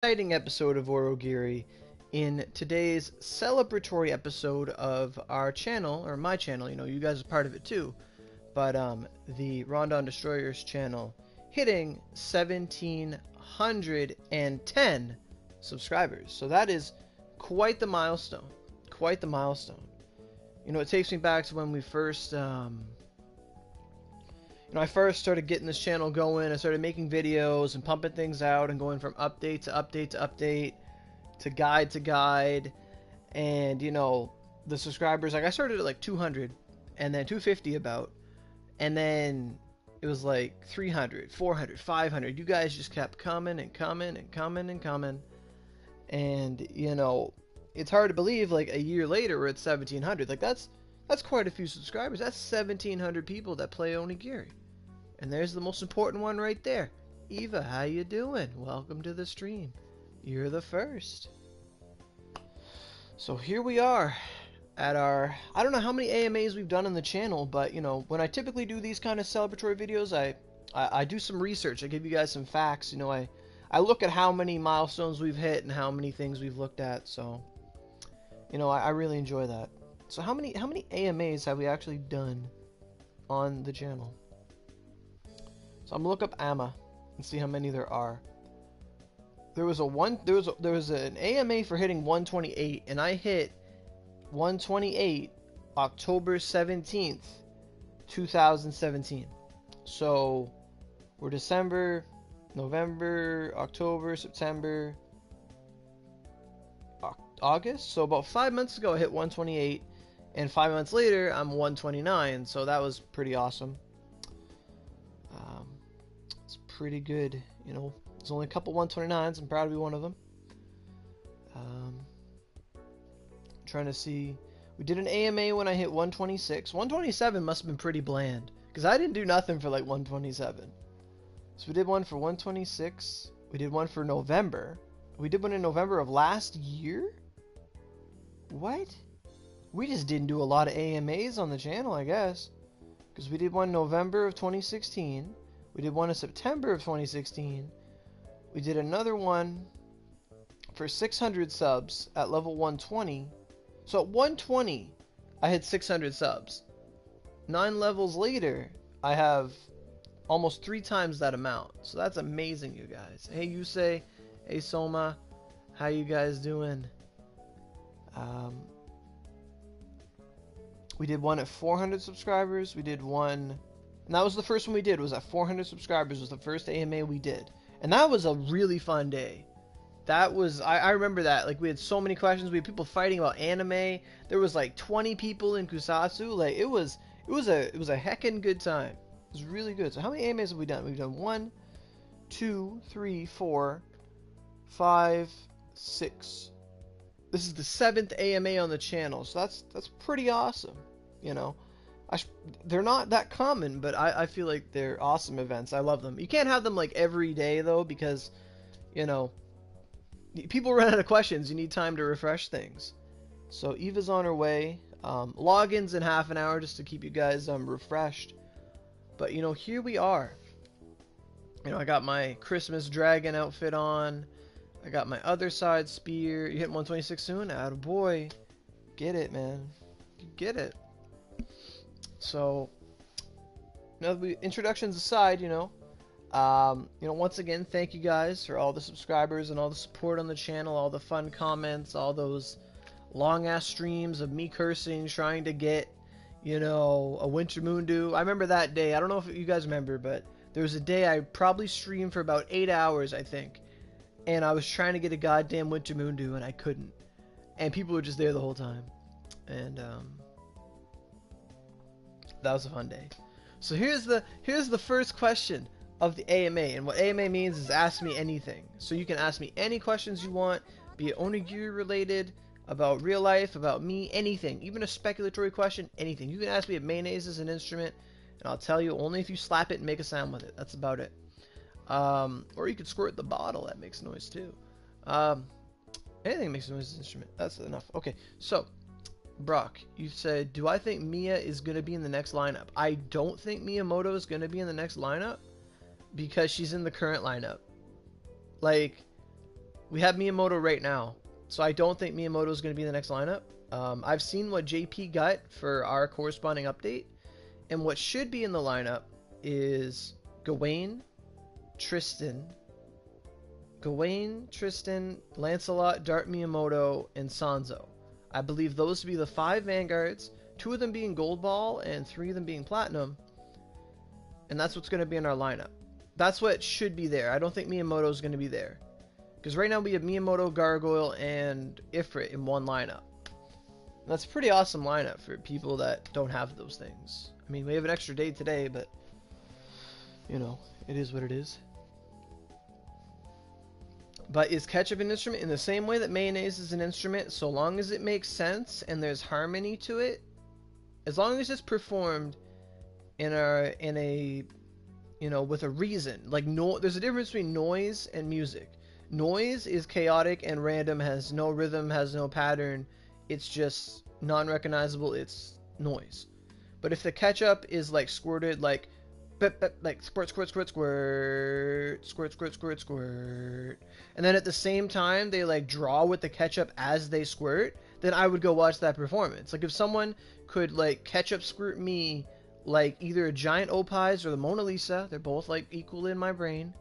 Exciting episode of Orogiri in today's celebratory episode of our channel, or my channel. You guys are part of it too, but the Randandestroyer's channel hitting 1,710 subscribers. So that is quite the milestone. Quite the milestone. It takes me back to when we first I first started getting this channel going. I started making videos and pumping things out and going from update to update to update to guide. And, the subscribers, like I started at like 200 and then 250 about. And then it was like 300, 400, 500. You guys just kept coming and coming and coming and coming. And, it's hard to believe like a year later we're at 1,700. Like that's quite a few subscribers. That's 1,700 people that play Onigiri. And there's the most important one right there. Eva, how you doing? Welcome to the stream. You're the first. So here we are at our... I don't know how many AMAs we've done on the channel, but, when I typically do these kind of celebratory videos, I do some research. I give you guys some facts. I look at how many milestones we've hit and how many things we've looked at. So, I really enjoy that. So how many AMAs have we actually done on the channel? So I'm gonna look up AMA and see how many there are. There was an AMA for hitting 128, and I hit 128 October 17th, 2017. So we're December, November, October, September, August. So about 5 months ago I hit 128, and 5 months later I'm 129. So that was pretty awesome. It's pretty good. There's only a couple 129s. I'm proud to be one of them. Trying to see. We did an AMA when I hit 126. 127 must have been pretty bland, because I didn't do nothing for like 127. So we did one for 126. We did one for November. We did one in November of last year? What? We just didn't do a lot of AMAs on the channel, I guess. Because we did one November of 2016. We did one in September of 2016. We did another one for 600 subs at level 120. So at 120, I had 600 subs. 9 levels later, I have almost 3 times that amount. So that's amazing, you guys. Hey, Yusei. Hey, Soma. How you guys doing? We did one at 400 subscribers. We did one... And that was the first one we did. Was at 400 subscribers. Was the first AMA we did. And that was a really fun day. That was... I remember that. Like, we had so many questions. We had people fighting about anime. There was like 20 people in Kusatsu. Like, it was a heckin' good time. It was really good. So how many AMAs have we done? We've done 1, 2, 3, 4, 5, 6. This is the 7th AMA on the channel. So that's pretty awesome. They're not that common, but I feel like they're awesome events. I love them. You can't have them like every day though, because people run out of questions. You need time to refresh things. So Eva's on her way. Logins in half an hour just to keep you guys refreshed. But here we are. I got my Christmas dragon outfit on. I got my other side spear. You hitting 126 soon? Attaboy. Get it, man. Get it. So, introductions aside, once again, thank you guys for all the subscribers and all the support on the channel, all the fun comments, all those long-ass streams of me cursing, trying to get, a Winter Moon Dew. I remember that day. I don't know if you guys remember, but there was a day I probably streamed for about 8 hours, I think, and I was trying to get a goddamn Winter Moon Dew, and I couldn't. And people were just there the whole time. And, that was a fun day. So here's the first question of the AMA, and what AMA means is ask me anything. So you can ask me any questions you want, be it Onigiri related, about real life, about me, anything, even a speculatory question, anything. You can ask me if mayonnaise is an instrument, and I'll tell you only if you slap it and make a sound with it. That's about it. Or you could squirt the bottle, that makes noise too. Anything makes noise as an instrument. That's enough. Okay, so Brock, you said, do I think Mia is going to be in the next lineup? I don't think Miyamoto is going to be in the next lineup because she's in the current lineup. Like, We have Miyamoto right now, so I don't think Miyamoto is going to be in the next lineup. I've seen what JP got for our corresponding update, and what should be in the lineup is Gawain, Tristan, Lancelot, Dart Miyamoto, and Sanzo. I believe those to be the 5 Vanguards, 2 of them being Gold Ball and 3 of them being Platinum. And that's what's going to be in our lineup. That's what should be there. I don't think Miyamoto is going to be there. Because right now we have Miyamoto, Gargoyle, and Ifrit in one lineup. That's a pretty awesome lineup for people that don't have those things. I mean, we have an extra day today, but, you know, it is what it is. But is ketchup an instrument? In the same way that mayonnaise is an instrument, so long as it makes sense and there's harmony to it, as long as it's performed in a you know, with a reason. Like, no, there's a difference between noise and music. Noise is chaotic and random, has no rhythm, has no pattern. It's just non-recognizable. It's noise. But if the ketchup is like squirted, like squirt, squirt, squirt, squirt, squirt, squirt, squirt, squirt, and then at the same time they like draw with the ketchup as they squirt, then I would go watch that performance. Like if someone could like ketchup squirt me like either a giant Opie's or the Mona Lisa, they're both like equal in my brain.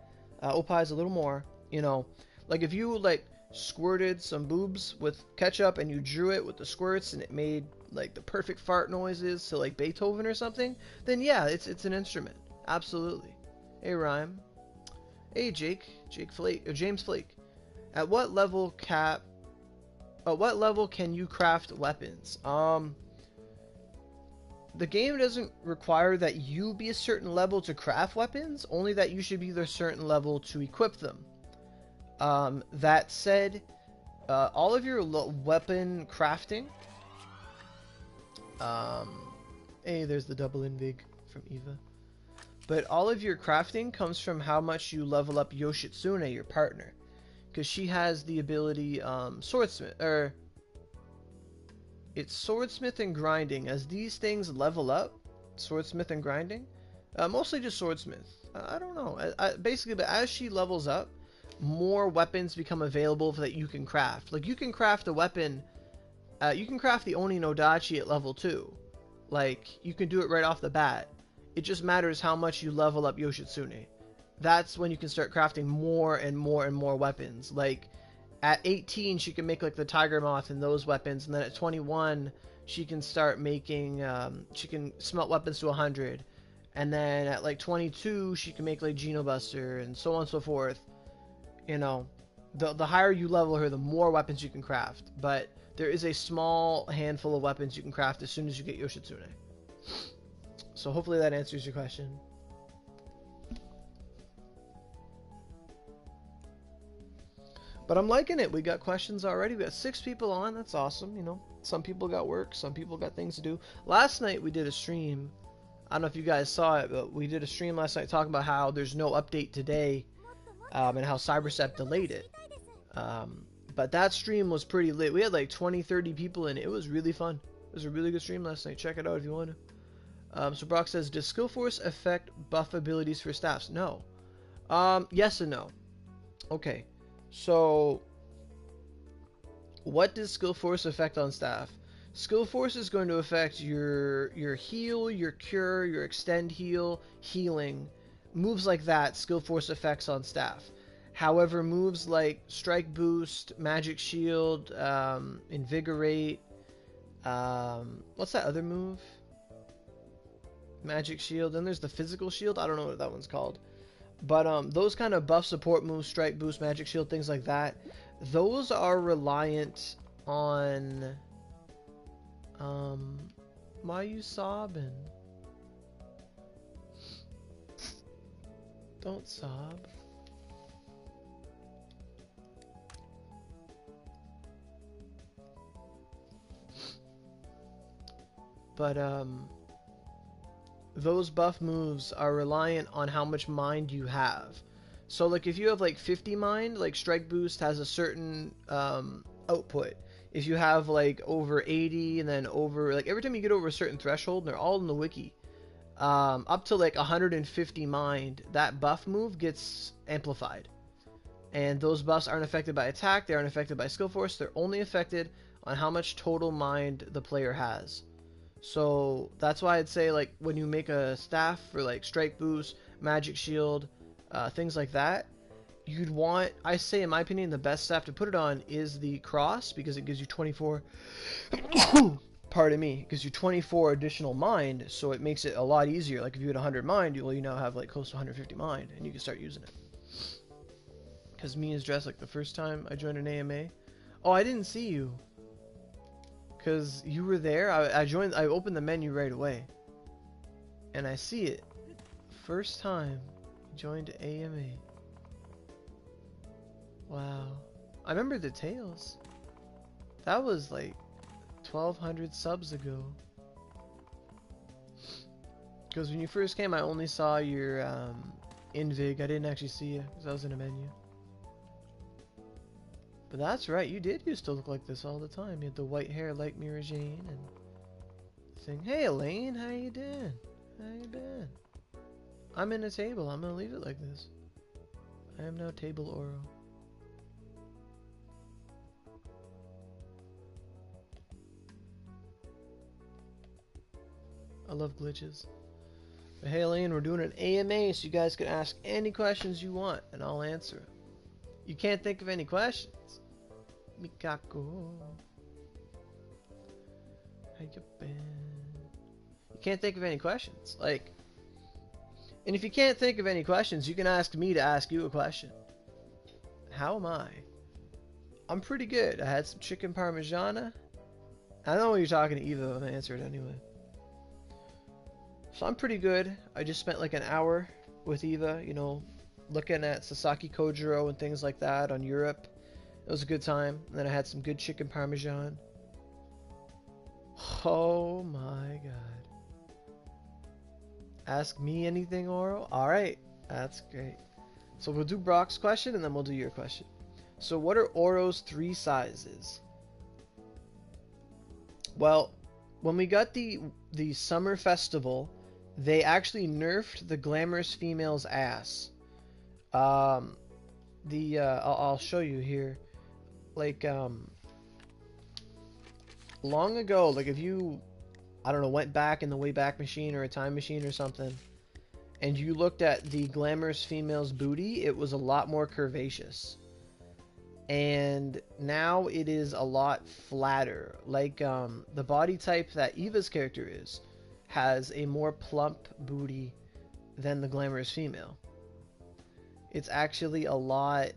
Opie's a little more, you know. Like if you like squirted some boobs with ketchup and you drew it with the squirts and it made like the perfect fart noises to like Beethoven or something, then yeah, it's an instrument. Absolutely. Hey Rhyme. Hey Jake Flake, or James Flake. At what level can you craft weapons? The game doesn't require that you be a certain level to craft weapons, only that you should be a certain level to equip them. That said, all of your weapon crafting, hey, there's the double invig from Eva. But all of your crafting comes from how much you level up Yoshitsune, your partner, because she has the ability swordsmith, or it's swordsmith and grinding. As these things level up, swordsmith and grinding, mostly just swordsmith. I don't know. Basically, but as she levels up, more weapons become available that you can craft. Like you can craft a weapon. You can craft the Oni no Dachi at level 2. Like you can do it right off the bat. It just matters how much you level up Yoshitsune. That's when you can start crafting more and more and more weapons. Like at 18 she can make like the Tiger Moth and those weapons, and then at 21 she can start making she can smelt weapons to 100, and then at like 22 she can make like Genobuster and so on and so forth. You know, the higher you level her, the more weapons you can craft. But there is a small handful of weapons you can craft as soon as you get Yoshitsune. So hopefully that answers your question. But I'm liking it. We got questions already. We got 6 people on. That's awesome. You know, some people got work, some people got things to do. Last night we did a stream. I don't know if you guys saw it, but we did a stream last night talking about how there's no update today, and how Cybercept delayed it. But that stream was pretty lit. We had like 20-30 people in it. It was really fun. It was a really good stream last night. Check it out if you want to. So Brock says, does Skill Force affect buff abilities for staffs? No. Yes and no. Okay. So, what does Skill Force affect on staff? Skill Force is going to affect your heal, your cure, your extend heal, healing. Moves like that, Skill Force effects on staff. However, moves like Strike Boost, Magic Shield, Invigorate, what's that other move? Magic Shield, then there's the Physical Shield, I don't know what that one's called. But those kind of buff support moves, Strike Boost, Magic Shield, things like that, those are reliant on... why are you sobbing? Don't sob. But, those buff moves are reliant on how much mind you have. So, like, if you have, like, 50 mind, like, Strike Boost has a certain, output. If you have, like, over 80, and then over, like, every time you get over a certain threshold, and they're all in the wiki, up to, like, 150 mind, that buff move gets amplified. And those buffs aren't affected by attack, they aren't affected by skill force, they're only affected on how much total mind the player has. So that's why I'd say, like, when you make a staff for like strike boost, magic shield, things like that, you'd want, I say in my opinion, the best staff to put it on is the cross, because it gives you 24 pardon me, it gives you 24 additional mind, so it makes it a lot easier. Like if you had 100 mind, you now have like close to 150 mind, and you can start using it. Because me as dressed, like the first time I joined an AMA, oh, I didn't see you, because you were there. I opened the menu right away, and I see it. First time I joined AMA. Wow. I remember the tails. That was like 1,200 subs ago. Because when you first came, I only saw your invig. I didn't actually see you because I was in a menu. But that's right, you did used to look like this all the time. You had the white hair like Mira Jane and thing. Hey Elaine, how you doing? How you been? I'm in a table. I'm gonna leave it like this. I am now table Oro. I love glitches. But hey Elaine, we're doing an AMA, so you guys can ask any questions you want, and I'll answer them. You can't think of any questions? Mikako. How you been? You can't think of any questions. Like, and if you can't think of any questions, you can ask me to ask you a question. How am I? I'm pretty good. I had some chicken parmigiana. I know when you're talking to Eva, I'm gonna answer it anyway. So I'm pretty good. I just spent like an hour with Eva, you know, looking at Sasaki Kojiro and things like that on Europe. It was a good time. And then I had some good chicken parmesan. Oh my god. Ask me anything, Oro? Alright, that's great. So we'll do Brock's question and then we'll do your question. So what are Oro's 3 sizes? Well, when we got the summer festival, they actually nerfed the glamorous female's ass. I'll show you here. Like, long ago, like if you, I don't know, went back in the Wayback Machine or a time machine or something, and you looked at the glamorous female's booty, it was a lot more curvaceous. And now it is a lot flatter. Like, the body type that Eva's character has a more plump booty than the glamorous female. It's actually a lot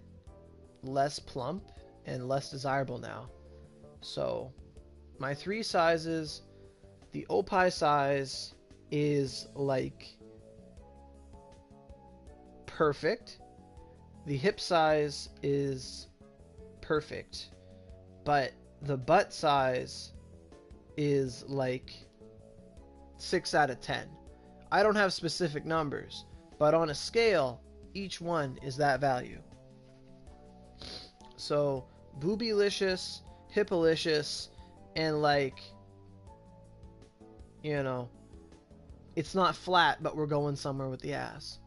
less plump and less desirable now. So my 3 sizes, the Opie size is like perfect. The hip size is perfect. But the butt size is like 6 out of 10. I don't have specific numbers, but on a scale, each one is that value. So boobylicious, hippalicious, and like, you know, it's not flat, but we're going somewhere with the ass.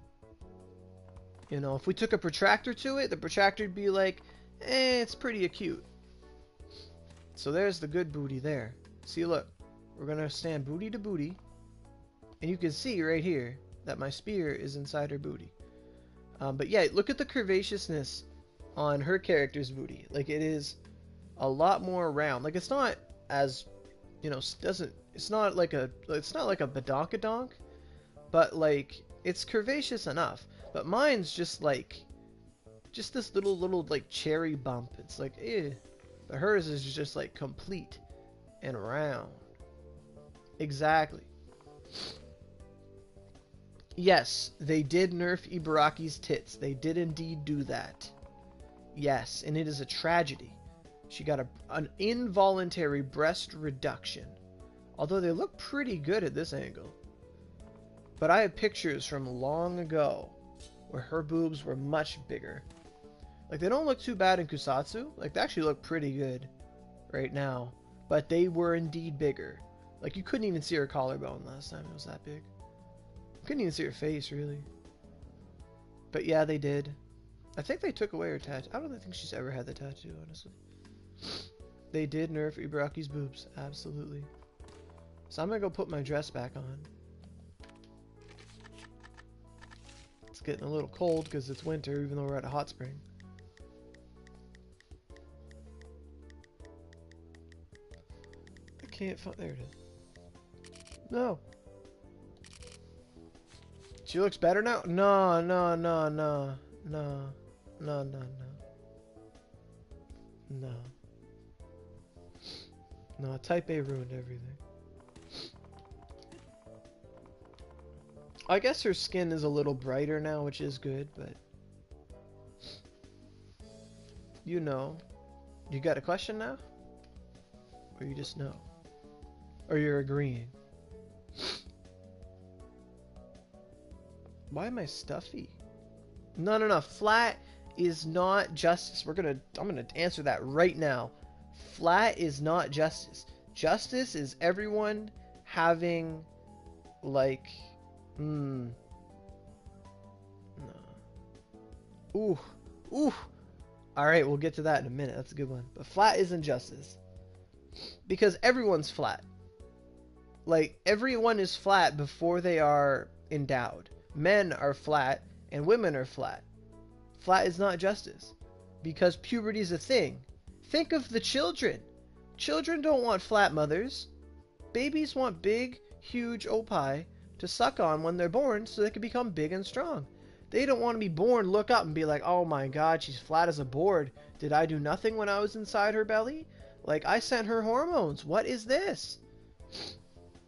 You know, if we took a protractor to it, the protractor would be like, it's pretty acute. So there's the good booty there. See, look, we're gonna stand booty to booty, and you can see right here that my spear is inside her booty. But yeah, look at the curvaceousness on her character's booty. Like, it is a lot more round. Like, it's not as, you know, it's not like a badonkadonk, but like, it's curvaceous enough. But mine's just this little like cherry bump. It's like, eh. But hers is just like complete and round. Exactly. Yes, they did nerf Ibaraki's tits. They did indeed do that. Yes, and it is a tragedy. She got an involuntary breast reduction. Although they look pretty good at this angle. But I have pictures from long ago where her boobs were much bigger. Like, they don't look too bad in Kusatsu. Like, they actually look pretty good right now. But they were indeed bigger. Like, you couldn't even see her collarbone last time it was that big. Couldn't even see her face, really. But yeah, they did. I think they took away her tattoo. I don't think she's ever had the tattoo, honestly. They did nerf Ibaraki's boobs. Absolutely. So I'm gonna go put my dress back on. It's getting a little cold because it's winter, even though we're at a hot spring. I can't find... There it is. No. She looks better now? No, no, no, no. No. No, no, no. No. No, Type A ruined everything. I guess her skin is a little brighter now, which is good, but... You know. You got a question now? Or you just know? Or you're agreeing? Why am I stuffy? No, no, no. Flat is not justice. I'm gonna answer that right now. Flat is not justice. Justice is everyone having, like, no. Ooh, ooh. All right, we'll get to that in a minute. That's a good one. But flat isn't justice, because everyone's flat. Like, everyone is flat before they are endowed. Men are flat and women are flat. Flat is not justice, because puberty is a thing. Think of the children. Children don't want flat mothers. Babies want big, huge opie to suck on when they're born so they can become big and strong. They don't want to be born, look up and be like, oh my god, she's flat as a board. Did I do nothing when I was inside her belly? Like, I sent her hormones. What is this?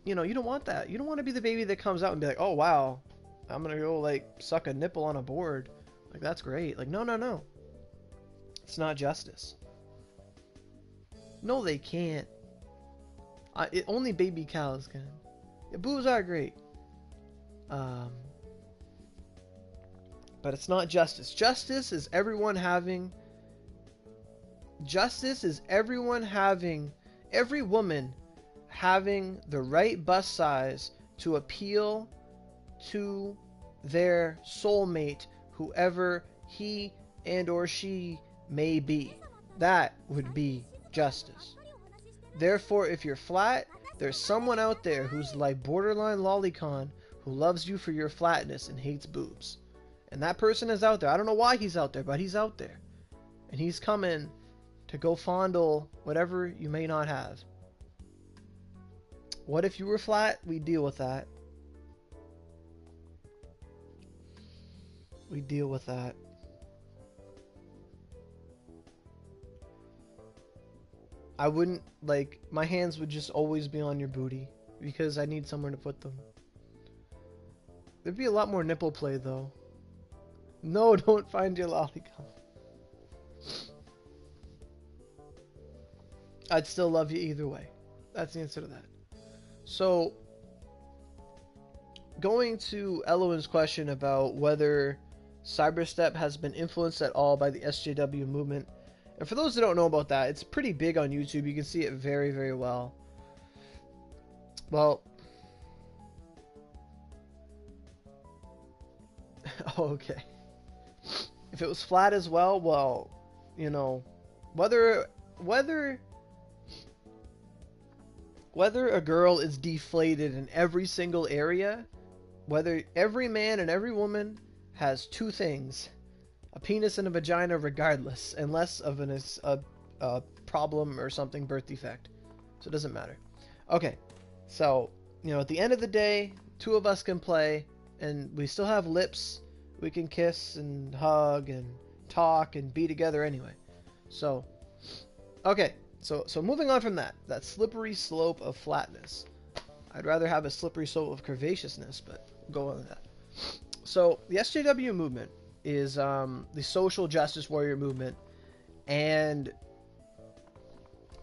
You know, you don't want that. You don't want to be the baby that comes out and be like, oh wow, I'm gonna go like suck a nipple on a board. Like, that's great. Like, no, no, no. It's not justice. No, they can't. Only baby cows can. Yeah, boobs are great. But it's not justice. Justice is everyone having... Justice is everyone having... Every woman having the right bust size to appeal to their soulmate, whoever he and or she may be. That would be justice. Therefore, if you're flat, there's someone out there who's like borderline lolicon who loves you for your flatness and hates boobs. And that person is out there. I don't know why he's out there, but he's out there. And he's coming to go fondle whatever you may not have. What if you were flat? We deal with that. We deal with that. I wouldn't, like, my hands would just always be on your booty because I need somewhere to put them. There'd be a lot more nipple play, though. No, don't find your lolicon. I'd still love you either way. That's the answer to that. So, going to Eloin's question about whether Cyberstep has been influenced at all by the SJW movement. And for those that don't know about that, it's pretty big on YouTube. You can see it very, very well. Well... oh, okay. If it was flat as well, well, you know, whether a girl is deflated in every single area, whether every man and every woman has two things, a penis and a vagina regardless, unless of a problem or something, birth defect. So it doesn't matter. Okay, so, you know, at the end of the day, two of us can play, and we still have lips. We can kiss and hug and talk and be together anyway. So, okay. So moving on from that slippery slope of flatness. I'd rather have a slippery slope of curvaceousness, but we'll go on with that. So the SJW movement is the social justice warrior movement, and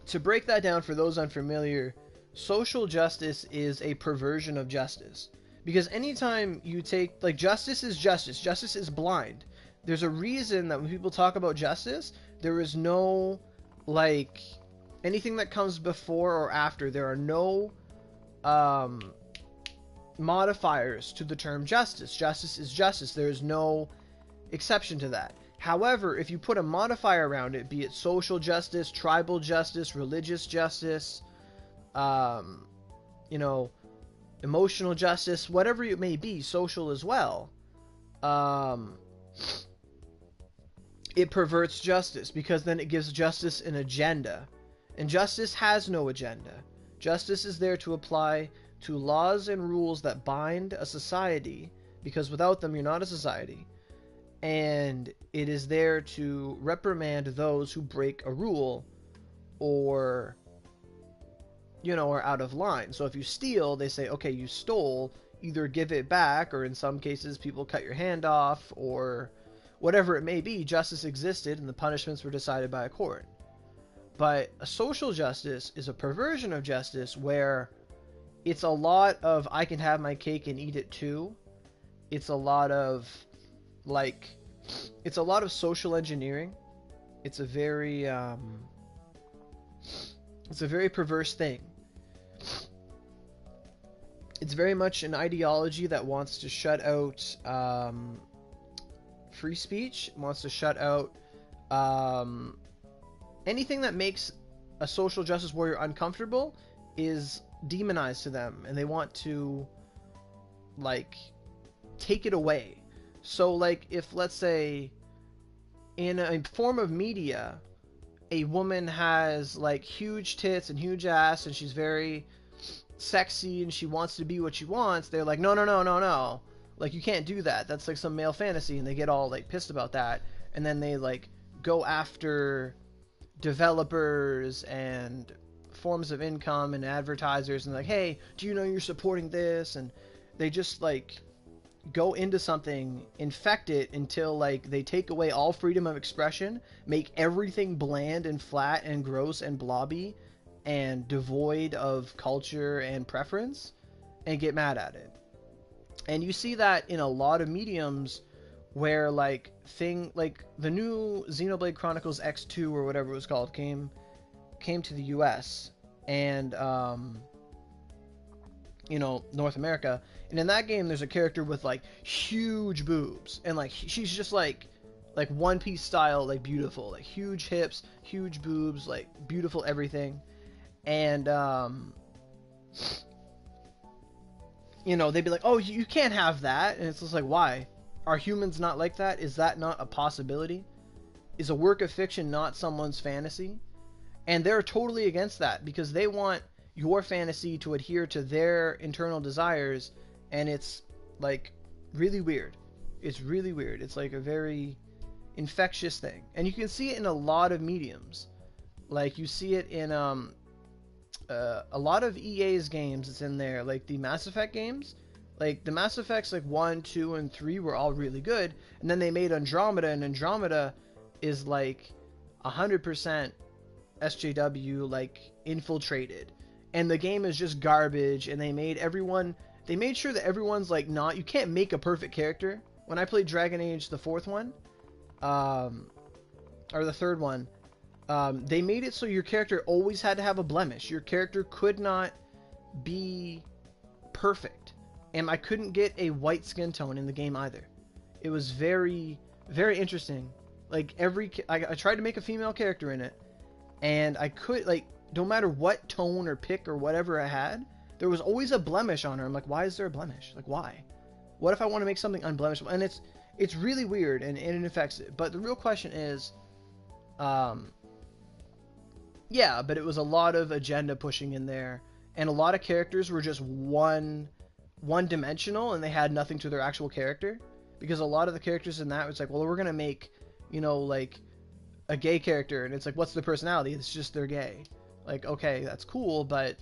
to break that down for those unfamiliar, social justice is a perversion of justice. Because anytime you take, like, justice is justice. Justice is blind. There's a reason that when people talk about justice, there is no, like, anything that comes before or after. There are no modifiers to the term justice. Justice is justice. There is no exception to that. However, if you put a modifier around it, be it social justice, tribal justice, religious justice, you know, emotional justice, whatever it may be, social as well, it perverts justice, because then it gives justice an agenda. And justice has no agenda. Justice is there to apply to laws and rules that bind a society, because without them you're not a society. And it is there to reprimand those who break a rule or, you know, are out of line. So if you steal, they say, okay, you stole, either give it back, or in some cases people cut your hand off, or whatever it may be. Justice existed and the punishments were decided by a court. But a social justice is a perversion of justice where it's a lot of I can have my cake and eat it too. It's a lot of it's a lot of social engineering. It's a very perverse thing. It's very much an ideology that wants to shut out free speech, wants to shut out anything that makes a social justice warrior uncomfortable is demonized to them, and they want to take it away. So if let's say in a form of media a woman has huge tits and huge ass and she's very sexy and she wants to be what she wants, they're like, no, you can't do that, that's some male fantasy, and they get all pissed about that, and then they go after developers and forms of income and advertisers and hey, do you know you're supporting this? And they just go into something, infect it until they take away all freedom of expression, make everything bland and flat and gross and blobby and devoid of culture and preference, and get mad at it. And you see that in a lot of mediums where the new Xenoblade Chronicles X2 or whatever it was called came to the US and North America, and in that game there's a character with huge boobs, and she's just One Piece style, beautiful, huge hips, huge boobs, beautiful everything. And they'd be like, oh, you can't have that, and it's just why? Are humans not like that? Is that not a possibility? Is a work of fiction not someone's fantasy? And they're totally against that, because they want your fantasy to adhere to their internal desires, and it's really weird. It's really weird. It's a very infectious thing, and you can see it in a lot of mediums. You see it in a lot of EA's games. It's in there, the Mass Effect games. The Mass Effects 1, 2, and 3 were all really good, and then they made Andromeda, and Andromeda is 100% SJW infiltrated, and the game is just garbage, and they made sure that everyone's you can't make a perfect character. When I played Dragon Age, the fourth one, or the third one, they made it so your character always had to have a blemish. Your character could not be perfect, and I couldn't get a white skin tone in the game either. It was very, very interesting. I tried to make a female character in it, and I could no matter what tone or pick or whatever I had, there was always a blemish on her. I'm why is there a blemish? Why? What if I want to make something unblemishable? And it's really weird, and it affects it. But the real question is, yeah, but it was a lot of agenda pushing in there, and a lot of characters were just one-dimensional, and they had nothing to their actual character, because a lot of the characters in that was well, we're gonna make a gay character, and it's what's their personality? It's just they're gay. Okay, that's cool, but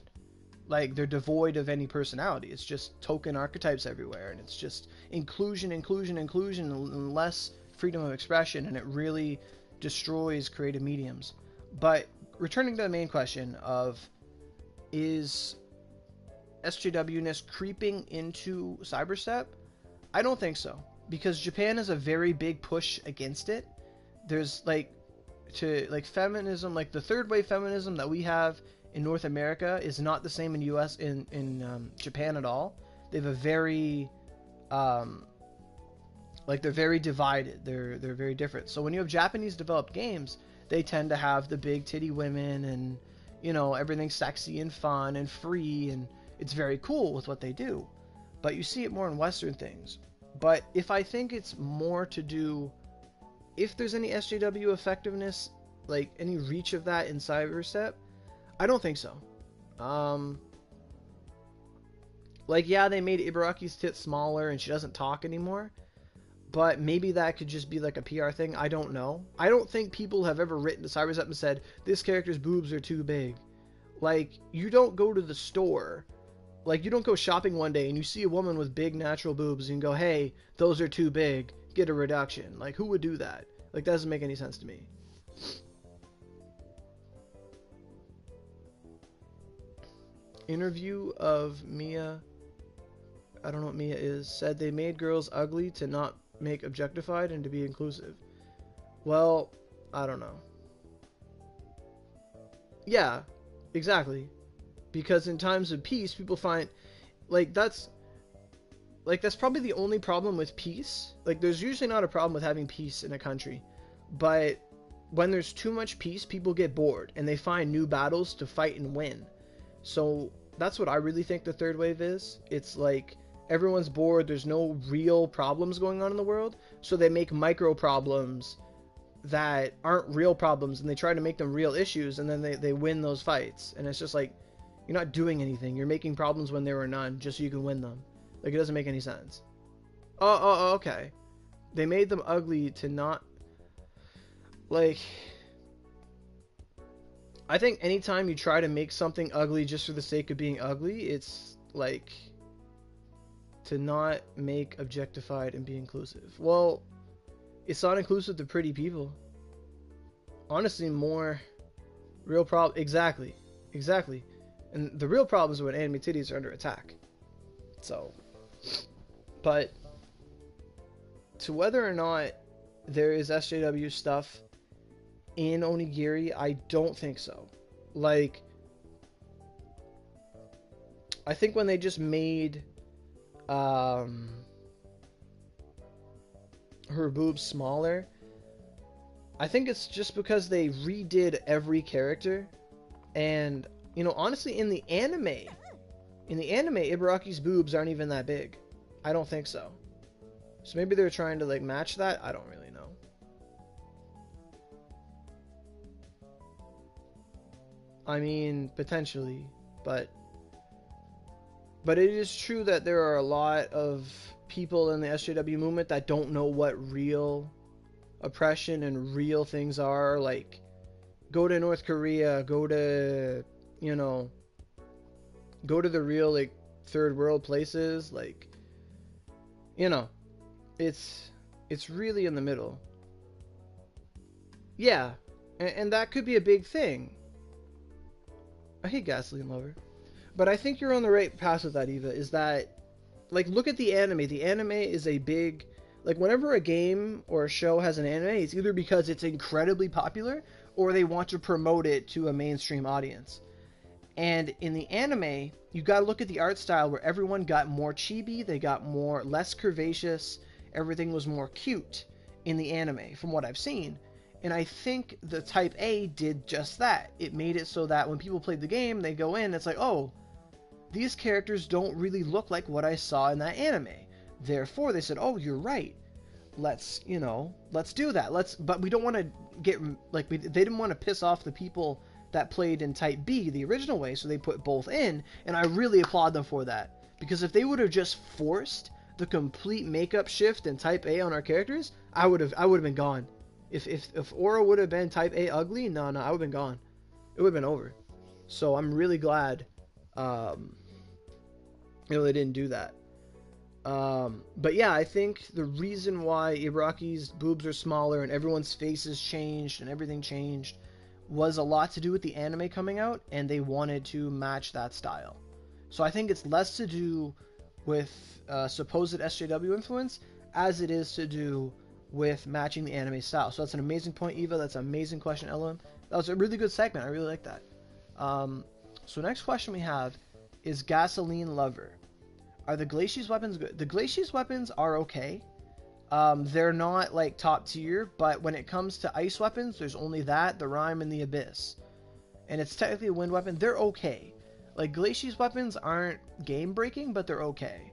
they're devoid of any personality. It's just token archetypes everywhere, and it's just inclusion, and less freedom of expression, and it really destroys creative mediums. But returning to the main question of, is SJW-ness creeping into cyberstep? I don't think so, because Japan has a very big push against it. There's feminism, the third wave feminism that we have in North America is not the same in Japan at all. They have a very Like they're very divided. They're very different. So when you have Japanese developed games, they tend to have the big titty women and everything's sexy and fun and free, and it's very cool with what they do. But you see it more in Western things. But if I think it's more to do, if there's any SJW effectiveness, like any reach of that in Cyberstep, I don't think so. Like, yeah, they made Ibaraki's tit smaller and she doesn't talk anymore, but maybe that could just be like a PR thing. I don't know. I don't think people have ever written to Cyberstep and said, this character's boobs are too big. Like, you don't go to the store, like, you don't go shopping one day and you see a woman with big natural boobs and go, hey, those are too big, get a reduction. Like, who would do that? Like, that doesn't make any sense to me. Interview of Mia, I don't know what Mia is, said they made girls ugly to not make objectified and to be inclusive. Well, I don't know. Yeah, exactly. Because in times of peace, people find, that's probably the only problem with peace. Like, there's usually not a problem with having peace in a country, but when there's too much peace, people get bored and they find new battles to fight and win. So that's what I really think the third wave is. It's like everyone's bored, there's no real problems going on in the world, so they make micro problems that aren't real problems and they try to make them real issues, and then they win those fights. And it's just like, you're not doing anything, you're making problems when there were none just so you can win them. Like, it doesn't make any sense. Okay. They made them ugly to not, like, I think anytime you try to make something ugly just for the sake of being ugly, it's like to not make objectified and be inclusive. Well, it's not inclusive to pretty people. Honestly, more real problem. Exactly. And the real problem is when anime titties are under attack. So, but to whether or not there is SJW stuff in Onigiri, I don't think so. Like, I think when they just made her boobs smaller, I think it's just because they redid every character. And honestly, in the anime, Ibaraki's boobs aren't even that big. I don't think so. So maybe they're trying to like match that. I don't really know. I mean, potentially, but it is true that there are a lot of people in the SJW movement that don't know what real oppression and real things are. Like, go to North Korea, go to the real, like, third world places. Like, it's really in the middle. Yeah, and that could be a big thing. I hate Gasoline Lover. But I think you're on the right path with that, Eva, is that, like, look at the anime. The anime is a big, like, whenever a game or a show has an anime, it's either because it's incredibly popular or they want to promote it to a mainstream audience. And in the anime, you gotta look at the art style where everyone got more chibi, they got less curvaceous, everything was more cute in the anime, from what I've seen. And I think the Type A did just that. It made it so that when people played the game, they go in, it's like, oh, these characters don't really look like what I saw in that anime. Therefore, they said, oh, you're right. Let's do that. But we don't want to get, like, they didn't want to piss off the people that played in Type B the original way, so they put both in, and I really applaud them for that. Because if they would have just forced the complete makeup shift in Type A on our characters, I would have been gone. If Aura would have been Type A ugly, no, I would have been gone. It would have been over. So I'm really glad, they didn't do that. But yeah, I think the reason why Ibaraki's boobs are smaller and everyone's faces changed and everything changed was a lot to do with the anime coming out, and they wanted to match that style. So I think it's less to do with supposed SJW influence as it is to do with matching the anime style. So that's an amazing point, Eva. That's an amazing question, Ellen. That was a really good segment. I really like that. So next question we have is Gasoline Lover. Are the Glacius weapons good? The Glacius weapons are okay. They're not like top tier, but when it comes to ice weapons, there's only that, the Rime, and the Abyss. And it's technically a wind weapon. They're okay. Like, Glacier's weapons aren't game breaking, but they're okay.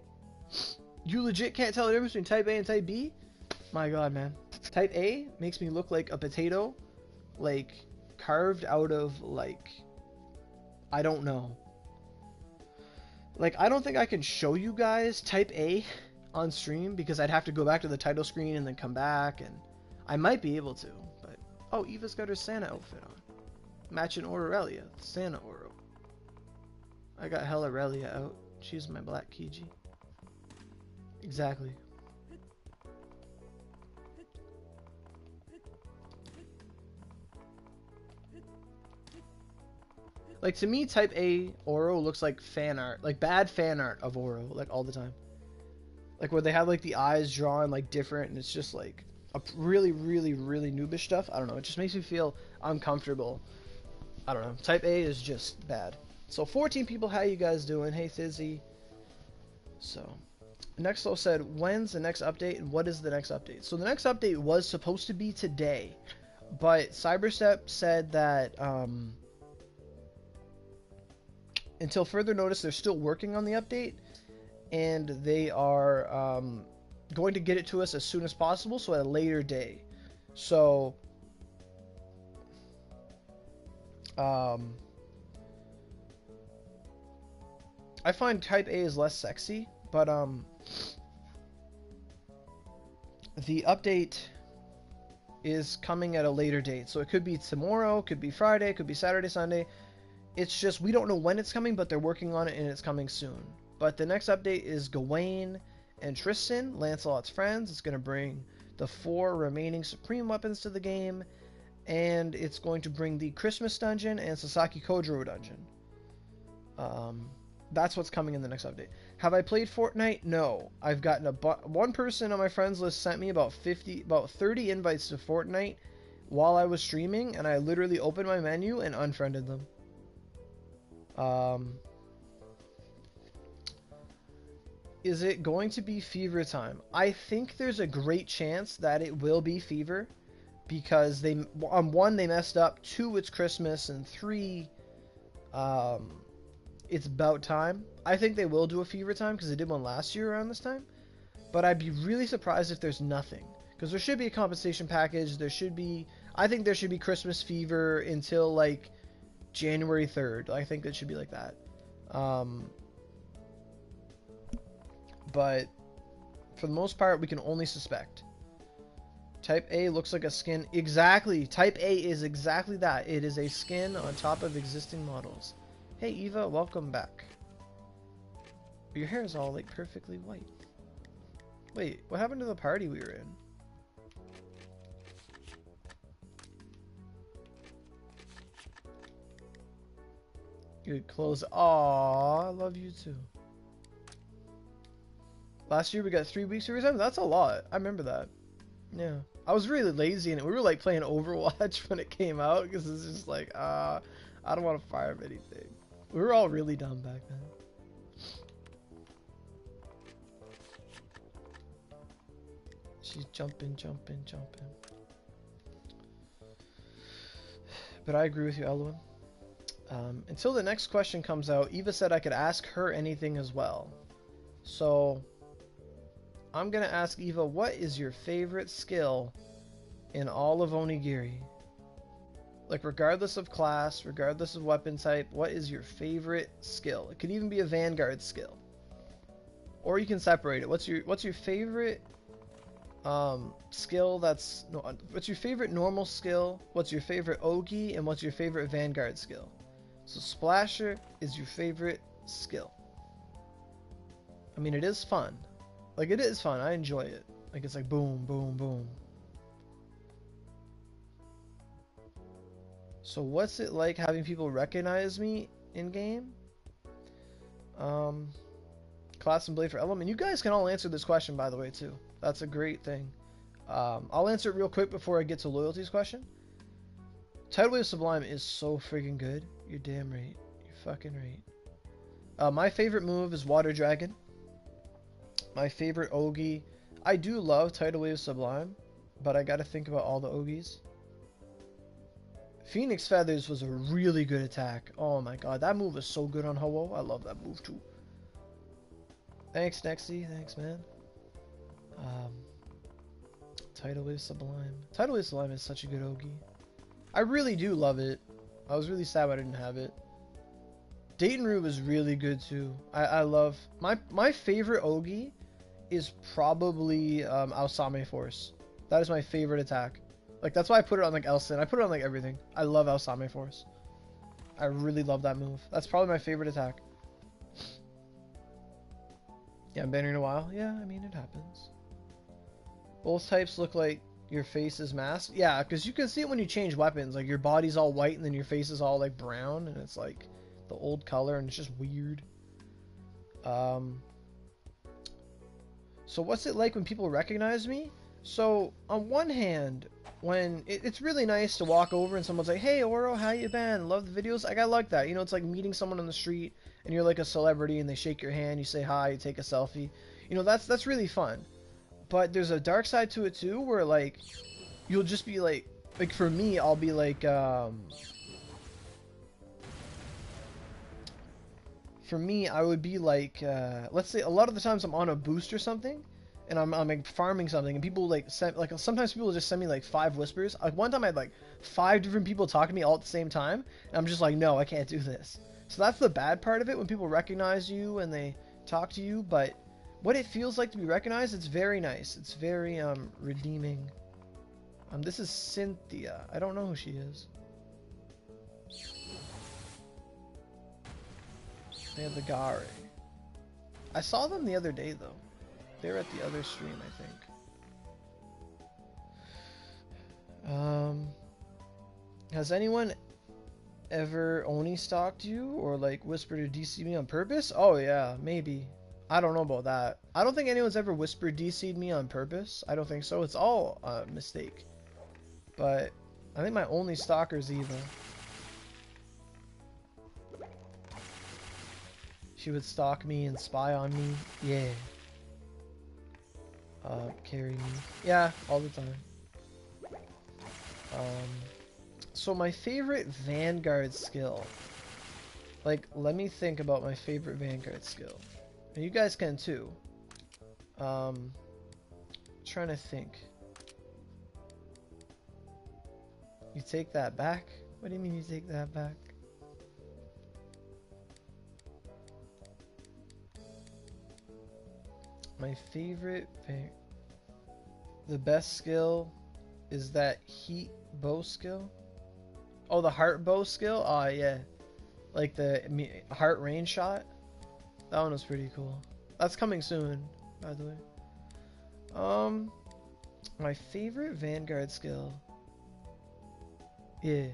You legit can't tell the difference between Type A and Type B? My god, man. Type A makes me look like a potato, like, carved out of, like, I don't know. Like, I don't think I can show you guys Type A on stream because I'd have to go back to the title screen and then come back, and I might be able to, but oh, Eva's got her Santa outfit on. Matching Aurelia, Santa Oro. I got hella Relia out. She's my black Kiji. Exactly. Like, to me, Type A Oro looks like fan art, like bad fan art of Oro, like all the time. Like where they have like the eyes drawn like different, and it's just like a really, really, really noobish stuff. I don't know. It just makes me feel uncomfortable. I don't know. Type A is just bad. So 14 people, how you guys doing? Hey Thizzy. So Nexlo said, when's the next update and what is the next update? So the next update was supposed to be today, but Cyberstep said that until further notice, they're still working on the update, and they are going to get it to us as soon as possible, so at a later day. So I find Type A is less sexy, but the update is coming at a later date. So it could be tomorrow, could be Friday, could be Saturday, Sunday. It's just we don't know when it's coming, but they're working on it and it's coming soon. But the next update is Gawain and Tristan, Lancelot's friends. It's going to bring the 4 remaining Supreme weapons to the game, and it's going to bring the Christmas dungeon and Sasaki Kojiro dungeon. That's what's coming in the next update. Have I played Fortnite? No. I've gotten one person on my friends list sent me about 30 invites to Fortnite while I was streaming, and I literally opened my menu and unfriended them. Is it going to be Fever time? I think there's a great chance that it will be Fever, because they, on 1, they messed up, 2, it's Christmas, and 3, it's about time. I think they will do a Fever time because they did one last year around this time, but I'd be really surprised if there's nothing, because there should be a compensation package. There should be, I think there should be Christmas Fever until like January 3rd. I think it should be like that. But for the most part, we can only suspect. Type A looks like a skin. Exactly. Type A is exactly that. It is a skin on top of existing models. Hey Eva, welcome back. Your hair is all like perfectly white. Wait, what happened to the party we were in? Good clothes. Aww, I love you too. Last year we got 3 weeks of time. That's a lot. I remember that. Yeah. I was really lazy and we were like playing Overwatch when it came out because it's just like, I don't want to fire anything. We were all really dumb back then. She's jumping. But I agree with you, Eloin. Until the next question comes out, Eva said I could ask her anything as well. So I'm going to ask Eva, what is your favorite skill in all of Onigiri? Like, regardless of class, regardless of weapon type, what is your favorite skill? It could even be a Vanguard skill. Or you can separate it. What's your favorite skill that's... No, what's your favorite normal skill? What's your favorite Ogi? And what's your favorite Vanguard skill? So Splasher is your favorite skill. I mean, it is fun. Like, it is fun. I enjoy it. Like, it's like boom, boom, boom. So what's it like having people recognize me in game? Class and Blade for Element. You guys can all answer this question, by the way, too. That's a great thing. I'll answer it real quick before I get to Loyalty's question. Tidal Wave Sublime is so freaking good. You're damn right. You're fucking right. My favorite move is Water Dragon. My favorite Ogi, I do love Tidal Wave Sublime, but I gotta think about all the Ogis. Phoenix Feathers was a really good attack. Oh my god, that move is so good on Ho-Oh. I love that move too. Thanks, Nexy. Thanks, man. Tidal Wave Sublime. Tidal Wave Sublime is such a good Ogi. I really do love it. I was really sad I didn't have it. Dayton Rube is really good too. I love... My favorite Ogi is probably Alsame Force. That is my favorite attack. Like, that's why I put it on, like, Elson. I put it on, like, everything. I love Alsame Force. I really love that move. That's probably my favorite attack. Yeah, I'm banning in a while. Yeah, I mean, it happens. Both types look like your face is masked. Yeah, because you can see it when you change weapons. Like, your body's all white and then your face is all, like, brown. And it's, like, the old color. And it's just weird. So what's it like when people recognize me? So, on one hand, when it's really nice to walk over and someone's like, hey, Oro, how you been? Love the videos. Like, I like that. You know, it's like meeting someone on the street and you're like a celebrity and they shake your hand, you say hi, you take a selfie. You know, that's really fun. But there's a dark side to it too, where like you'll just be like for me, I'll be like for me, I would be like let's say a lot of the times I'm on a boost or something and I'm like farming something and people like send like sometimes people will just send me like 5 whispers. Like one time I had like 5 different people talk to me all at the same time and I'm just like, no, I can't do this. So that's the bad part of it, when people recognize you and they talk to you. But what it feels like to be recognized, it's very nice. It's very redeeming. This is Cynthia. I don't know who she is. They have the Gare. I saw them the other day though. They were at the other stream, I think. Has anyone ever Oni stalked you or like whispered or DC'd me on purpose? Oh yeah, maybe. I don't know about that. I don't think anyone's ever whispered DC'd me on purpose. I don't think so. It's all a mistake. But I think my only stalker is Eva. She would stalk me and spy on me. Yeah. Carry me. Yeah, all the time. So my favorite Vanguard skill. Like, let me think about my favorite Vanguard skill. And you guys can too. Trying to think. You take that back? What do you mean you take that back? My favorite the best skill is that heat bow skill. Oh, the heart bow skill? Oh yeah. Like the heart range shot. That one was pretty cool. That's coming soon, by the way. My favorite Vanguard skill. Yeah.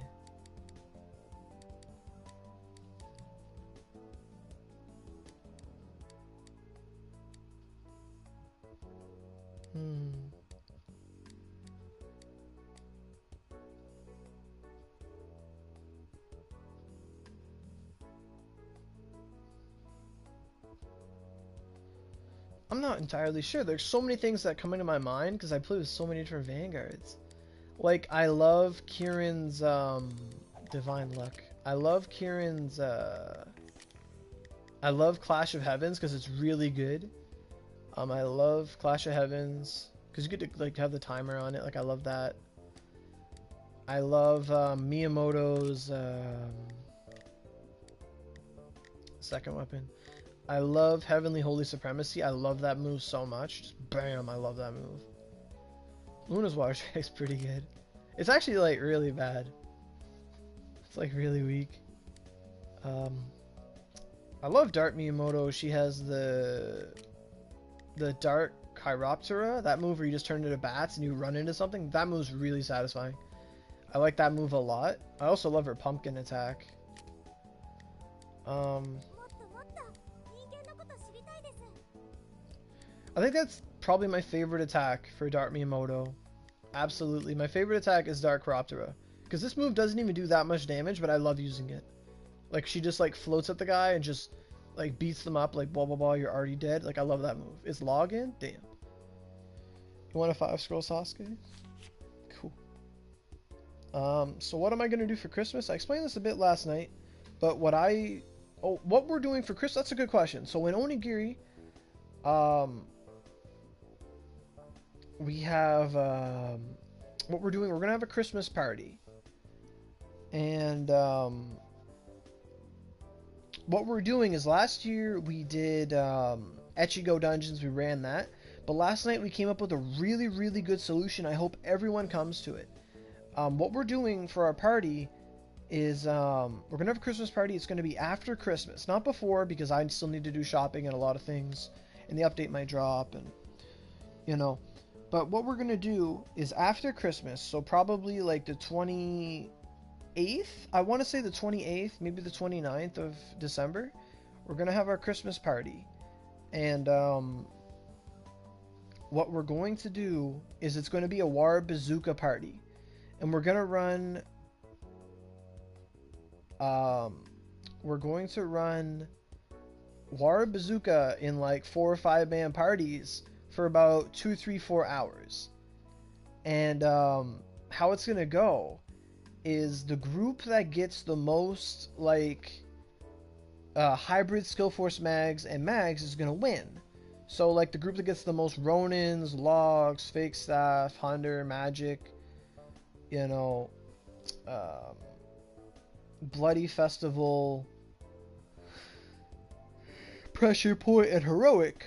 I'm not entirely sure. There's so many things that come into my mind because I play with so many different Vanguards. Like, I love Kieran's Divine Luck. I love Kieran's I love Clash of Heavens because it's really good. I love Clash of Heavens because you get to like have the timer on it. Like, I love that. I love Miyamoto's second weapon. I love Heavenly Holy Supremacy. I love that move so much. Just bam, I love that move. Luna's Water Strike's pretty good. It's actually like really bad. It's like really weak. I love Dark Miyamoto. She has the Dark Chiroptera. That move where you just turn into bats and you run into something. That move's really satisfying. I like that move a lot. I also love her pumpkin attack. I think that's probably my favorite attack for Dark Miyamoto. Absolutely. My favorite attack is Dark Chiroptera. Because this move doesn't even do that much damage, but I love using it. Like, she just, like, floats at the guy and just, like, beats them up, like, blah, blah, blah, you're already dead. Like, I love that move. Is login? Damn. You want a 5-scroll Sasuke? Cool. So what am I gonna do for Christmas? I explained this a bit last night, but what we're doing for Christmas, that's a good question. So in Onigiri, we have, what we're doing, we're gonna have a Christmas party. And, what we're doing is last year we did, Echigo Dungeons, we ran that. But last night we came up with a really, really good solution. I hope everyone comes to it. What we're doing for our party is we're going to have a Christmas party. It's going to be after Christmas, not before, because I still need to do shopping and a lot of things. And the update might drop and, you know. But what we're going to do is after Christmas, so probably like the 28th. I want to say the 28th, maybe the 29th of December. We're going to have our Christmas party. And, what we're going to do is it's going to be a War Bazooka party. And we're going to run War Bazooka in like 4 or 5 man parties for about 2, 3, 4 hours. And how it's going to go is the group that gets the most like hybrid skill force mags and mags is going to win. So, like, the group that gets the most Ronins, Logs, Fake Staff, Hunter, Magic, you know, Bloody Festival, Pressure Point, and Heroic,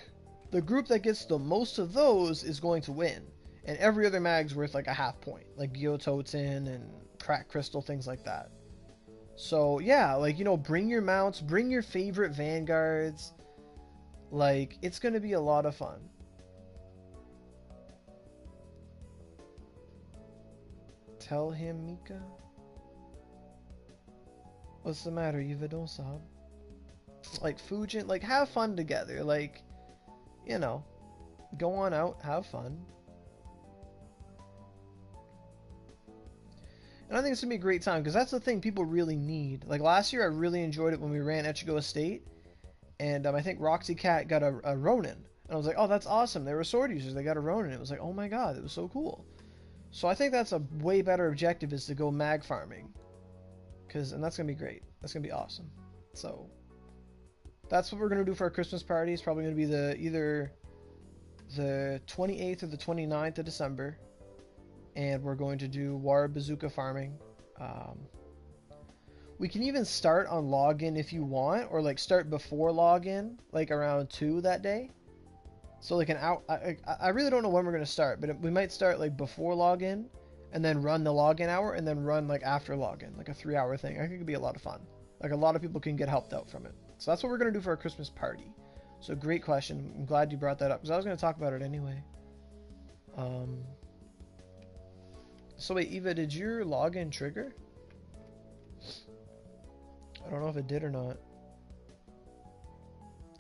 the group that gets the most of those is going to win. And every other mag's worth, like, a half point. Like, Gyototen and Crack Crystal, things like that. So, yeah, like, you know, bring your mounts, bring your favorite Vanguards. Like, it's going to be a lot of fun. Tell him, Mika. What's the matter, Eva? Don't sob. Like, Fujin, like, have fun together. Like, you know, go on out, have fun. And I think it's going to be a great time, because that's the thing people really need. Like, last year I really enjoyed it when we ran Echigo Estate. And I think Roxy Cat got a Ronin. And I was like, oh, that's awesome. They were sword users. They got a Ronin. It was like, oh my god, it was so cool. So I think that's a way better objective, is to go mag farming. And that's going to be great. That's going to be awesome. So that's what we're going to do for our Christmas party. It's probably going to be either the 28th or the 29th of December. And we're going to do War Bazooka farming. We can even start on login if you want, or like start before login, like around 2 that day. So like an hour. I really don't know when we're gonna start, but we might start like before login, and then run the login hour, and then run like after login, like a 3-hour thing. I think it could be a lot of fun. Like a lot of people can get helped out from it. So that's what we're gonna do for our Christmas party. So great question. I'm glad you brought that up, because I was gonna talk about it anyway. So wait, Eva, did your login trigger? I don't know if it did or not.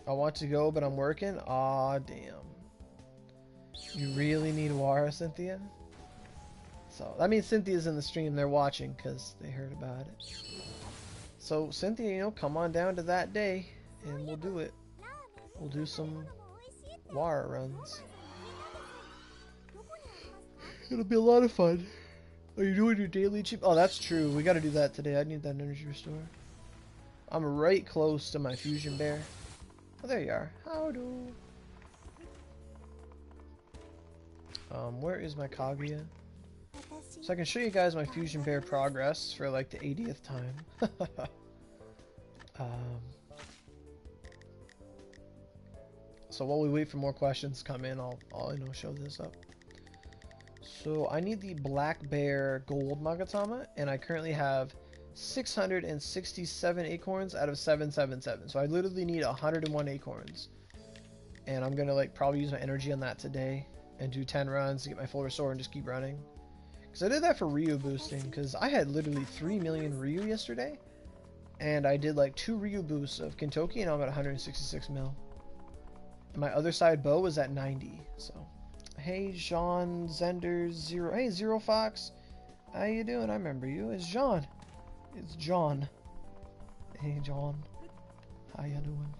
I want to go, but I'm working. Aw, damn. You really need Wara, Cynthia? So, that means Cynthia's in the stream. They're watching because they heard about it. So, Cynthia, you know, come on down to that day and we'll do it. We'll do some Wara runs. It'll be a lot of fun. Are you doing your daily cheap? Oh, that's true. We gotta do that today. I need that energy restore. I'm right close to my fusion bear. Oh, there you are. How do? Where is my Kaguya? So I can show you guys my fusion bear progress for like the 80th time. So while we wait for more questions to come in, I'll you know, show this up. So I need the black bear gold Magatama, and I currently have 667 acorns out of 777. So I literally need 101 acorns. And I'm gonna like probably use my energy on that today and do 10 runs to get my full restore and just keep running. Because I did that for Ryu boosting, because I had literally 3 million Ryu yesterday. And I did like 2 Ryu boosts of Kintoki, and I'm at 166 mil. And my other side bow was at 90. So, hey Jean Zender Zero. Hey Zero Fox, how you doing? I remember you. It's John. It's John. Hey John, how you doing?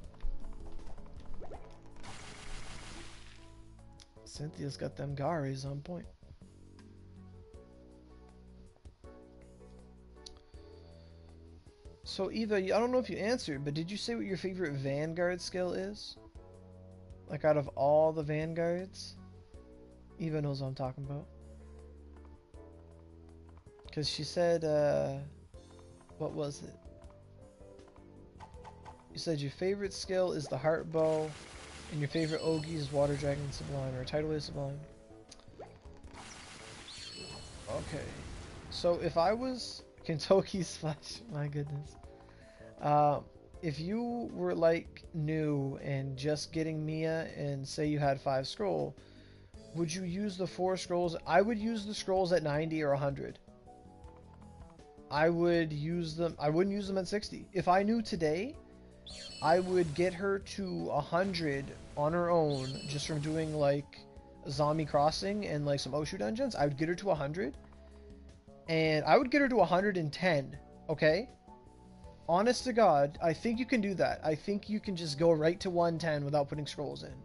Cynthia's got them Garis on point. So Eva, I don't know if you answered, but did you say what your favorite Vanguard skill is? Like out of all the Vanguards? Eva knows what I'm talking about. Because she said, what was it? You said your favorite skill is the Heart Bow, and your favorite Ogi is Water Dragon Sublime, or Tidal Wave Sublime. Okay. So if I was Kentucky Splash, my goodness. If you were like new and just getting Mia and say you had 5 scroll, would you use the 4 scrolls? I would use the scrolls at 90 or 100. I would use them. I wouldn't use them at 60. If I knew today, I would get her to 100 on her own just from doing like Zombie Crossing and like some Oshu dungeons. I would get her to 100. And I would get her to 110, okay? Honest to God, I think you can do that. I think you can just go right to 110 without putting scrolls in.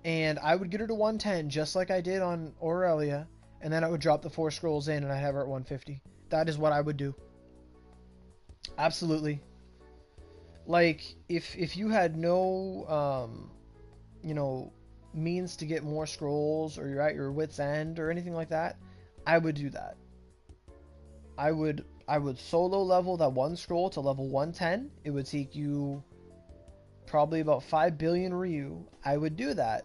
And I would get her to 110 just like I did on Aurelia, and then I would drop the 4 scrolls in and I'd have her at 150. That is what I would do. Absolutely. Like, if you had no, you know, means to get more scrolls, or you're at your wit's end or anything like that, I would do that. I would solo level that 1 scroll to level 110. It would take you probably about 5 billion Ryu. I would do that,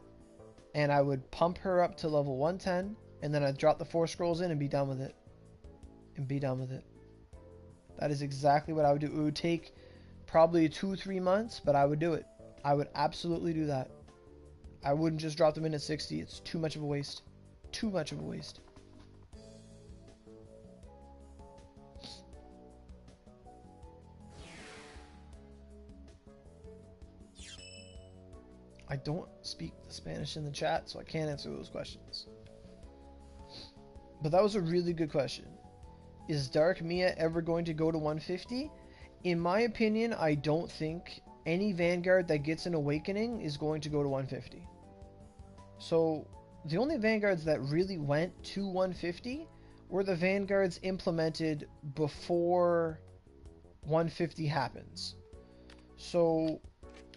and I would pump her up to level 110, and then I'd drop the 4 scrolls in and be done with it. That is exactly what I would do. It would take probably 2-3 months, but I would do it. I would absolutely do that. I wouldn't just drop them in at 60. It's too much of a waste. Too much of a waste. I don't speak the Spanish in the chat, so I can't answer those questions. But that was a really good question. Is Dark Mia ever going to go to 150? In my opinion, I don't think any Vanguard that gets an Awakening is going to go to 150. So, the only Vanguards that really went to 150 were the Vanguards implemented before 150 happens. So,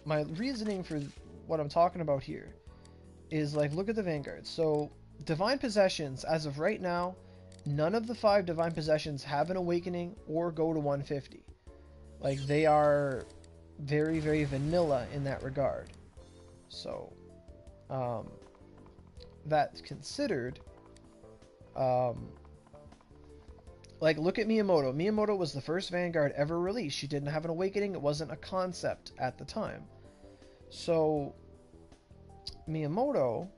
my reasoning for what I'm talking about here is, like, look at the Vanguards. So, Divine Possessions, as of right now, none of the 5 Divine Possessions have an Awakening or go to 150. Like, they are very, very vanilla in that regard. So, that's considered, like, look at Miyamoto. Miyamoto was the first Vanguard ever released. She didn't have an Awakening. It wasn't a concept at the time. So, Miyamoto,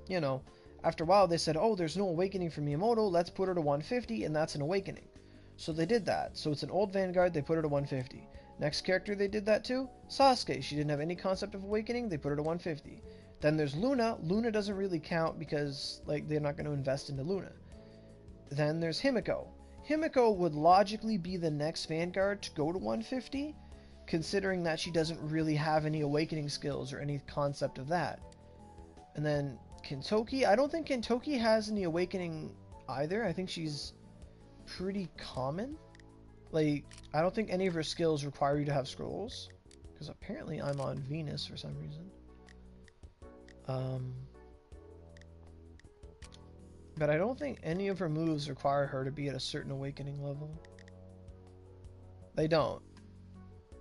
you know, after a while they said, oh, there's no Awakening for Miyamoto, let's put her to 150, and that's an Awakening. So they did that. So it's an old Vanguard, they put her to 150. Next character they did that to, Sasuke. She didn't have any concept of Awakening, they put her to 150. Then there's Luna. Luna doesn't really count because, like, they're not going to invest into Luna. Then there's Himiko. Himiko would logically be the next Vanguard to go to 150, considering that she doesn't really have any Awakening skills or any concept of that. And then Kintoki, I don't think Kintoki has any Awakening either. I think she's pretty common. Like, I don't think any of her skills require you to have scrolls, because apparently I'm on Venus for some reason. But I don't think any of her moves require her to be at a certain Awakening level. They don't.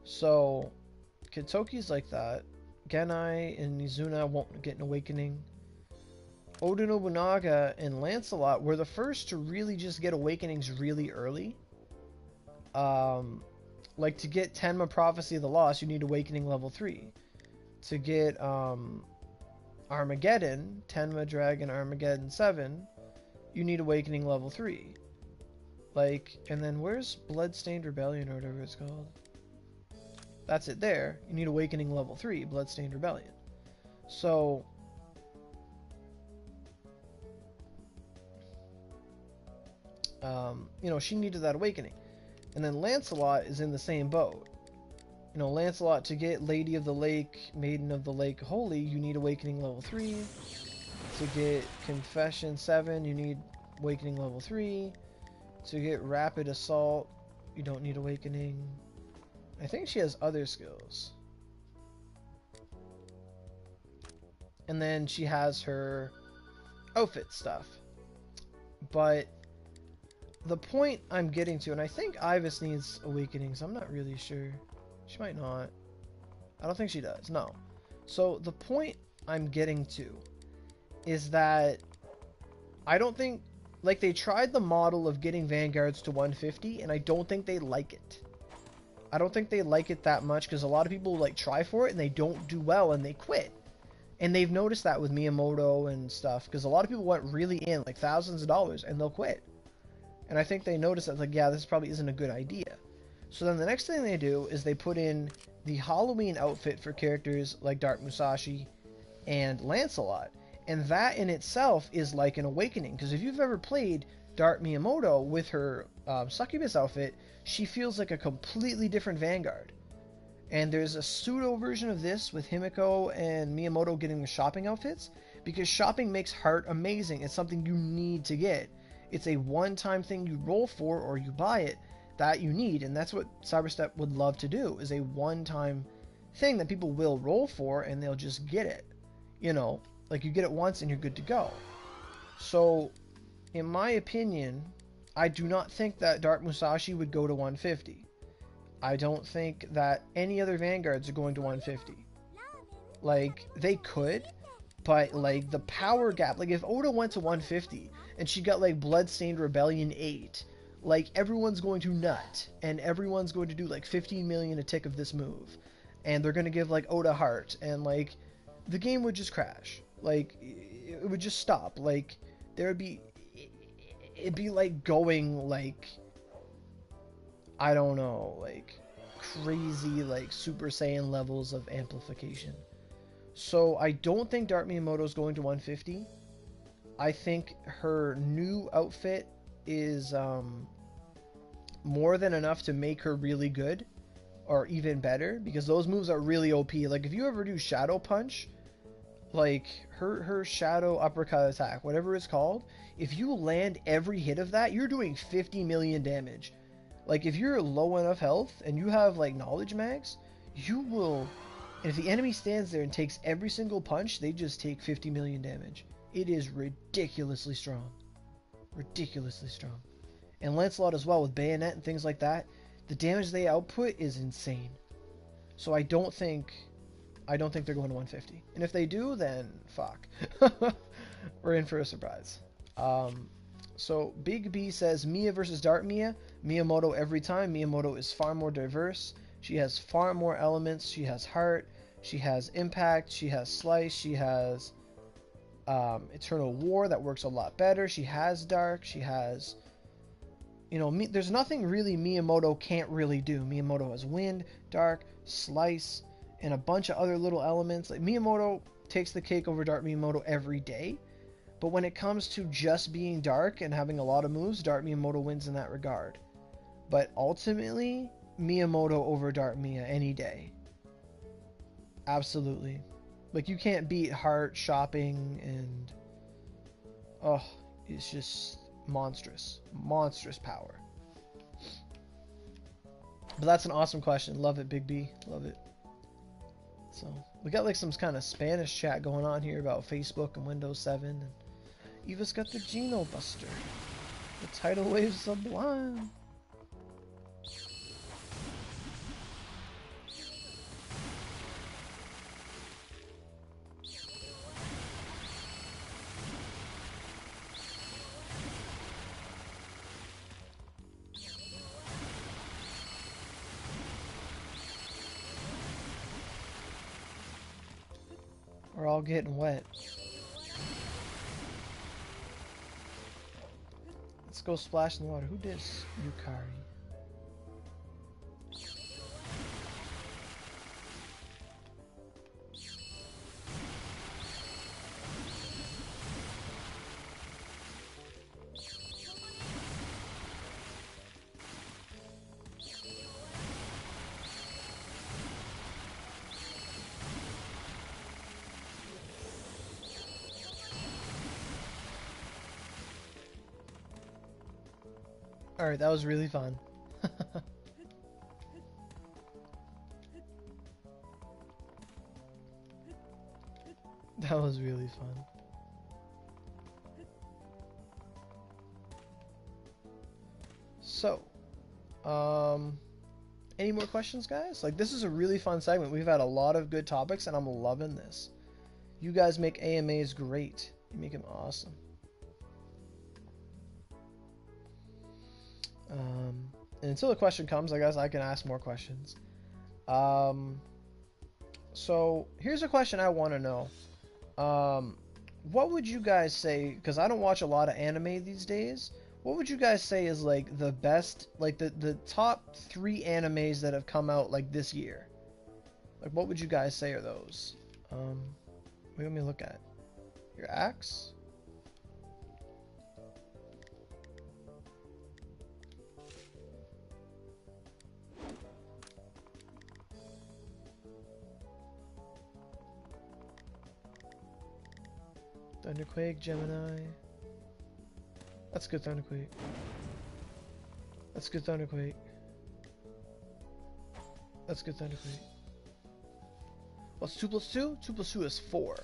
So, Kintoki's like that. Genai and Mizuna won't get an Awakening. Oda Nobunaga and Lancelot were the first to really just get Awakenings really early. Like, to get Tenma Prophecy of the Lost, you need Awakening level 3. To get Armageddon, Tenma Dragon Armageddon 7, you need Awakening level 3. Like, and then where's Bloodstained Rebellion or whatever it's called? That's it there. You need Awakening level 3, Bloodstained Rebellion. So, you know, she needed that Awakening. And then Lancelot is in the same boat. You know, Lancelot, to get Lady of the Lake, Maiden of the Lake Holy, you need Awakening level 3. To get Confession 7, you need Awakening level 3. To get Rapid Assault, you don't need Awakening. I think she has other skills. And then she has her outfit stuff. But the point I'm getting to, and I think Ivys needs Awakening, so I'm not really sure. She might not. I don't think she does, no. So the point I'm getting to is that I don't think, like, they tried the model of getting Vanguards to 150, and I don't think they like it. I don't think they like it that much, because a lot of people, like, try for it, and they don't do well, and they quit. And they've noticed that with Miyamoto and stuff, because a lot of people went really in, like, thousands of dollars, and they'll quit. And I think they noticed that, like, yeah, this probably isn't a good idea. So then the next thing they do is they put in the Halloween outfit for characters like Dark Musashi and Lancelot. And that in itself is like an awakening, because if you've ever played Dark Miyamoto with her Succubus outfit, she feels like a completely different Vanguard. And there's a pseudo version of this with Himiko and Miyamoto getting the shopping outfits, because shopping makes Heart amazing. It's something you need to get. It's a one-time thing you roll for or you buy it that you need, and that's what Cyberstep would love to do, is a one-time thing that people will roll for and they'll just get it. You know, like you get it once and you're good to go. So, in my opinion, I do not think that Dark Musashi would go to 150. I don't think that any other Vanguards are going to 150. Like, they could, but, like, the power gap, like, if Oda went to 150 and she got, like, Bloodstained Rebellion 8, like, everyone's going to nut, and everyone's going to do, like, 15 million a tick of this move, and they're going to give, like, Oda Heart, and, like, the game would just crash. Like, it would just stop. Like, there would be, it'd be, like, going, like, I don't know, like, crazy, like, Super Saiyan levels of amplification. So, I don't think Dark Miyamoto's going to 150. I think her new outfit is, more than enough to make her really good, or even better, because those moves are really OP. Like, if you ever do Shadow Punch, like, her Shadow Uppercut attack, whatever it's called, if you land every hit of that, you're doing 50 million damage. Like, if you're low enough health, and you have, like, Knowledge Mags, you will, and if the enemy stands there and takes every single punch, they just take 50 million damage. It is ridiculously strong. Ridiculously strong. And Lancelot as well, with Bayonet and things like that, the damage they output is insane. So I don't think they're going to 150. And if they do, then fuck. We're in for a surprise. So Big B says Mia versus Dark Mia. Miyamoto every time. Miyamoto is far more diverse. She has far more elements. She has Heart. She has Impact. She has Slice. She has Eternal War that works a lot better. She has Dark. She has, you know, there's nothing really Miyamoto can't really do. Miyamoto has Wind, Dark, Slice, and a bunch of other little elements. Like, Miyamoto takes the cake over Dark Miyamoto every day. But when it comes to just being Dark and having a lot of moves, Dark Miyamoto wins in that regard. But ultimately, Miyamoto over Dark Mia any day. Absolutely. Like, you can't beat Heart, Shopping, and... oh, it's just monstrous. Monstrous power. But that's an awesome question. Love it, Big B. Love it. So, we got, like, some kind of Spanish chat going on here about Facebook and Windows 7. And Eva's got the Geno Buster. The tidal wave sublime. We're all getting wet. Let's go splash in the water. Who did Yukari? Alright, that was really fun. That was really fun. So, any more questions, guys? Like, this is a really fun segment. We've had a lot of good topics, and I'm loving this. You guys make AMAs great. You make them awesome. And until the question comes, I guess I can ask more questions. So, here's a question I want to know. What would you guys say, because I don't watch a lot of anime these days, what would you guys say is like the best, like the top 3 animes that have come out like this year? Like, what would you guys say are those? Let me look at your axe. Thunderquake, Gemini. That's good, Thunderquake. That's good, Thunderquake. That's good, Thunderquake. What's 2 plus 2? 2 plus 2 is 4.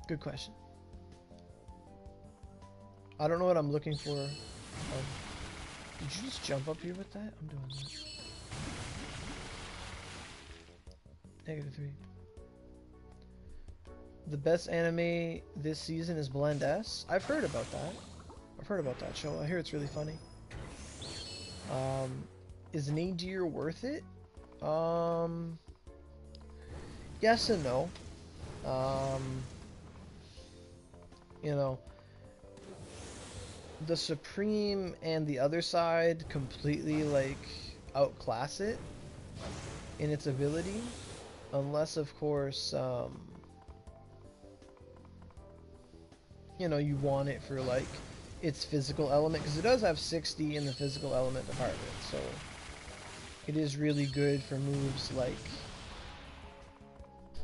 Good question. I don't know what I'm looking for. Did you just jump up here with that? I'm doing that. -3. The best anime this season is Blend S. I've heard about that. I've heard about that show. I hear it's really funny. Is Nadir worth it? Yes and no. You know, the Supreme and the other side completely like outclass it in its ability, unless of course you know, you want it for like its physical element, because it does have 60 in the physical element department, so it is really good for moves like,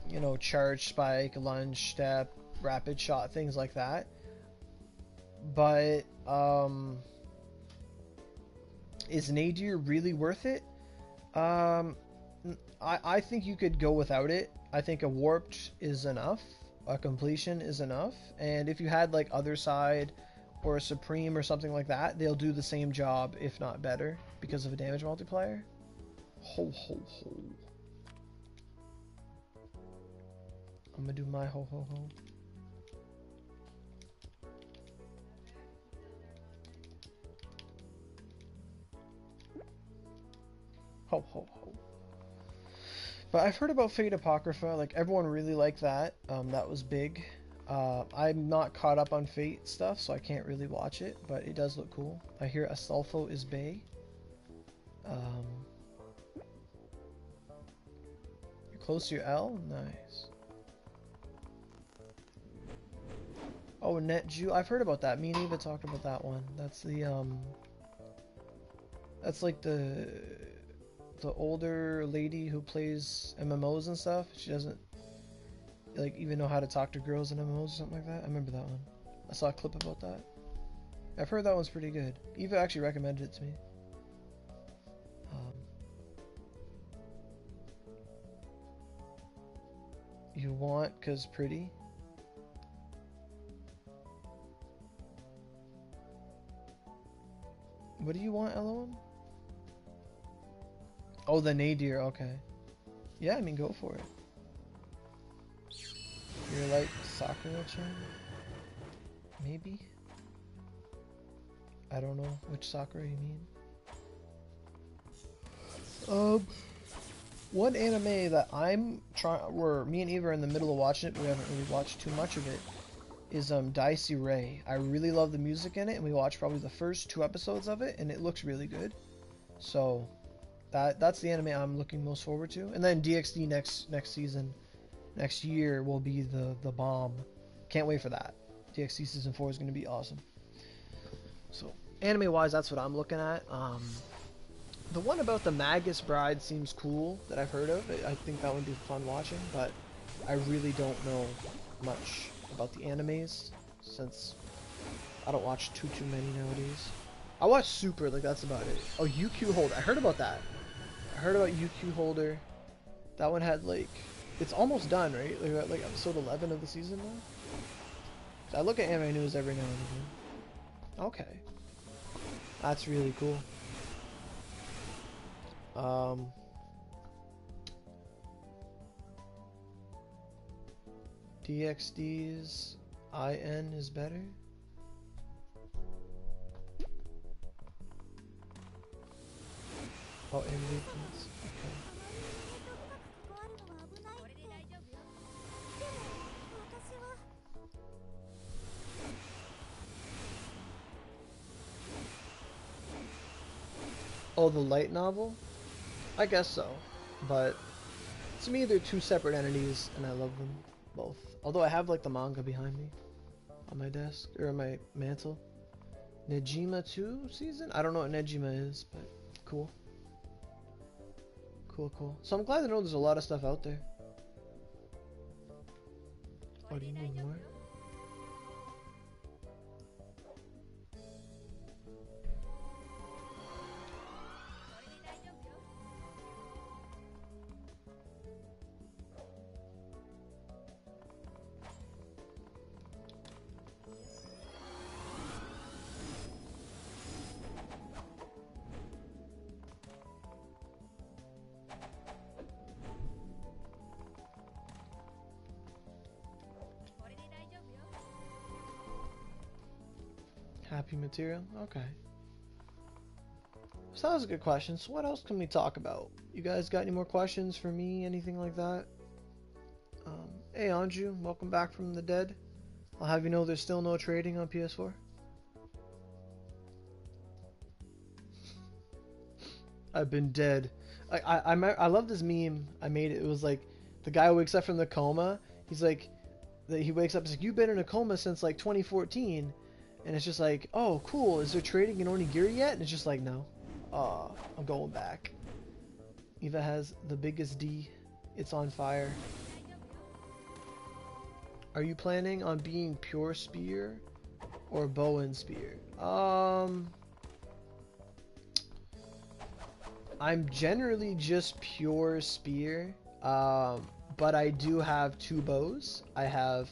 you know, charge, spike, lunge, step, rapid shot, things like that. But is Nadir really worth it? I think you could go without it. I think a warped is enough, a completion is enough, and if you had like other side or a supreme or something like that, they'll do the same job, if not better, because of a damage multiplier. Ho ho ho. I'm gonna do my ho ho ho. Ho ho ho. But I've heard about Fate Apocrypha, like everyone really liked that. That was big. I'm not caught up on Fate stuff, so I can't really watch it, but it does look cool. I hear Astolfo is bae. You're close to your L? Nice. Oh, NetJew, I've heard about that. Me and Eva talked about that one. That's the that's like the older lady who plays MMOs and stuff. She doesn't like even know how to talk to girls in MMOs or something like that. I remember that one. I saw a clip about that. I've heard that one's pretty good. Eva actually recommended it to me. You want 'cause pretty? What do you want, Elohim? Oh, the Nadir, okay. Yeah, I mean, go for it. You're like Sakura-chan? Maybe? I don't know which Sakura you mean. One anime that I'm trying, where me and Eva are in the middle of watching it, but we haven't really watched too much of it, is Dicey Ray. I really love the music in it, and we watched probably the first 2 episodes of it, and it looks really good. So that's the anime I'm looking most forward to. And then DxD next season, next year will be the bomb. Can't wait for that. DxD season 4 is going to be awesome. So anime wise, that's what I'm looking at. The one about the Magus Bride seems cool that I've heard of. I think that would be fun watching, but I really don't know much about the animes since I don't watch too many nowadays. I watch Super, like that's about it. Oh, UQ Holder. I heard about that. I heard about UQ Holder. That one had like, it's almost done, right? Like, we're at like episode 11 of the season now. I look at anime news every now and again. Okay. That's really cool. DXD's IN is better. Oh, MVPs. Okay. Oh, the light novel? I guess so. But to me, they're two separate entities, and I love them both. Although I have like the manga behind me on my desk or on my mantle. Nejima 2 season? I don't know what Nejima is, but cool. Cool. So I'm glad to know there's a lot of stuff out there. Oh, do you need more? Happy material? Okay. So that was a good question. So what else can we talk about? You guys got any more questions for me? Anything like that? Hey Anju, welcome back from the dead. I'll have you know there's still no trading on PS4. I've been dead. I love this meme. I made it. It was like the guy wakes up from the coma. He's like, he wakes up. He's like, you've been in a coma since like 2014. And it's just like, oh, cool. Is there trading in Onigiri yet? And it's just like, no. I'm going back. Eva has the biggest D. It's on fire. Are you planning on being pure spear or bow and spear? I'm generally just pure spear. But I do have two bows. I have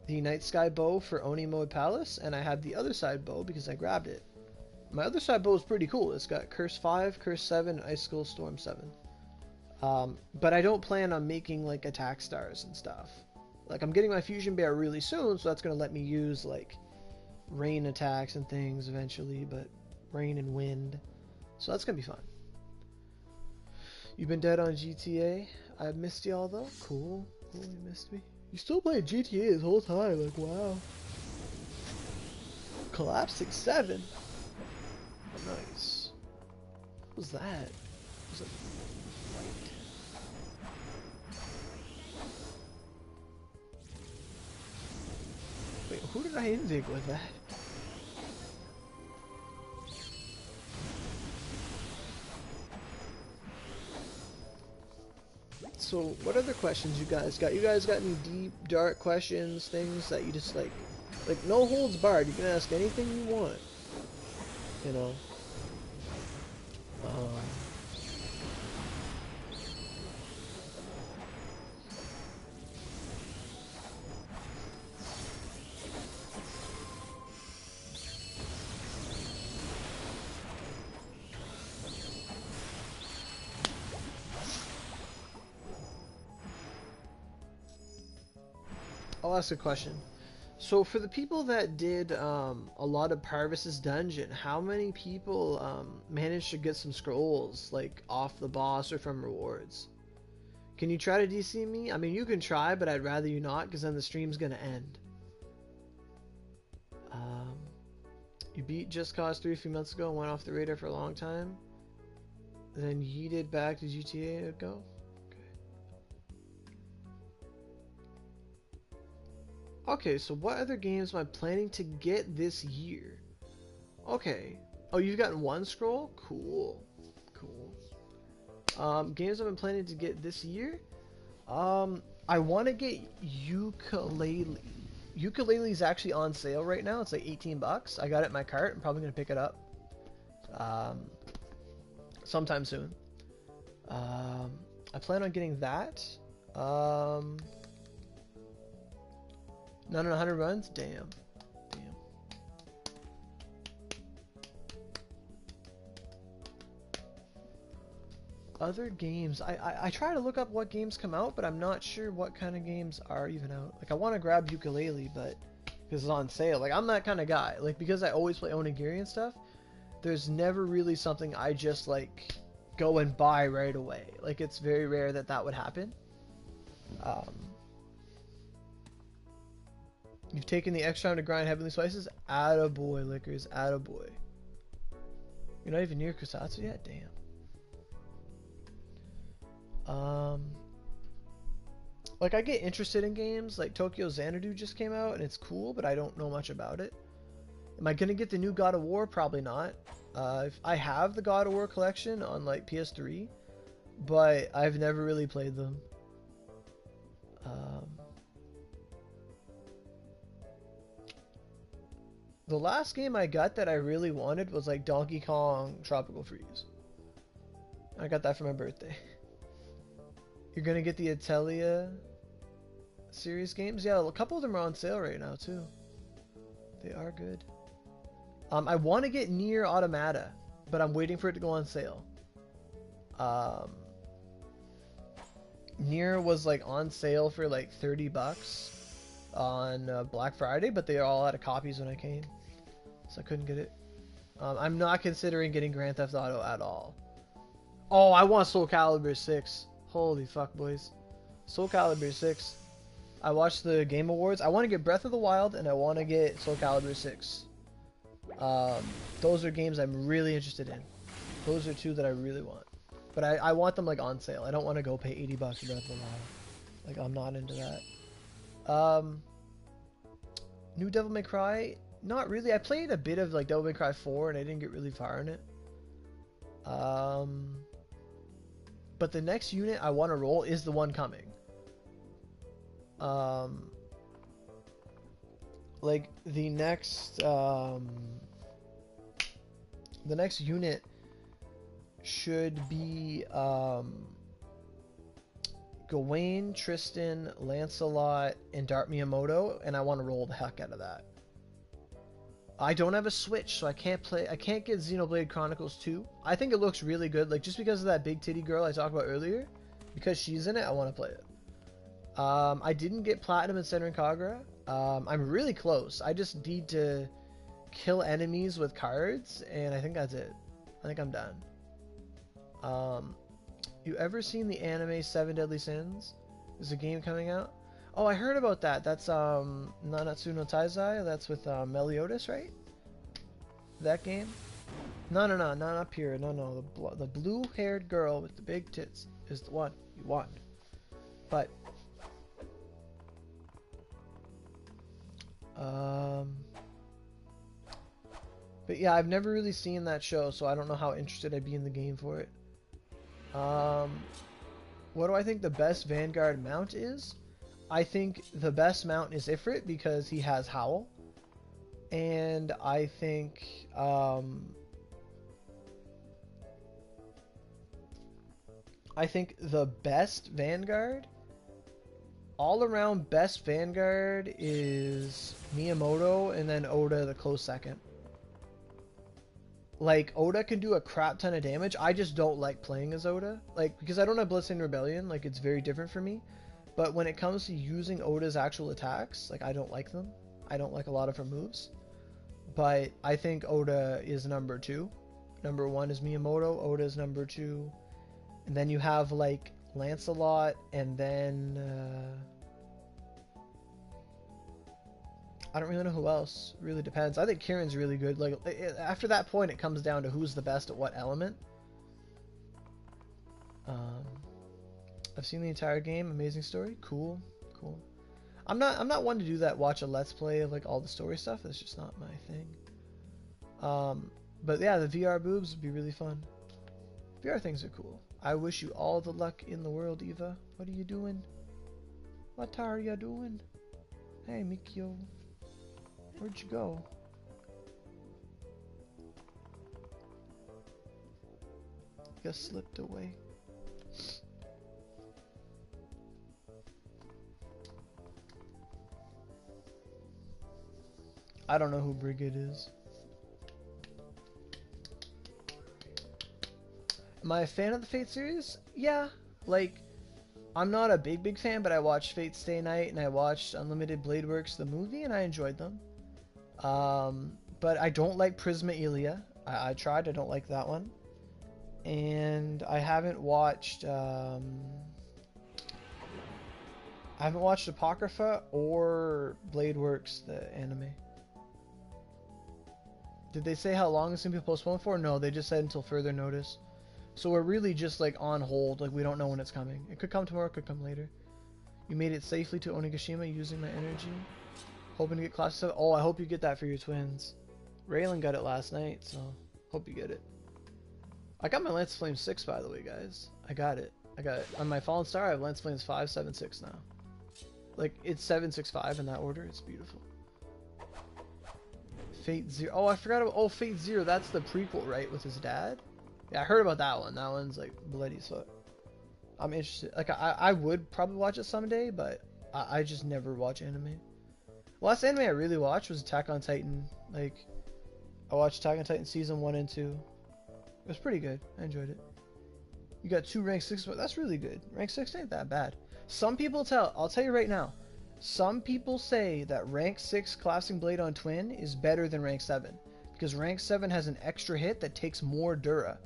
the Night Sky bow for Oni Mode Palace, and I have the other side bow because I grabbed it. My other side bow is pretty cool. It's got Curse 5, Curse 7, Icicle Storm 7. But I don't plan on making like attack stars and stuff. Like I'm getting my Fusion Bear really soon, so that's going to let me use like rain attacks and things eventually, but rain and wind. So that's going to be fun. You've been dead on GTA? I've missed y'all though? Cool. You missed me. You still played GTA this whole time, like wow. Collapsing 7. Nice. What was that? Was it white? Wait, who did I invig with that? So, what other questions you guys got? You guys got any deep, dark questions, things that you just like no holds barred. You can ask anything you want. You know. I'll ask a question. So for the people that did a lot of Parvis's dungeon, how many people managed to get some scrolls like off the boss or from rewards? Can you try to DC me? I mean, you can try, but I'd rather you not, because then the stream's gonna end. You beat Just Cause 3 a few months ago and went off the radar for a long time. Then yeeted back to GTA to go. Okay, so what other games am I planning to get this year? Okay. Oh, you've gotten one scroll? Cool. Games I've been planning to get this year? I want to get Ukulele. Ukulele is actually on sale right now. It's like 18 bucks. I got it in my cart. I'm probably gonna pick it up sometime soon. I plan on getting that. Not in 100 runs? Damn. Damn. Other games. I try to look up what games come out, but I'm not sure what kind of games are even out. Like, I want to grab Ukulele, but because it's on sale. Like, I'm that kind of guy. Like, because I always play Onigiri and stuff, there's never really something I just, like, go and buy right away. Like, it's very rare that that would happen. You've taken the extra time to grind Heavenly Slices? Attaboy, Lickers. Attaboy. You're not even near Kusatsu yet? Damn. Like, I get interested in games. Like, Tokyo Xanadu just came out, and it's cool, but I don't know much about it. Am I going to get the new God of War? Probably not. I have the God of War collection on, like, PS3, but I've never really played them. The last game I got that I really wanted was like Donkey Kong Tropical Freeze. I got that for my birthday. You're gonna get the Atelier series games? Yeah, a couple of them are on sale right now too. They are good. I want to get Nier Automata, but I'm waiting for it to go on sale. Nier was like on sale for like 30 bucks on Black Friday, but they are all out of copies when I came, so I couldn't get it. I'm not considering getting Grand Theft Auto at all. Oh, I want Soul Calibur 6. Holy fuck, boys. Soul Calibur 6. I watched the Game Awards. I want to get Breath of the Wild, and I want to get Soul Calibur 6. Those are games I'm really interested in. Those are two that I really want. But I want them like on sale. I don't want to go pay 80 bucks for Breath of the Wild. Like, I'm not into that. New Devil May Cry? Not really. I played a bit of like Devil May Cry 4 and I didn't get really far in it. But the next unit I want to roll is the one coming. Like the next unit should be Gawain, Tristan, Lancelot, and Dart Miyamoto, and I want to roll the heck out of that. I don't have a Switch, so I can't get Xenoblade Chronicles 2. I think it looks really good, like just because of that big titty girl I talked about earlier. Because she's in it, I want to play it. I didn't get Platinum in Senran Kagura. I'm really close. I just need to kill enemies with cards, and I think that's it. I think I'm done. You ever seen the anime 7 Deadly Sins? There's a game coming out. Oh, I heard about that. That's Nanatsu no Taizai. That's with Meliodas, right? That game? No, not Pyrrha. No. The blue-haired girl with the big tits is the one you want. But yeah, I've never really seen that show, so I don't know how interested I'd be in the game for it. What do I think the best Vanguard mount is? I think the best mount is Ifrit because he has Howl. And I think the best Vanguard, all around best Vanguard, is Miyamoto, and then Oda the close second. Like, Oda can do a crap ton of damage. I just don't like playing as Oda. Like, because I don't have Bloodstained Rebellion, like, it's very different for me. But when it comes to using Oda's actual attacks, like, I don't like them. I don't like a lot of her moves. But I think Oda is number 2. Number 1 is Miyamoto. Oda is number 2. And then you have, like, Lancelot, and then I don't really know who else. It really depends. I think Kieran's really good. Like, after that point, it comes down to who's the best at what element. I've seen the entire game. Amazing story. Cool. I'm not one to do that. Watch a let's play of like all the story stuff. That's just not my thing. But yeah, the VR boobs would be really fun. VR things are cool. I wish you all the luck in the world, Eva. What are you doing? What are you doing? Hey, Mikio. Where'd you go? You slipped away. I don't know who Brigid is. Am I a fan of the Fate series? Yeah. Like, I'm not a big fan, but I watched Fate Stay Night and I watched Unlimited Blade Works, the movie, and I enjoyed them. But I don't like Prisma Ilia. I tried, I don't like that one. And I haven't watched Apocrypha or Blade Works, the anime. Did they say how long it's gonna be postponed for? No, they just said until further notice. So we're really just like on hold, like we don't know when it's coming. It could come tomorrow, it could come later. You made it safely to Onigashima using my energy. Hoping to get class 7. Oh, I hope you get that for your twins. Raylan got it last night, so hope you get it. I got my Lance Flame 6, by the way, guys. I got it. On my Fallen Star, I have Lance Flames 5, 7, 6 now. Like, it's 7, 6, 5 in that order. It's beautiful. Fate Zero. Oh, I forgot about... Oh, Fate Zero. That's the prequel, right? With his dad? Yeah, I heard about that one. That one's, like, bloody as fuck. I'm interested. Like, I would probably watch it someday, but I just never watch anime. The last anime I really watched was Attack on Titan. Like, I watched Attack on Titan Season 1 and 2. It was pretty good. I enjoyed it. You got 2 rank 6, but that's really good. Rank 6 ain't that bad. Some people I'll tell you right now, some people say that rank 6 collapsing blade on twin is better than rank 7. Because rank 7 has an extra hit that takes more Dura.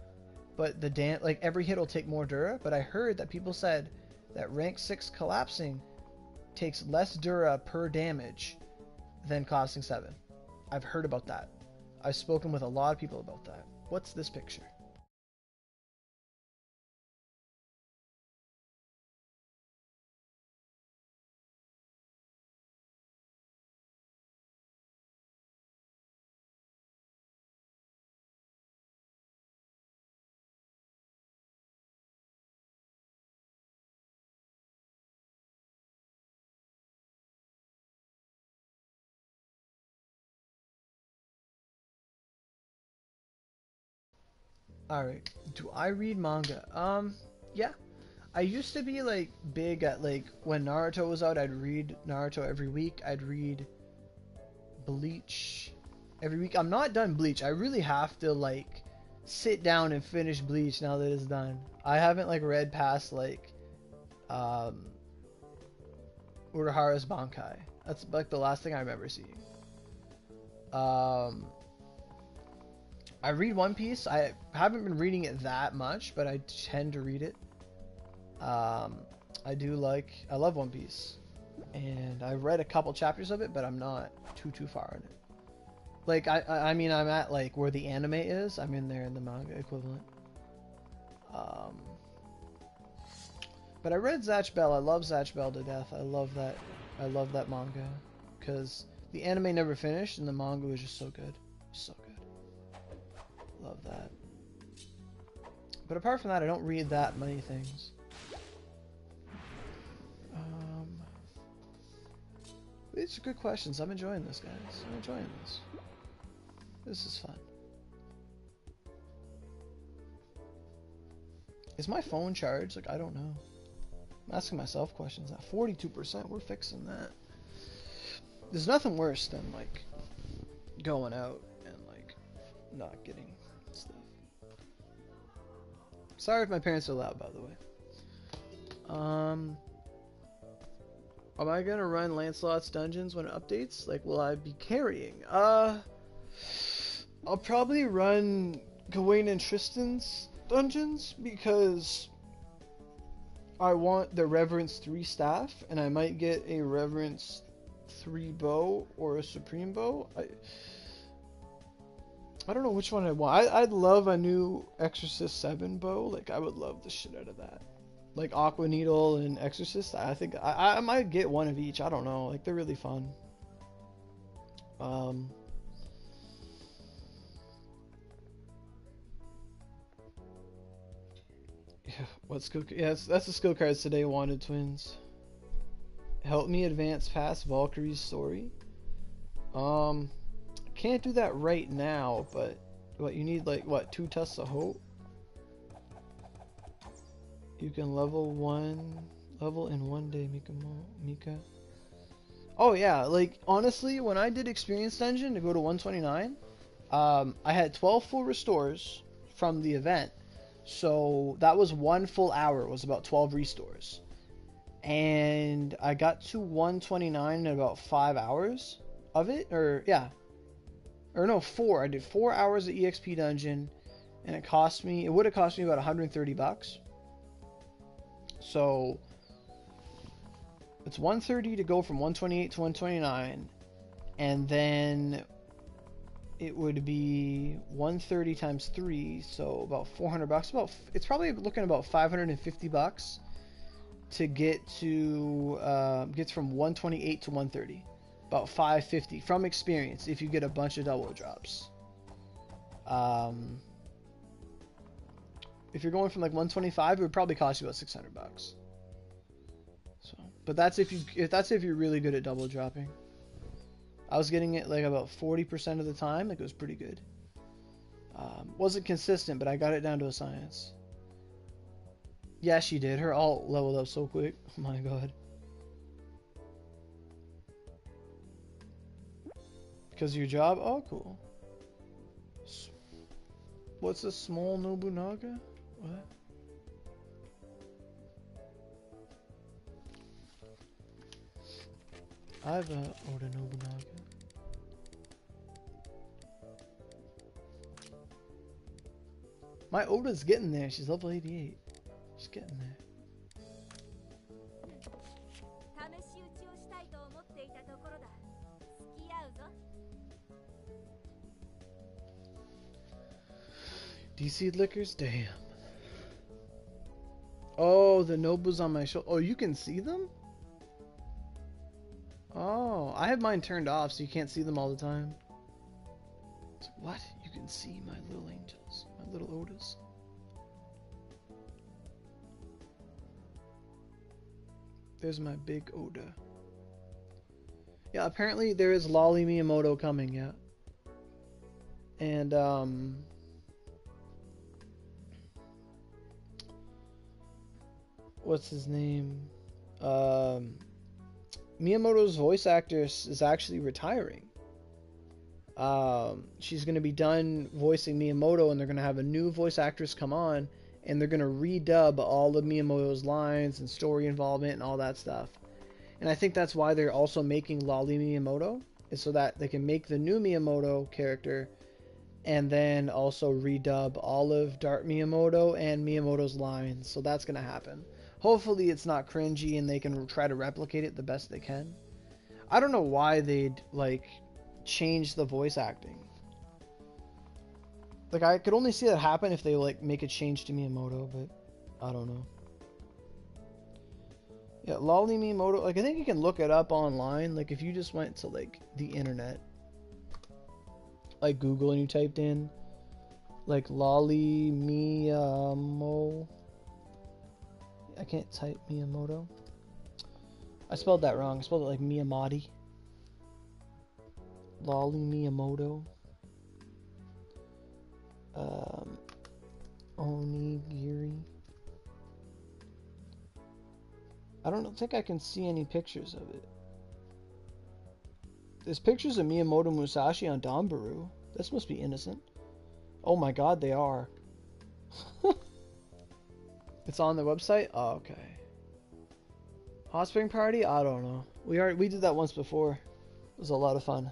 But like every hit will take more Dura, but I heard that people said that rank 6 collapsing takes less Dura per damage than collapsing 7. I've heard about that. I've spoken with a lot of people about that. What's this picture? Alright, do I read manga? Yeah. I used to be like big at like when Naruto was out, I'd read Naruto every week. I'd read Bleach every week. I'm not done Bleach. I really have to like sit down and finish Bleach now that it's done. I haven't like read past like Urahara's Bankai. That's like the last thing I remember seeing. I read One Piece. I haven't been reading it that much, but I tend to read it. I love One Piece. And I've read a couple chapters of it, but I'm not too far in it. Like, I mean, I'm at, like, where the anime is. I'm in there in the manga equivalent. But I read Zatch Bell. I love Zatch Bell to death. I love that manga. Because the anime never finished, and the manga was just so good. So good. Love that. But apart from that, I don't read that many things. These are good questions. I'm enjoying this, guys. I'm enjoying this. This is fun. Is my phone charged? Like, I don't know. I'm asking myself questions. At 42%, we're fixing that. There's nothing worse than, like, going out and, like, not getting stuff. Sorry if my parents are loud, by the way. Am I gonna run Lancelot's dungeons when it updates? Like, will I be carrying? I'll probably run Gawain and Tristan's dungeons because I want the Reverence 3 staff, and I might get a Reverence 3 bow or a Supreme bow. I don't know which one I want. I'd love a new Exorcist 7 bow. Like, I would love the shit out of that. Like Aqua Needle and Exorcist, I think I might get one of each. I don't know. Like, they're really fun. Yeah, what skill? Yeah, that's the skill cards today. Wanted twins. Help me advance past Valkyrie's story. Can't do that right now, but what you need, like, what, 2 tests of hope? You can level in 1 day, Mika. Oh yeah, like honestly, when I did Experience Dungeon to go to 129, I had 12 full restores from the event, so that was 1 full hour, was about 12 restores, and I got to 129 in about 5 hours of it, or yeah, or no, 4. I did 4 hours of EXP Dungeon, and it would have cost me about 130 bucks. So it's 130 to go from 128 to 129, and then it would be 130 times 3, so about 400 bucks. It's probably looking about 550 bucks to get from 128 to 130. About 550 from experience if you get a bunch of double drops. If you're going from like 125, it would probably cost you about 600 bucks. So, but that's if you're really good at double dropping. I was getting it like about 40% of the time. Like, it was pretty good. Wasn't consistent, but I got it down to a science. Yeah, she did. Her ult leveled up so quick. Oh my god. Because of your job? Oh, cool. What's a small Nobunaga? What? I have a Oda Nobunaga. My Oda's getting there. She's level 88. She's getting there. DC liquors? Damn. Oh, the Nobu's on my shoulder. Oh, you can see them? Oh, I have mine turned off so you can't see them all the time. What? You can see my little angels, my little Odas. There's my big Oda. Yeah, apparently there is Lolly Miyamoto coming, yeah. And, what's his name? Miyamoto's voice actress is actually retiring. She's going to be done voicing Miyamoto, and they're going to have a new voice actress come on, and they're going to redub all of Miyamoto's lines and story involvement and all that stuff. And I think that's why they're also making Lolly Miyamoto, is so that they can make the new Miyamoto character and then also redub all of Dart Miyamoto and Miyamoto's lines. So that's going to happen. Hopefully it's not cringy and they can try to replicate it the best they can. I don't know why they'd, like, change the voice acting. Like, I could only see that happen if they, like, make a change to Miyamoto, but I don't know. Yeah, Lolly Miyamoto, like, I think you can look it up online. Like, if you just went to, like, the internet, like Google, and you typed in, like, Lolly Miyamoto. I can't type Miyamoto. I spelled that wrong. I spelled it like Miyamati. Lolly Miyamoto. Onigiri. I don't think I can see any pictures of it. There's pictures of Miyamoto Musashi on Donbaru. This must be innocent. Oh my god, they are. It's on the website? Oh, okay. Hot Spring Party? I don't know. We did that once before. It was a lot of fun.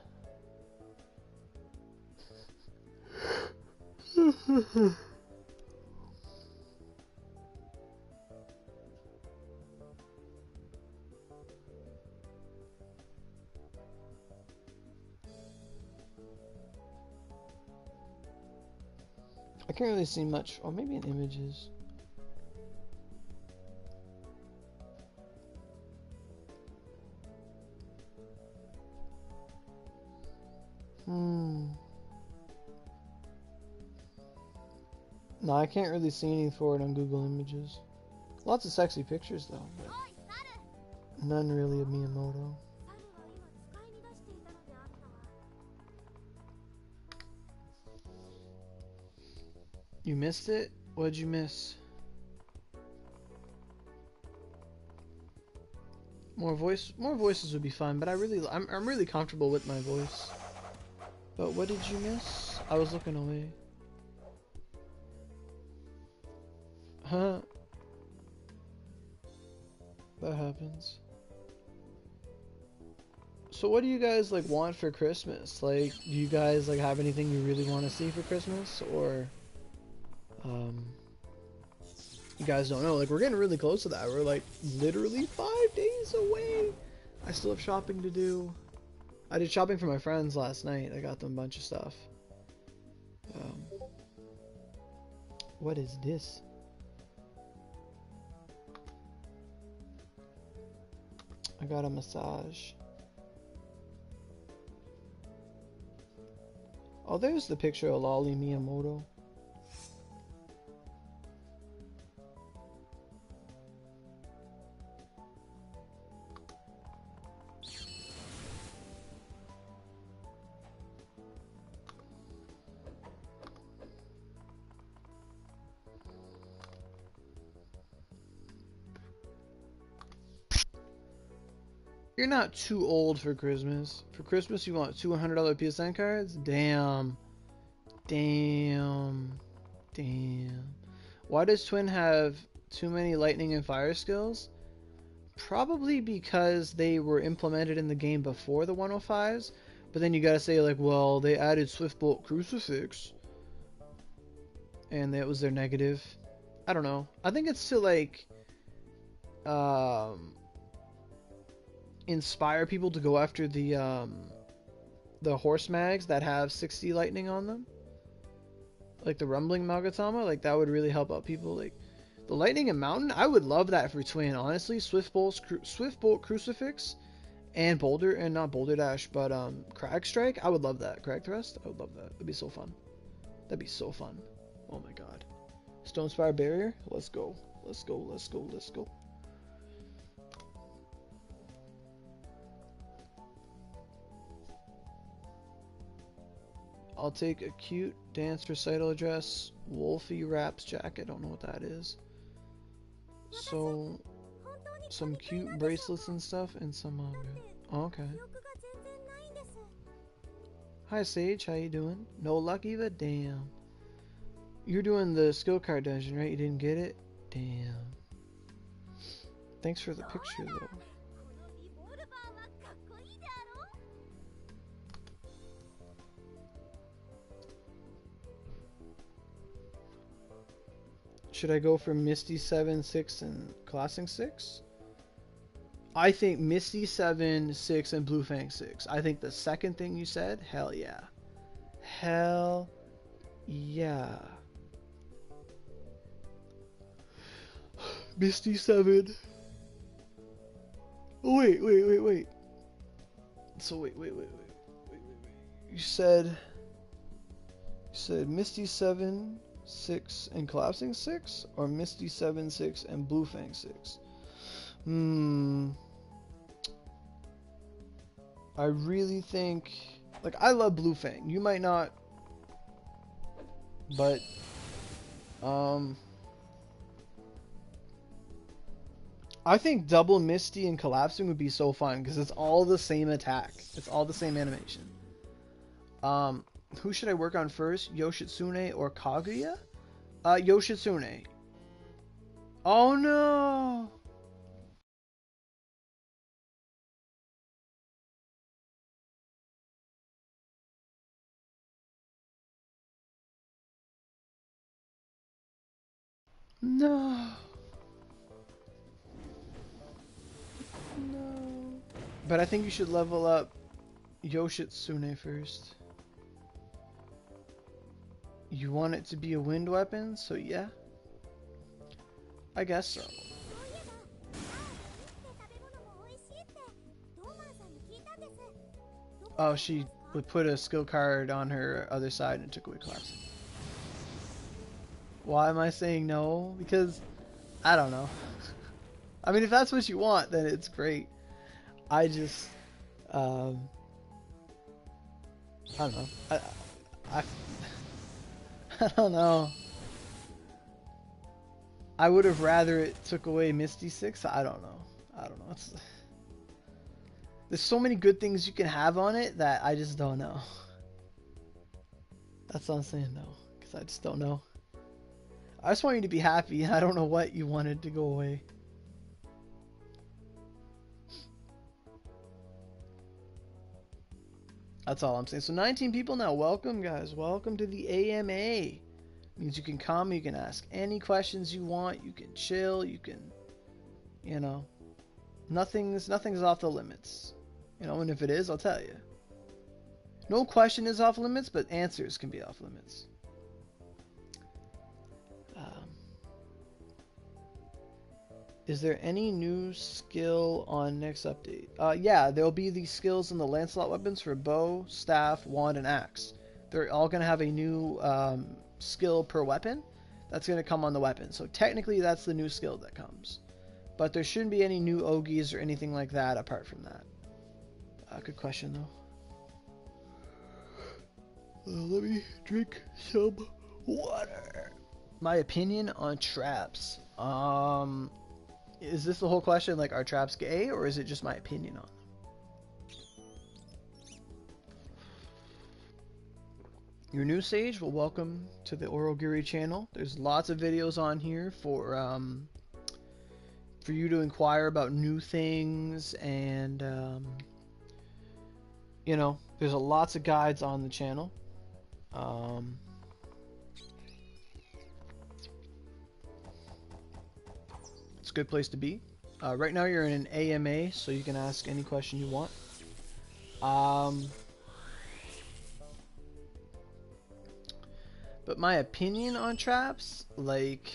I can't really see much. Or maybe in images. No, I can't really see anything for it on Google Images. Lots of sexy pictures though. But None really of Miyamoto. You missed it? What'd you miss? More voices would be fun, but I'm really comfortable with my voice. But what did you miss? I was looking away. Huh? That happens. So what do you guys like want for Christmas? Like, do you guys like have anything you really want to see for Christmas, or you guys don't know? Like, we're getting really close to that. We're like literally 5 days away. I still have shopping to do. I did shopping for my friends last night. I got them a bunch of stuff. What is this? I got a massage. Oh, there's the picture of Lolly Miyamoto. You're not too old for Christmas. For Christmas, you want $200 PSN cards? Damn. Damn. Damn. Why does Twin have too many lightning and fire skills? Probably because they were implemented in the game before the 105s. But then you gotta say, like, well, they added Swift Bolt Crucifix. And that was their negative. I don't know. I think it's to, like, inspire people to go after the horse mags that have 60 lightning on them, like the rumbling Magatama. Like, that would really help out people. Like the lightning and mountain, I would love that for Twin, honestly. Swift Bolt Crucifix and Boulder, and not Boulder Dash, but Crag Strike. I would love that. Crag Thrust, I would love that. That'd be so fun. That'd be so fun. Oh my god. Stone Spire Barrier, let's go. Let's go, let's go, let's go. I'll take a cute dance recital dress, Wolfie Raps jacket, don't know what that is. So, some cute bracelets and stuff, and some manga. Oh, okay. Hi Sage, how you doing? No luck either? Damn. You're doing the skill card dungeon, right? You didn't get it? Damn. Thanks for the picture though. Should I go for Misty 7, 6, and Classing 6? I think Misty 7, 6, and Blue Fang 6. I think the second thing you said, hell yeah. Hell yeah. Misty 7. Oh, wait. So wait. You said Misty 7, 6, and Collapsing 6, or Misty 7, 6, and Blue Fang 6? I really think, like, I love Blue Fang. You might not, but I think double Misty and Collapsing would be so fun because it's all the same attack. It's all the same animation. Who should I work on first? Yoshitsune or Kaguya? Yoshitsune. Oh no! No. No. But I think you should level up Yoshitsune first. You want it to be a wind weapon, so yeah. I guess so. Oh, she would put a skill card on her other side and took away Collapsing. Why am I saying no? Because, I don't know. I mean, if that's what you want, then it's great. I just, I don't know. I, I don't know. I would have rather it took away Misty 6. I don't know. I don't know. There's so many good things you can have on it that I just don't know. That's what I'm saying, though, because I just don't know. I just want you to be happy, and I don't know what you wanted to go away. That's all I'm saying. So 19 people now. Welcome, guys. Welcome to the AMA. Means you can come, you can ask any questions you want, you can chill, you can, you know, nothing's off the limits. You know, and if it is, I'll tell you. No question is off limits, but answers can be off limits. Is there any new skill on next update? Yeah, there'll be these skills in the Lancelot weapons for bow, staff, wand, and axe. They're all going to have a new skill per weapon. That's going to come on the weapon. So technically that's the new skill that comes. But there shouldn't be any new Ogis or anything like that apart from that. Good question though. Let me drink some water. My opinion on traps. Is this the whole question? Like, are traps gay, or is it just my opinion on them? You're new, Sage? Well, welcome to the Aurogiri channel. There's lots of videos on here for you to inquire about new things, and you know, there's lots of guides on the channel. It's a good place to be. Right now you're in an AMA, so you can ask any question you want. But my opinion on traps, like,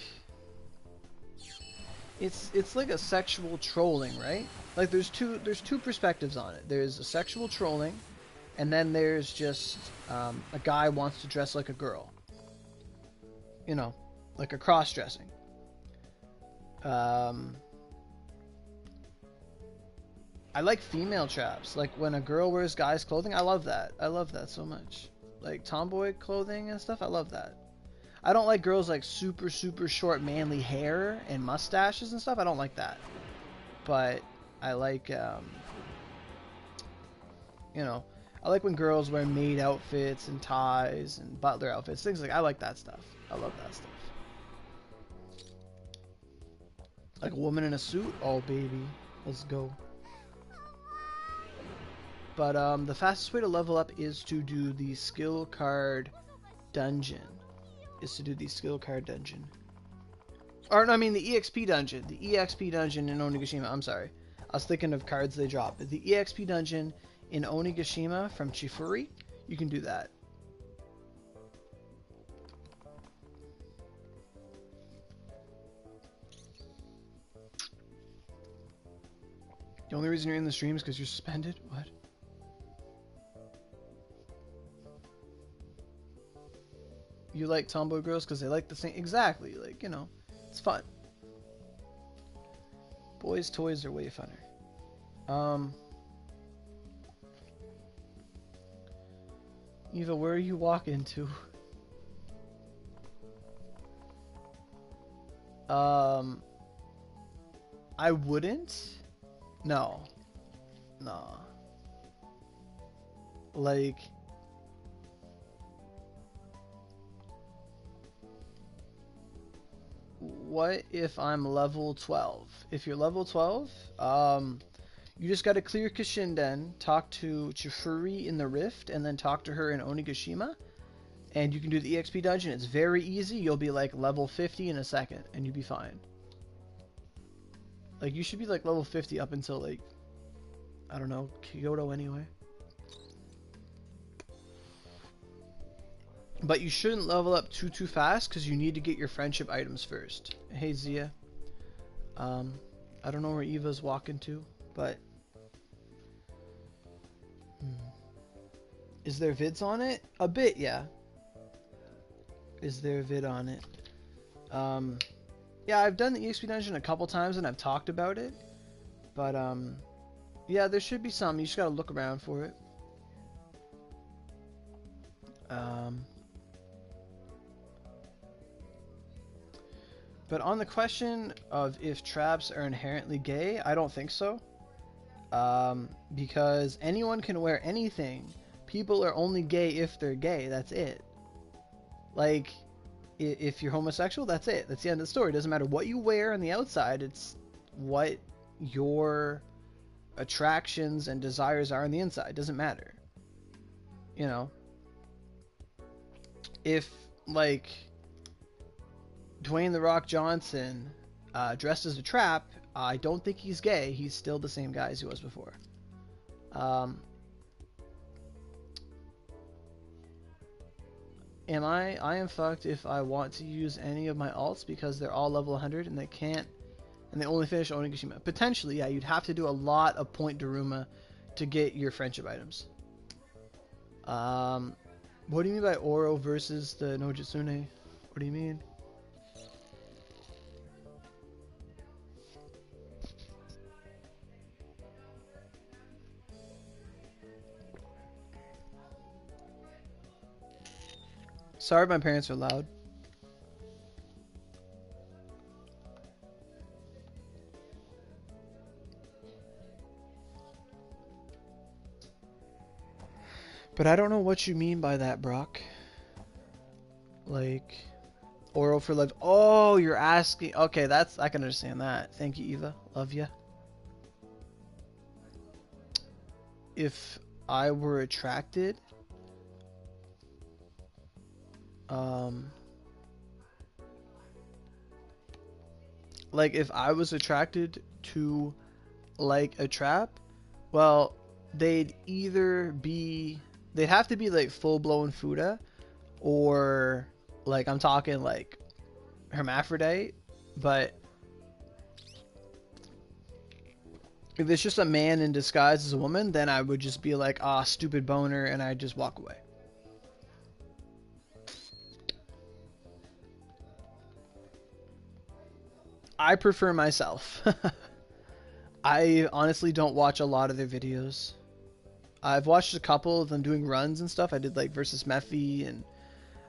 it's like a sexual trolling, right? Like there's two perspectives on it. There's a sexual trolling, and then there's just a guy wants to dress like a girl. You know, like a cross-dressing. I like female traps. Like when a girl wears guys' clothing, I love that. I love that so much. Like tomboy clothing and stuff, I love that. I don't like girls like super short manly hair and mustaches and stuff. I don't like that. But I like you know, I like when girls wear maid outfits and ties and butler outfits, things like I like that stuff. I love that stuff. Like a woman in a suit? Oh baby, let's go. But the fastest way to level up is to do the skill card dungeon. Or no, I mean the EXP dungeon. The EXP dungeon in Onigashima. I'm sorry. I was thinking of cards they drop. The EXP dungeon in Onigashima from Chifuri. You can do that. The only reason you're in the stream is because you're suspended? What? You like tomboy girls because they like the same... Exactly. Like, you know, it's fun. Boys' toys are way funner. Eva, where are you walking to? I wouldn't. No. No. Like... What if I'm level 12? If you're level 12, you just gotta clear Kishinden, talk to Chifuri in the Rift, and then talk to her in Onigashima, and you can do the EXP dungeon. It's very easy. You'll be like level 50 in a second, and you'll be fine. Like, you should be like level 50 up until like, I don't know, Kyoto anyway. But you shouldn't level up too fast because you need to get your friendship items first. Hey Zia. I don't know where Eva's walking to, but is there vids on it? A bit, yeah. Is there a vid on it? Yeah, I've done the EXP dungeon a couple times and I've talked about it. But, yeah, there should be some. You just gotta look around for it. But on the question of if traps are inherently gay, I don't think so. Because anyone can wear anything. People are only gay if they're gay. That's it. Like, if you're homosexual, that's it. That's the end of the story. It doesn't matter what you wear on the outside. It's what your attractions and desires are on the inside. It doesn't matter. You know? If, like, Dwayne "The Rock" Johnson dressed as a trap, I don't think he's gay. He's still the same guy as he was before. I am fucked if I want to use any of my alts because they're all level 100 and they can't, and they only finish Onigashima. Potentially, yeah, you'd have to do a lot of point Daruma to get your friendship items. What do you mean by Oro versus the Nojitsune? What do you mean? Sorry, my parents are loud. But I don't know what you mean by that, Brock. Like, oral for life. Oh, you're asking. Okay, that's, I can understand that. Thank you, Eva. Love ya. If I were attracted, like if I was attracted to like a trap, well, they'd have to be like full-blown Fuda, or like I'm talking like hermaphrodite. But if it's just a man in disguise as a woman, then I would just be like, ah, stupid boner, and I'd just walk away. I prefer myself. I honestly don't watch a lot of their videos. I've watched a couple of them doing runs and stuff. I did like versus Mephi, and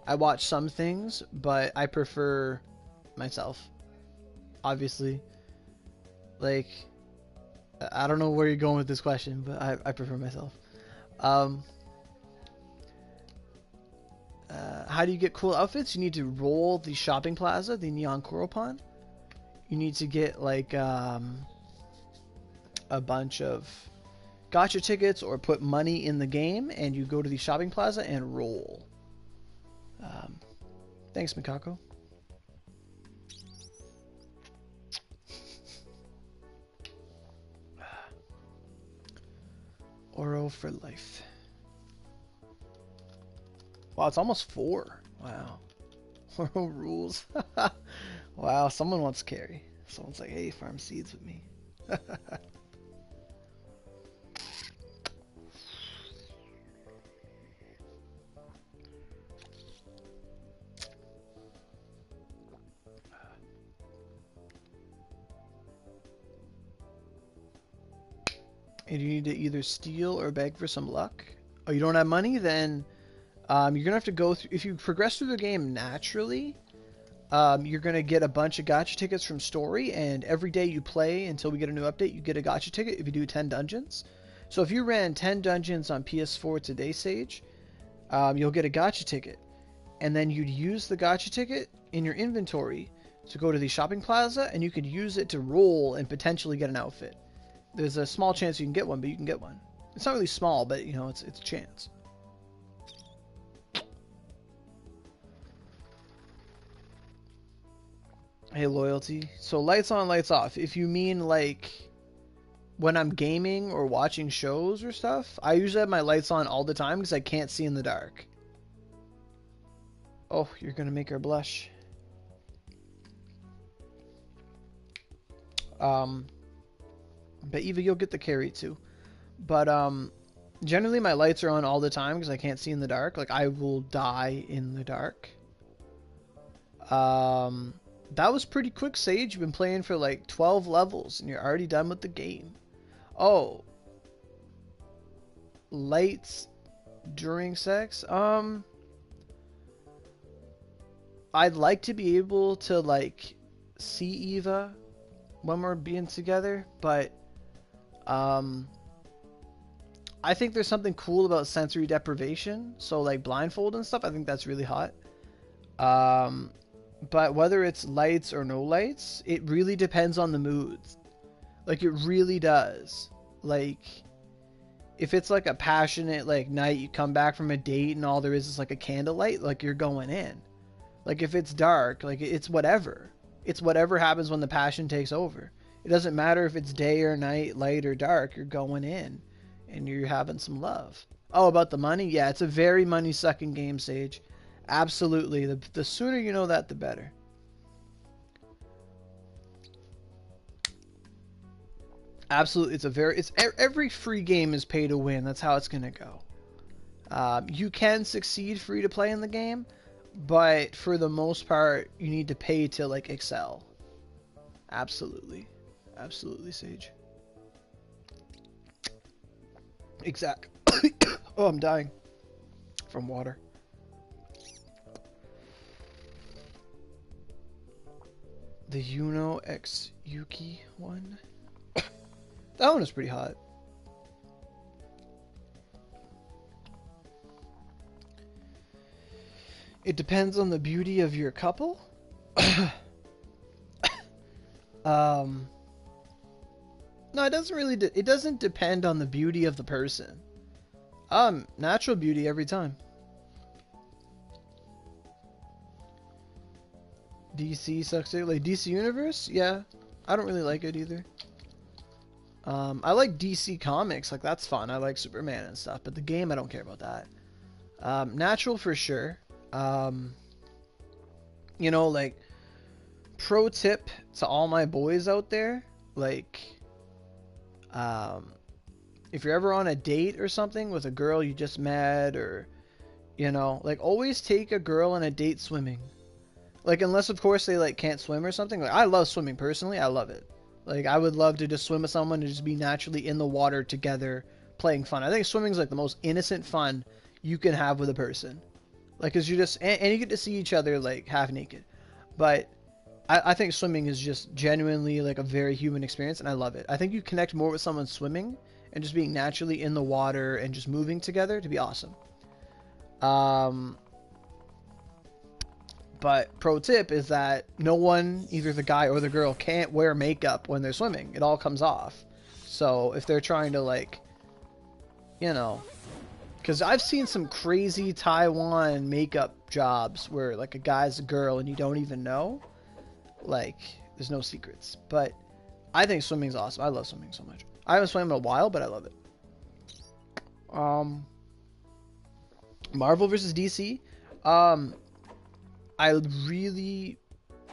I watched some things, but I prefer myself. Obviously. Like, I don't know where you're going with this question, but I prefer myself. How do you get cool outfits? You need to roll the shopping plaza, the Neon Koropan. You need to get like a bunch of gacha tickets or put money in the game, and you go to the shopping plaza and roll. Thanks, Mikako. Oro for life. Wow, it's almost 4. Wow. Oro rules. Wow, someone wants carry. Someone's like, hey, farm seeds with me. And you need to either steal or beg for some luck. Oh, you don't have money? Then you're going to have to go through... If you progress through the game naturally, you're going to get a bunch of gacha tickets from story, and every day you play until we get a new update, you get a gacha ticket if you do 10 dungeons. So if you ran 10 dungeons on PS4 today, Sage, you'll get a gacha ticket. And then you'd use the gacha ticket in your inventory to go to the shopping plaza, and you could use it to roll and potentially get an outfit. There's a small chance you can get one, but you can get one. It's not really small, but, you know, it's a chance. Hey, loyalty. So lights on, lights off. If you mean, like, when I'm gaming or watching shows or stuff, I usually have my lights on all the time because I can't see in the dark. Oh, you're going to make her blush. But Eva, you'll get the carry too. But generally my lights are on all the time because I can't see in the dark. Like, I will die in the dark. That was pretty quick, Sage. You've been playing for like 12 levels and you're already done with the game. Oh. Lights during sex? I'd like to be able to like see Eva when we're being together, but I think there's something cool about sensory deprivation. So like blindfold and stuff, I think that's really hot. But whether it's lights or no lights, it really depends on the moods. Like it really does. Like if it's like a passionate like night, you come back from a date and all there is like a candlelight, like you're going in. Like if it's dark, like it's whatever. It's whatever happens when the passion takes over. It doesn't matter if it's day or night, light or dark, you're going in and you're having some love. Oh, about the money? Yeah, it's a very money-sucking game, Sage. Absolutely. The sooner you know that, the better. Absolutely. Every free game is pay to win. That's how it's going to go. You can succeed free to play in the game, but for the most part, you need to pay to like excel. Absolutely. Absolutely, Sage. Exactly. Oh, I'm dying from water. The Yuno X Yuki one. That one is pretty hot. It depends on the beauty of your couple. No, it doesn't really. It doesn't depend on the beauty of the person. Natural beauty every time. DC sucks too. Like DC Universe, yeah, I don't really like it either. I like DC Comics, like that's fun. I like Superman and stuff, but the game I don't care about that. Natural for sure. You know, like pro tip to all my boys out there, like if you're ever on a date or something with a girl you just met, or you know, like always take a girl on a date swimming. Like unless of course they like can't swim or something. Like I love swimming personally, I love it. Like I would love to just swim with someone and just be naturally in the water together playing fun. I think swimming is like the most innocent fun you can have with a person. Like cause you just and you get to see each other like half naked. But I think swimming is just genuinely like a very human experience and I love it. I think you connect more with someone swimming and just being naturally in the water and just moving together to be awesome. But pro tip is that no one, either the guy or the girl, can't wear makeup when they're swimming. It all comes off. So if they're trying to like, you know, because I've seen some crazy Taiwan makeup jobs where like a guy's a girl and you don't even know. Like there's no secrets. But I think swimming's awesome. I love swimming so much. I haven't swam in a while, but I love it. Marvel versus DC. I really...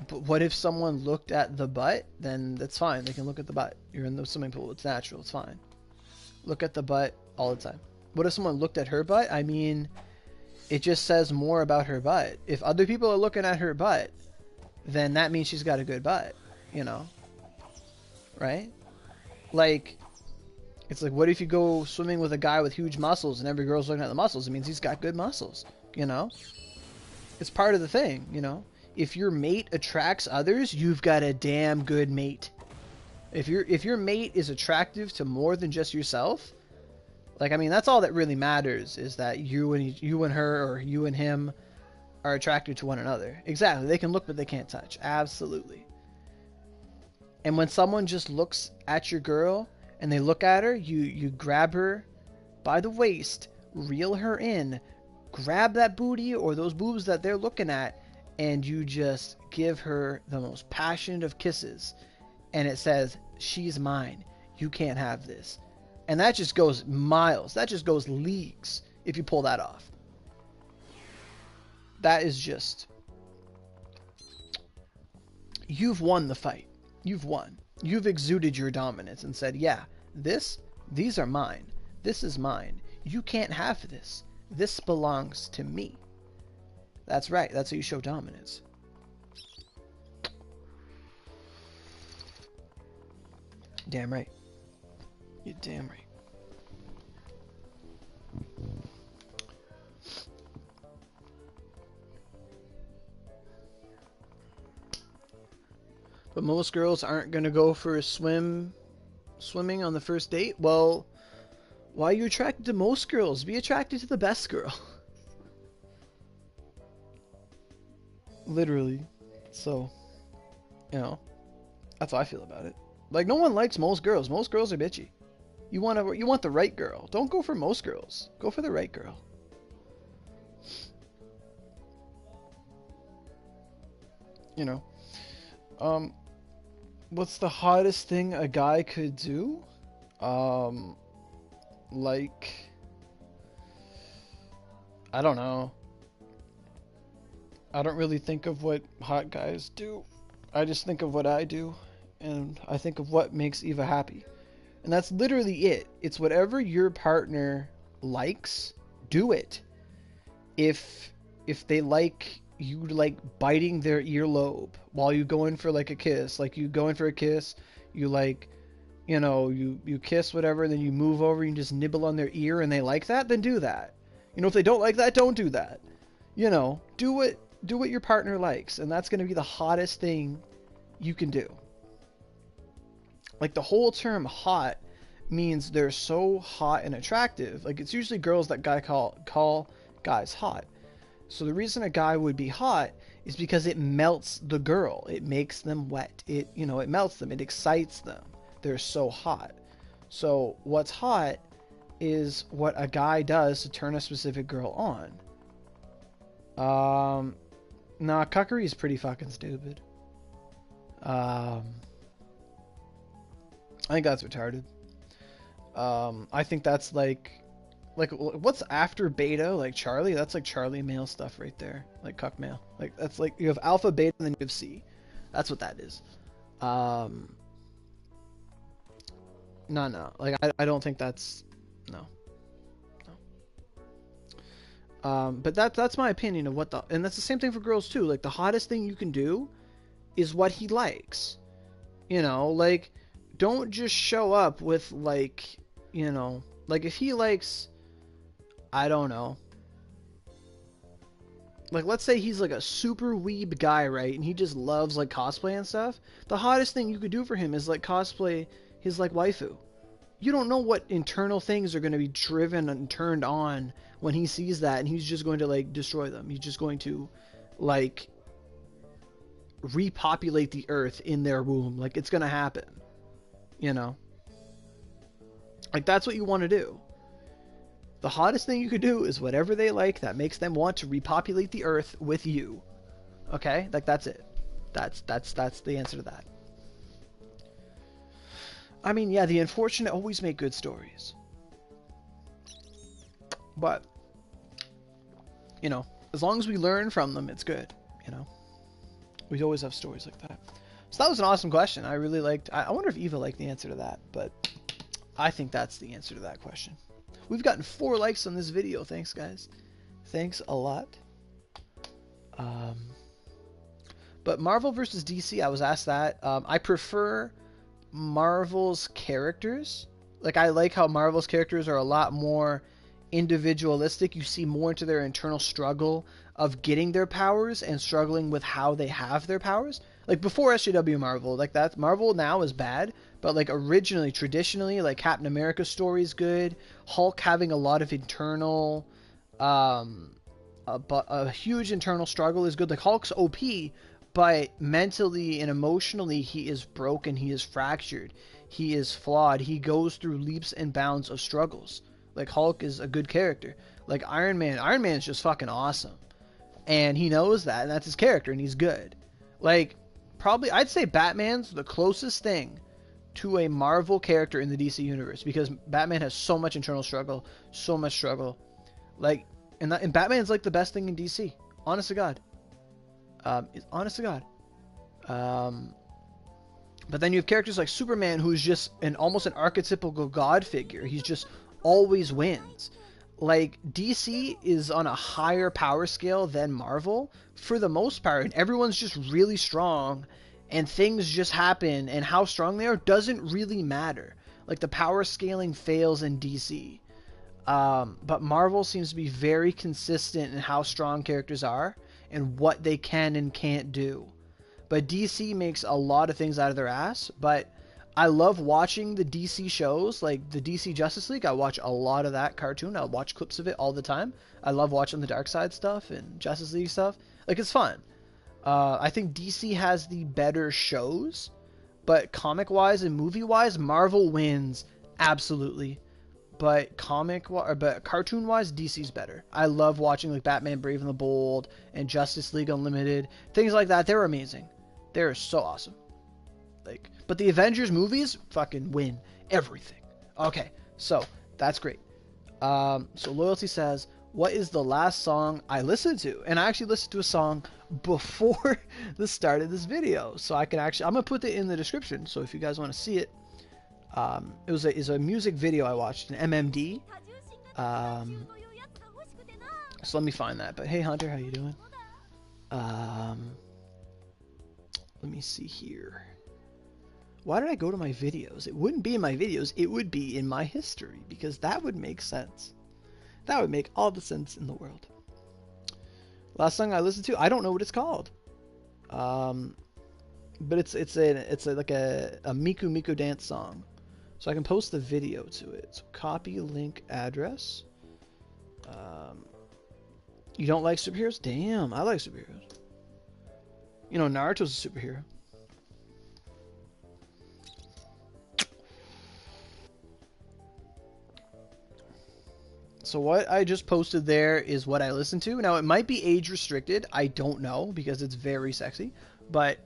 But what if someone looked at the butt? Then that's fine. They can look at the butt. You're in the swimming pool. It's natural. It's fine. Look at the butt all the time. What if someone looked at her butt? I mean, it just says more about her butt. If other people are looking at her butt, then that means she's got a good butt. You know? Right? Like... It's like, what if you go swimming with a guy with huge muscles and every girl's looking at the muscles? It means he's got good muscles, you know? It's part of the thing, you know? If your mate attracts others, you've got a damn good mate. If your mate is attractive to more than just yourself, like, I mean, that's all that really matters, is that you and her or you and him are attracted to one another. Exactly. They can look, but they can't touch. Absolutely. And when someone just looks at your girl... and they look at her, you grab her by the waist, reel her in, grab that booty or those boobs that they're looking at, and you just give her the most passionate of kisses. And it says, she's mine. You can't have this. And that just goes miles. That just goes leagues if you pull that off. That is just... You've won the fight. You've won. You've exuded your dominance and said, yeah, these are mine. This is mine. You can't have this. This belongs to me. That's right. That's how you show dominance. Damn right. You're damn right. But most girls aren't gonna go for a swimming on the first date. Well, why are you attracted to most girls? Be attracted to the best girl. Literally. So, you know, that's how I feel about it. Like, no one likes most girls. Most girls are bitchy. You want the right girl. Don't go for most girls. Go for the right girl. You know. What's the hottest thing a guy could do? Like, I don't know. I don't really think of what hot guys do. I just think of what I do, and I think of what makes Eva happy. And that's literally it. It's whatever your partner likes, do it. If they like you like biting their earlobe while you go in for like a kiss, like you go in for a kiss, you like, you know, you kiss whatever, then you move over and just nibble on their ear and they like that, then do that. You know, if they don't like that, don't do that. You know, do what your partner likes, and that's going to be the hottest thing you can do. Like, the whole term hot means they're so hot and attractive. Like, it's usually girls that call guys hot. So the reason a guy would be hot is because it melts the girl. It makes them wet. It melts them. It excites them. They're so hot. So what's hot is what a guy does to turn a specific girl on. Nah, cuckery is pretty fucking stupid. I think that's retarded. I think that's like what's after beta? Like Charlie? That's like Charlie male stuff right there. Like cuck male. Like that's like you have alpha, beta, and then you have C. That's what that is. No. Like I don't think that's no. But that's my opinion of and that's the same thing for girls too. Like the hottest thing you can do is what he likes. You know, like don't just show up with like, you know, like if he likes, I don't know. Like let's say he's like a super weeb guy, right? And he just loves like cosplay and stuff. The hottest thing you could do for him is like cosplay his like waifu. You don't know what internal things are going to be driven and turned on when he sees that, and he's just going to like destroy them. He's just going to like repopulate the earth in their womb. Like it's going to happen, you know? Like that's what you want to do. The hottest thing you could do is whatever they like that makes them want to repopulate the earth with you. Okay? Like that's it. That's the answer to that. I mean, yeah, the unfortunate always make good stories. But, you know, as long as we learn from them, it's good, you know? We always have stories like that. So that was an awesome question. I really liked... I wonder if Eva liked the answer to that, but I think that's the answer to that question. We've gotten 4 likes on this video. Thanks, guys. Thanks a lot. But Marvel versus DC, I was asked that. I prefer Marvel's characters. Like I like how Marvel's characters are a lot more individualistic. You see more into their internal struggle of getting their powers and struggling with how they have their powers. Like before SJW Marvel, like that Marvel now is bad, but like originally, traditionally, like Captain America's story is good. Hulk having a lot of internal, a huge internal struggle is good. Like Hulk's OP, but mentally and emotionally, he is broken. He is fractured. He is flawed. He goes through leaps and bounds of struggles. Like, Hulk is a good character. Like, Iron Man is just fucking awesome. And he knows that, and that's his character, and he's good. Like, probably, I'd say Batman's the closest thing to a Marvel character in the DC universe, because Batman has so much internal struggle, so much struggle. Like, and Batman's, like, the best thing in DC. Honest to God. Honest to God. But then you have characters like Superman, who's just almost an archetypical god figure. He's just always wins. Like, DC is on a higher power scale than Marvel for the most part, and everyone's just really strong and things just happen, and how strong they are doesn't really matter. Like, the power scaling fails in DC. But Marvel seems to be very consistent in how strong characters are and what they can and can't do. But DC makes a lot of things out of their ass. But I love watching the DC shows, like the DC Justice League. I watch a lot of that cartoon. I watch clips of it all the time. I love watching the Darkseid stuff and Justice League stuff. Like, it's fun. I think DC has the better shows, but comic-wise and movie-wise, Marvel wins absolutely. But cartoon-wise, DC's better. I love watching like Batman: Brave and the Bold and Justice League Unlimited, things like that. They're amazing. They're so awesome. Like, but the Avengers movies fucking win everything. Okay, so that's great. So Loyalty says, what is the last song I listened to? And I actually listened to a song before the start of this video, so I can actually, I'm gonna put it in the description, so if you guys want to see it. It's a music video I watched, an MMD. So let me find that. But hey, Hunter, how you doing? Let me see here. Why did I go to my videos? It wouldn't be in my videos. It would be in my history, because that would make sense. That would make all the sense in the world. Last song I listened to, I don't know what it's called. But it's like a Miku Miku dance song. So I can post the video to it. So copy link address. You don't like superheroes? Damn, I like superheroes. You know, Naruto's a superhero. So what I just posted there is what I listened to. Now, it might be age restricted. I don't know, because it's very sexy. But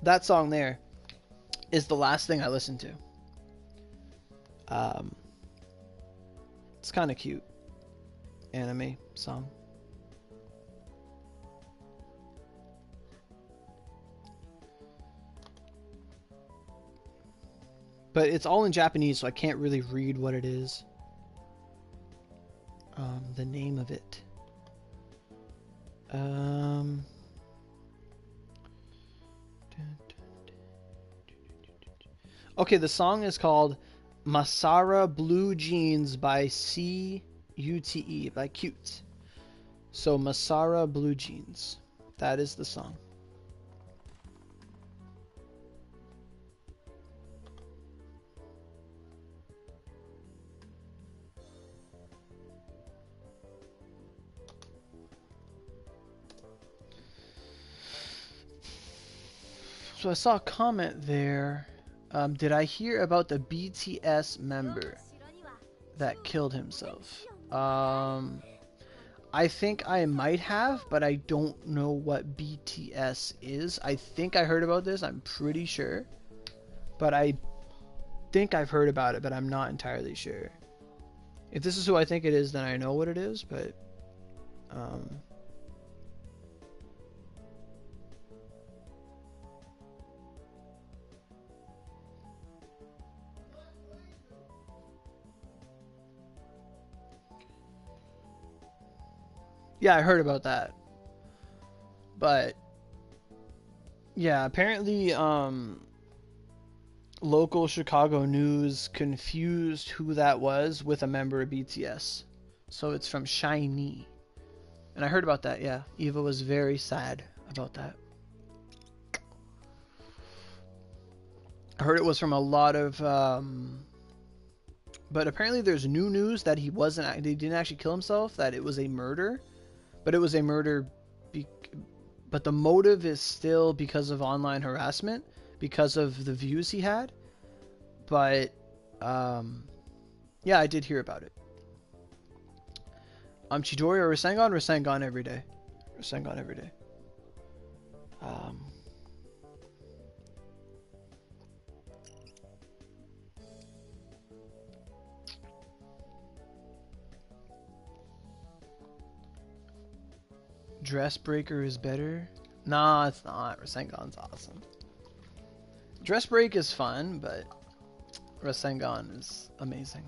that song there is the last thing I listened to. It's kind of cute. Anime song. But it's all in Japanese, so I can't really read what it is. The name of it. Okay, the song is called Masara Blue Jeans by C-U-T-E, by Cute. So Masara Blue Jeans. That is the song. So I saw a comment there. Did I hear about the BTS member that killed himself? I think I might have, but I don't know what BTS is. I think I heard about this. I'm pretty sure. But I think I've heard about it, but I'm not entirely sure. If this is who I think it is, then I know what it is, but... Yeah, I heard about that. But yeah, apparently local Chicago news confused who that was with a member of BTS. So it's from SHINee. And I heard about that, yeah. Eva was very sad about that. I heard it was from a lot of but apparently there's new news that he didn't actually kill himself, that it was a murder. But it was a murder, but the motive is still because of online harassment, because of the views he had. But, yeah, I did hear about it. Chidori or Rasengan? Rasengan every day. Rasengan every day. Dressbreaker is better? Nah, it's not. Rasengan's awesome. Dressbreak is fun, but Rasengan is amazing.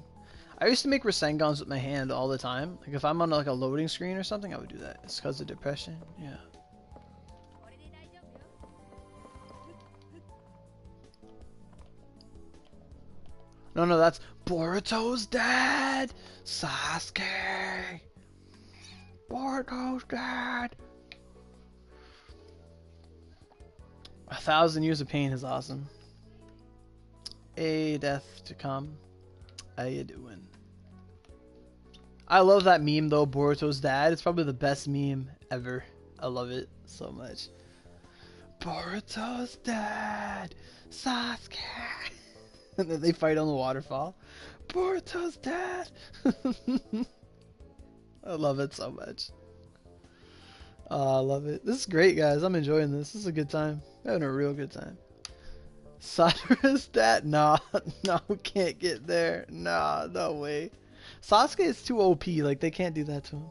I used to make Rasengans with my hand all the time. Like if I'm on like a loading screen or something, I would do that. It's because of depression. Yeah. No, no, that's Boruto's dad! Sasuke! Boruto's dad! 1,000 Years of Pain is awesome. A death to come. How you doing? I love that meme though, Boruto's dad. It's probably the best meme ever. I love it so much. Boruto's dad! Sasuke! And then they fight on the waterfall. Boruto's dad! I love it so much. Oh, I love it. This is great, guys. I'm enjoying this. This is a good time. I'm having a real good time. Sakura's dad? Nah, no, can't get there. Nah, no way. Sasuke is too OP. Like, they can't do that to him.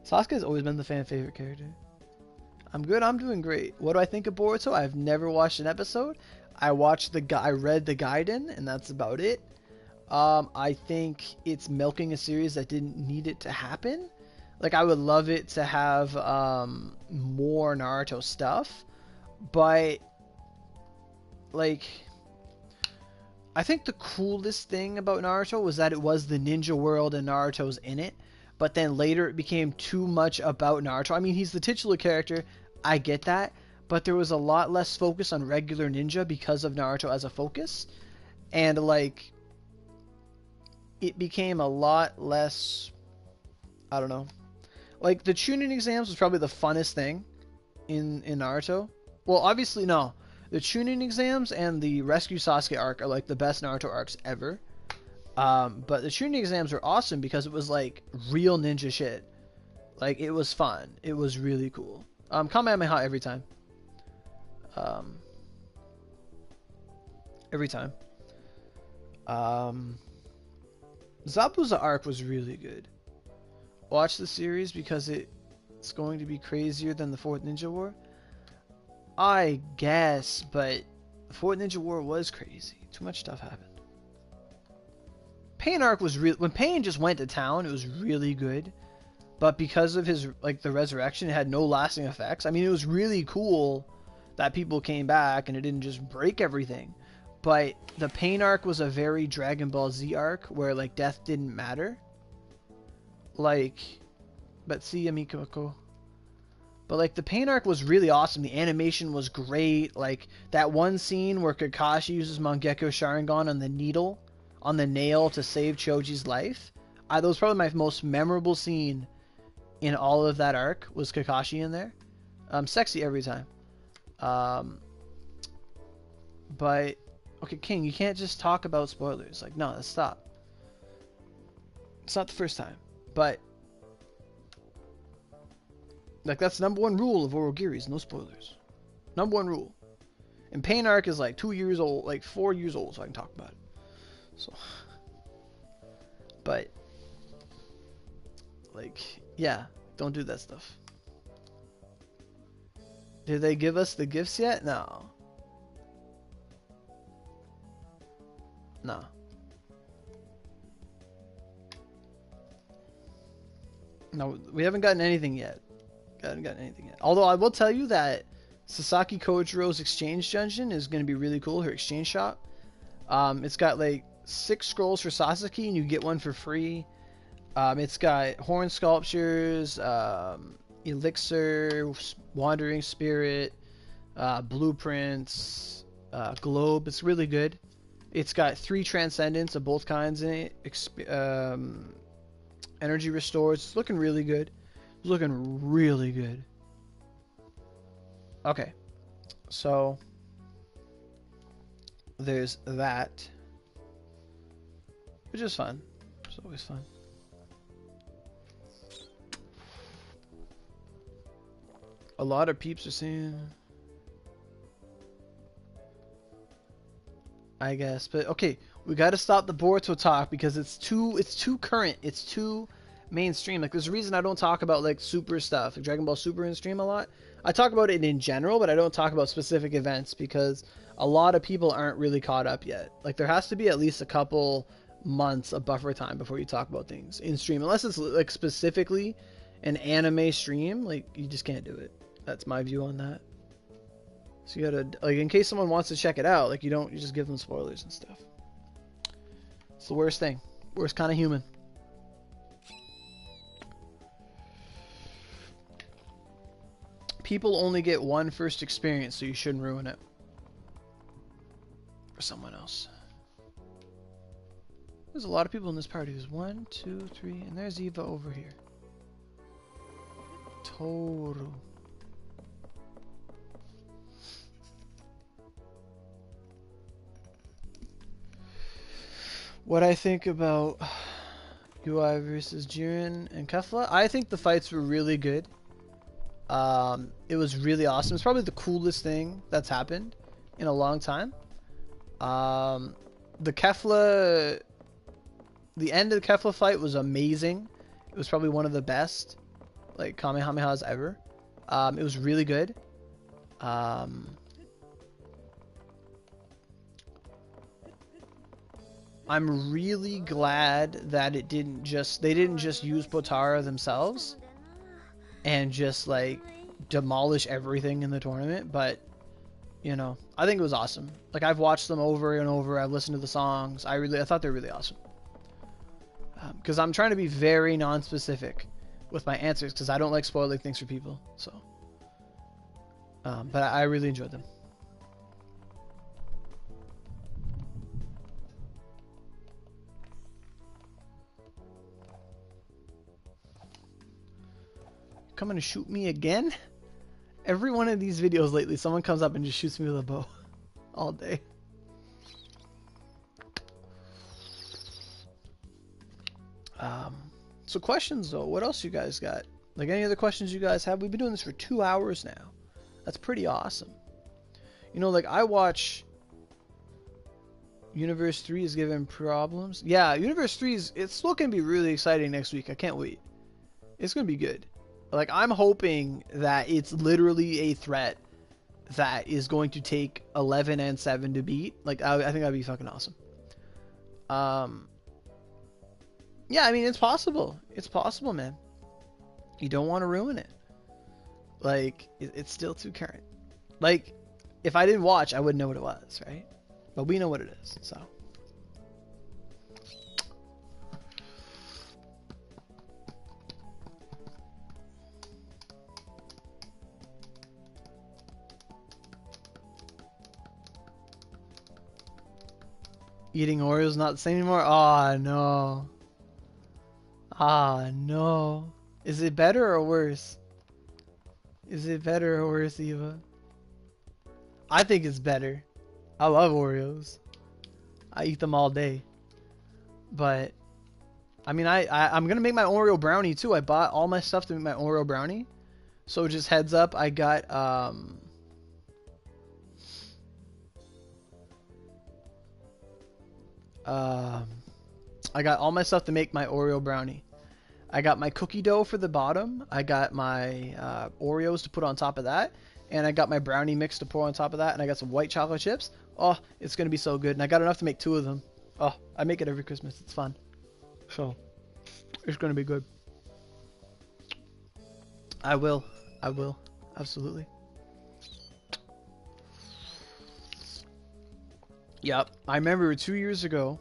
Sasuke has always been the fan favorite character. I'm good. I'm doing great. What do I think of Boruto? I've never watched an episode. I read the Gaiden, and that's about it. I think it's milking a series that didn't need it to happen. Like, I would love it to have more Naruto stuff, but like, I think the coolest thing about Naruto was that it was the ninja world and Naruto's in it, but then later it became too much about Naruto. I mean, he's the titular character, I get that, but there was a lot less focus on regular ninja because of Naruto as a focus, and like, it became a lot less, I don't know, like the Chunin exams was probably the funnest thing in Naruto. Well, obviously no. The Chunin exams and the Rescue Sasuke arc are like the best Naruto arcs ever. But the Chunin exams were awesome because it was like real ninja shit. Like, it was fun. It was really cool. Kamehameha every time. Every time. Zabuza arc was really good. Watch the series because it's going to be crazier than the Fourth Ninja War. I guess, but the Fourth Ninja War was crazy. Too much stuff happened. Pain arc was real. When Pain just went to town, it was really good. But because of his, like, the resurrection, it had no lasting effects. I mean, it was really cool that people came back and it didn't just break everything. But the Pain arc was a very Dragon Ball Z arc where, like, death didn't matter. Like, but see, Amikoko. But like, the Pain arc was really awesome. The animation was great. Like, that one scene where Kakashi uses Mangekyo Sharingan on the needle, on the nail to save Choji's life. That was probably my most memorable scene in all of that arc, was Kakashi in there. Sexy every time. But, okay, King, you can't just talk about spoilers. Like, no, let's stop. It's not the first time. But, like, that's the #1 rule of Orogiris, no spoilers. #1 rule. And Pain arc is like 2 years old, like 4 years old, so I can talk about it. So, but, like, yeah, don't do that stuff. Did they give us the gifts yet? No. No. No, we haven't gotten anything yet. Although I will tell you that Sasaki Kojiro's exchange dungeon is going to be really cool. Her exchange shop. It's got like 6 scrolls for Sasaki, and you get one for free. It's got horn sculptures, elixir, wandering spirit, blueprints, globe. It's really good. It's got 3 transcendents of both kinds in it. Energy restores. It's looking really good. It's looking really good. Okay. So, there's that. Which is fun. It's always fun. A lot of peeps are saying, I guess, but okay, we got to stop the Boruto talk because it's too current, it's too mainstream. Like, there's a reason I don't talk about like super stuff, like Dragon Ball Super in stream a lot. I talk about it in general, but I don't talk about specific events because a lot of people aren't really caught up yet. Like, there has to be at least a couple months of buffer time before you talk about things in stream, unless it's like specifically an anime stream. Like, you just can't do it. That's my view on that. So you gotta, like, in case someone wants to check it out, like, you just give them spoilers and stuff. It's the worst thing. Worst kind of human. People only get one first experience, so you shouldn't ruin it for someone else. There's a lot of people in this party. There's 1, 2, 3, and there's Eva over here. Toru. What I think about UI versus Jiren and Kefla, I think the fights were really good. It was really awesome. It's probably the coolest thing that's happened in a long time. The Kefla, the end of the Kefla fight was amazing. It was probably one of the best, like, Kamehamehas ever. It was really good. I'm really glad that they didn't just use Potara themselves and just like demolish everything in the tournament, but you know, I think it was awesome. Like, I've watched them over and over. I've listened to the songs. I thought they were really awesome. Because I'm trying to be very non-specific with my answers because I don't like spoiling things for people. So, but I really enjoyed them. Coming to shoot me again? Every one of these videos lately, someone comes up and just shoots me with a bow all day. So questions though, what else you guys got? Like, any other questions you guys have? We've been doing this for 2 hours now. That's pretty awesome. You know, like, I watch Universe 3 is giving problems. Yeah, Universe 3 is, it's still gonna be really exciting next week. I can't wait. It's gonna be good. Like, I'm hoping that it's literally a threat that is going to take 11 and 7 to beat. Like, I think that'd be fucking awesome. Yeah, I mean, it's possible. It's possible, man. You don't want to ruin it. Like, it's still too current. Like, if I didn't watch, I wouldn't know what it was, right? But we know what it is, so. Eating Oreos not the same anymore? Oh, no. Ah, no. Is it better or worse? Is it better or worse, Eva? I think it's better. I love Oreos. I eat them all day. But, I mean, I'm going to make my Oreo brownie, too. I bought all my stuff to make my Oreo brownie. So, just heads up, I got, I got all my stuff to make my Oreo brownie. I got my cookie dough for the bottom. I got my Oreos to put on top of that. And I got my brownie mix to pour on top of that. And I got some white chocolate chips. Oh, it's going to be so good. And I got enough to make 2 of them. Oh, I make it every Christmas. It's fun. So, it's going to be good. I will. I will. Absolutely. Yep. I remember 2 years ago,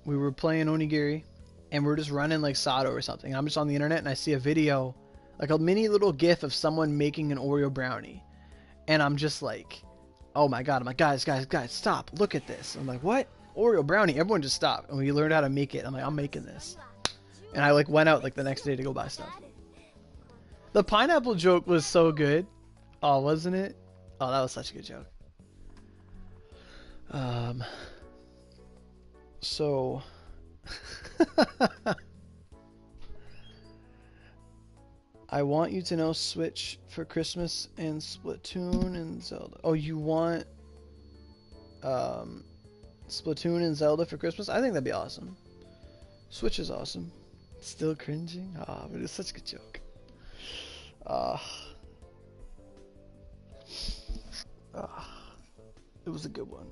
we were playing Onigiri. And we're just running like Sato or something. I'm just on the internet and I see a video, like a mini little gif of someone making an Oreo brownie. And I'm just like, oh my god. I'm like, guys, stop. Look at this. I'm like, what? Oreo brownie? Everyone just stop. And we learned how to make it. I'm like, I'm making this. And I like went out like the next day to go buy stuff. The pineapple joke was so good. Oh, wasn't it? Oh, that was such a good joke. So... I want you to know Switch for Christmas and Splatoon and Zelda. Oh, you want Splatoon and Zelda for Christmas? I think that'd be awesome. Switch is awesome. Still cringing? Ah, but it's such a good joke. It was a good one.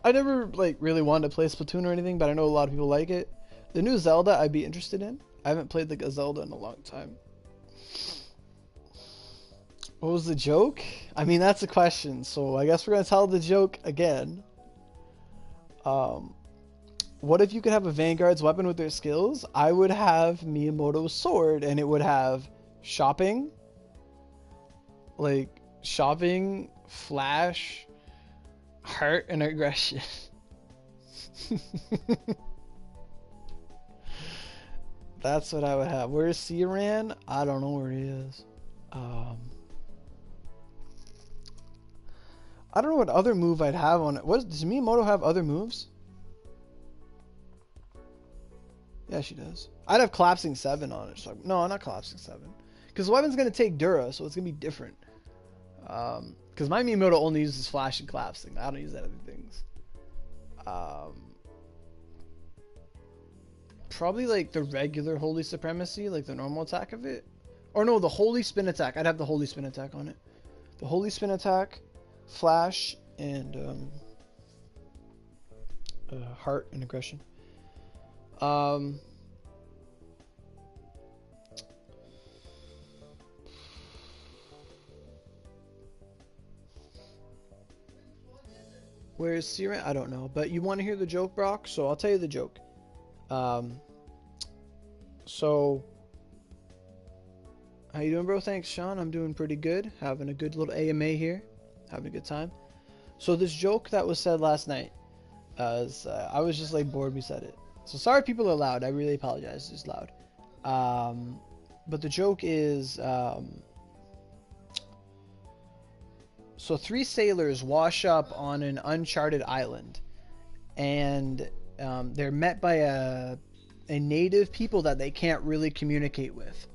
I never like really wanted to play Splatoon or anything, but I know a lot of people like it. The new Zelda I'd be interested in. I haven't played like a Zelda in a long time. What was the joke? I mean, that's a question, so I guess we're gonna tell the joke again. What if you could have a Vanguard's weapon with their skills? I would have Miyamoto's sword, and it would have shopping, like shopping, flash, heart, and aggression. That's what I would have. Where's Siran? I don't know where he is. I don't know what other move I'd have on it. Does Miyamoto have other moves? Yeah, she does. I'd have Collapsing 7 on it. So, no, not Collapsing 7. Because the weapon's going to take Dura, so it's going to be different. Because my Miyamoto only uses Flash and Collapsing. I don't use that other things. Probably like the regular Holy Supremacy, like the normal attack of it. Or no, the Holy Spin Attack. I'd have the Holy Spin Attack on it. The Holy Spin Attack, Flash, and Heart and Aggression. Where's Siran? I don't know. But you want to hear the joke, Brock? So I'll tell you the joke. So how you doing, bro? Thanks, Sean. I'm doing pretty good. Having a good little AMA here. Having a good time. So this joke that was said last night, I was just like bored we said it. So sorry people are loud. I really apologize. It's loud. But the joke is, so 3 sailors wash up on an uncharted island, and they're met by a native people that they can't really communicate with.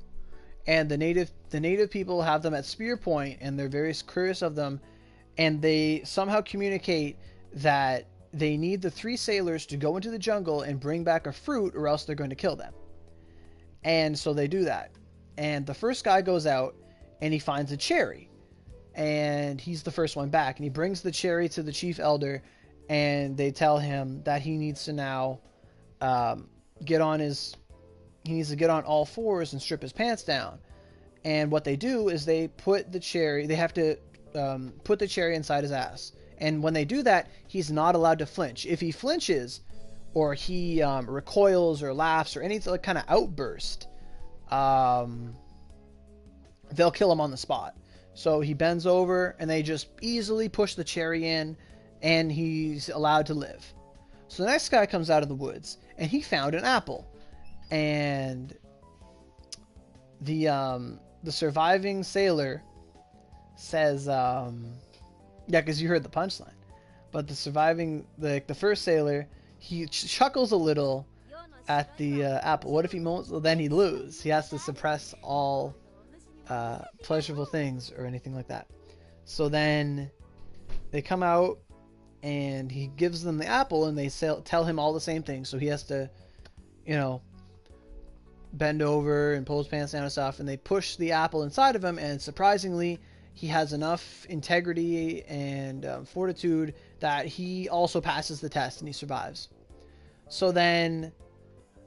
And the native people have them at spear point, and they're very curious of them, and they somehow communicate that they need the 3 sailors to go into the jungle and bring back a fruit, or else they're going to kill them. And so they do that. And the first guy goes out and he finds a cherry, and he's the first one back, and he brings the cherry to the chief elder, and they tell him that he needs to now get on all fours and strip his pants down. And what they do is they have to put the cherry inside his ass. And when they do that, he's not allowed to flinch. If he flinches, or he recoils or laughs or any kind of outburst, they'll kill him on the spot. So he bends over, and they just easily push the cherry in, and he's allowed to live. So the next guy comes out of the woods, and he found an apple. And the surviving sailor says, yeah, because you heard the punchline. But the first sailor, he chuckles a little at the apple. What if he moans? Well, then he'd lose. He has to suppress all pleasurable things or anything like that. So then they come out, and he gives them the apple, and they tell him all the same things. So he has to, bend over and pull his pants down and stuff, and they push the apple inside of him, and surprisingly, he has enough integrity and fortitude that he also passes the test, and he survives. So then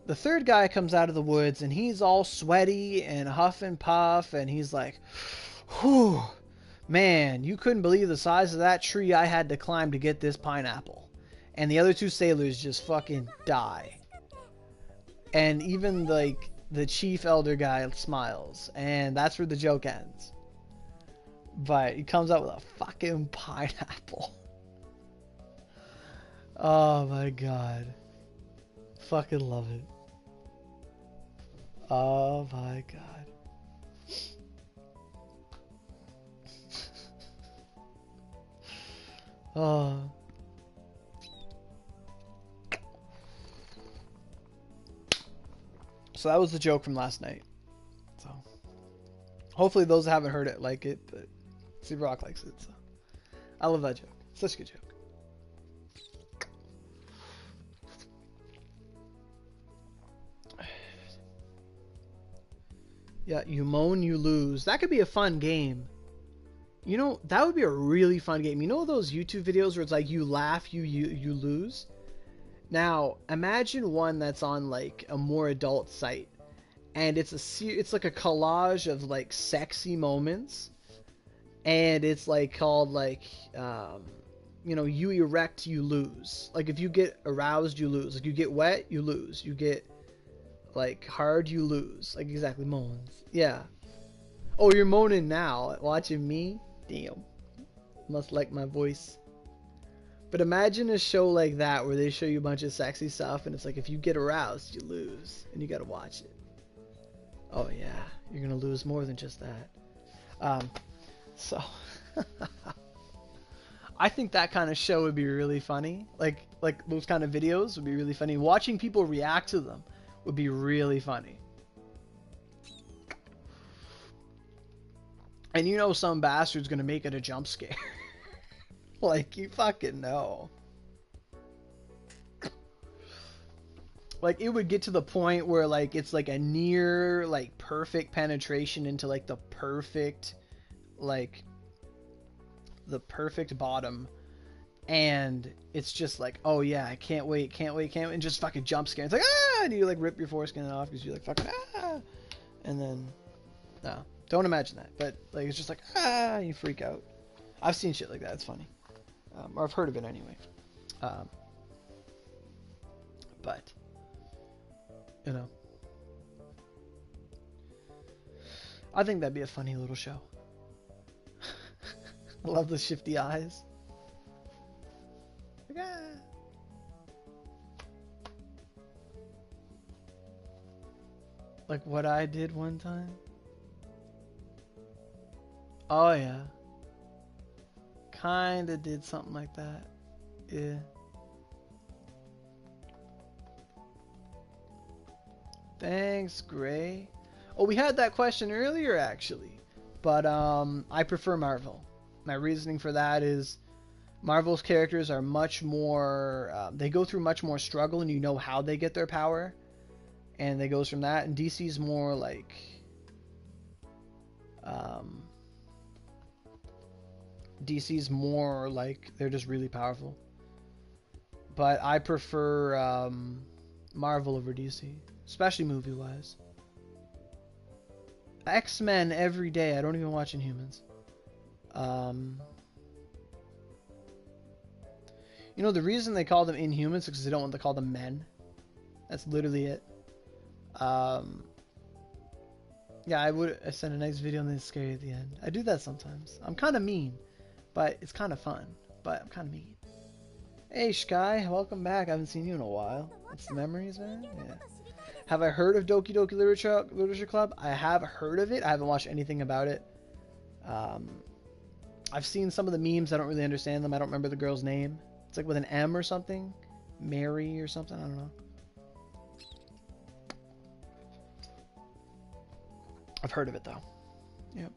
the third guy comes out of the woods, and he's all sweaty and huff and puff, and he's like, whew, man, you couldn't believe the size of that tree I had to climb to get this pineapple. And the other 2 sailors just fucking die. And even the chief elder guy smiles, and that's where the joke ends. But he comes out with a fucking pineapple. Oh my god. Fucking love it. Oh my god. Oh. So that was the joke from last night. So hopefully those that haven't heard it like it, but Steve Rock likes it. So I love that joke. Such a good joke. Yeah, you moan, you lose. That could be a fun game. That would be a really fun game. Those YouTube videos where it's like you laugh, you lose? Now, imagine one that's on like a more adult site, and it's like a collage of like sexy moments, and it's like called like you know, you erect, you lose. Like if you get aroused, you lose. Like you get wet, you lose. You get like hard, you lose. Like exactly, moans. Yeah. Oh, you're moaning now, watching me? Damn. Must like my voice. But imagine a show like that where they show you a bunch of sexy stuff and it's like if you get aroused, you lose. And you gotta watch it. Oh yeah, you're gonna lose more than just that. So I think that kind of show would be really funny. Like those kind of videos would be really funny. Watching people react to them would be really funny. And you know some bastard's gonna make it a jump scare. Like you fucking know. Like it would get to the point where like it's like a near like perfect penetration into like the perfect bottom, and it's just like, oh yeah, I can't wait, and just fucking jump scare. It's like ah, and you like rip your foreskin off because you're like fucking ah, and then no, don't imagine that, but like it's just like ah, you freak out. I've seen shit like that. It's funny, or I've heard of it anyway. But you know, I think that'd be a funny little show. I love the shifty eyes. Like, ah. Like what I did one time. Oh yeah. Kinda did something like that. Yeah. Thanks, Gray. Oh, we had that question earlier actually. But I prefer Marvel. My reasoning for that is Marvel's characters are much more they go through much more struggle and you know how they get their power. And it goes from that, and DC's more like DC's more like they're just really powerful. But I prefer Marvel over DC, especially movie-wise. X-Men every day. I don't even watch Inhumans. You know, the reason they call them Inhumans is because they don't want to call them men. That's literally it. Yeah, I send a nice video and then it's scary at the end. I do that sometimes. I'm kind of mean, but it's kind of fun. But I'm kind of mean. Hey, Sky, welcome back. I haven't seen you in a while. It's the memories, man. Yeah. Have I heard of Doki Doki Literature Club? I have heard of it. I haven't watched anything about it. I've seen some of the memes. I don't really understand them. I don't remember the girl's name. It's like with an M or something. Mary or something. I don't know. I've heard of it though. Yep.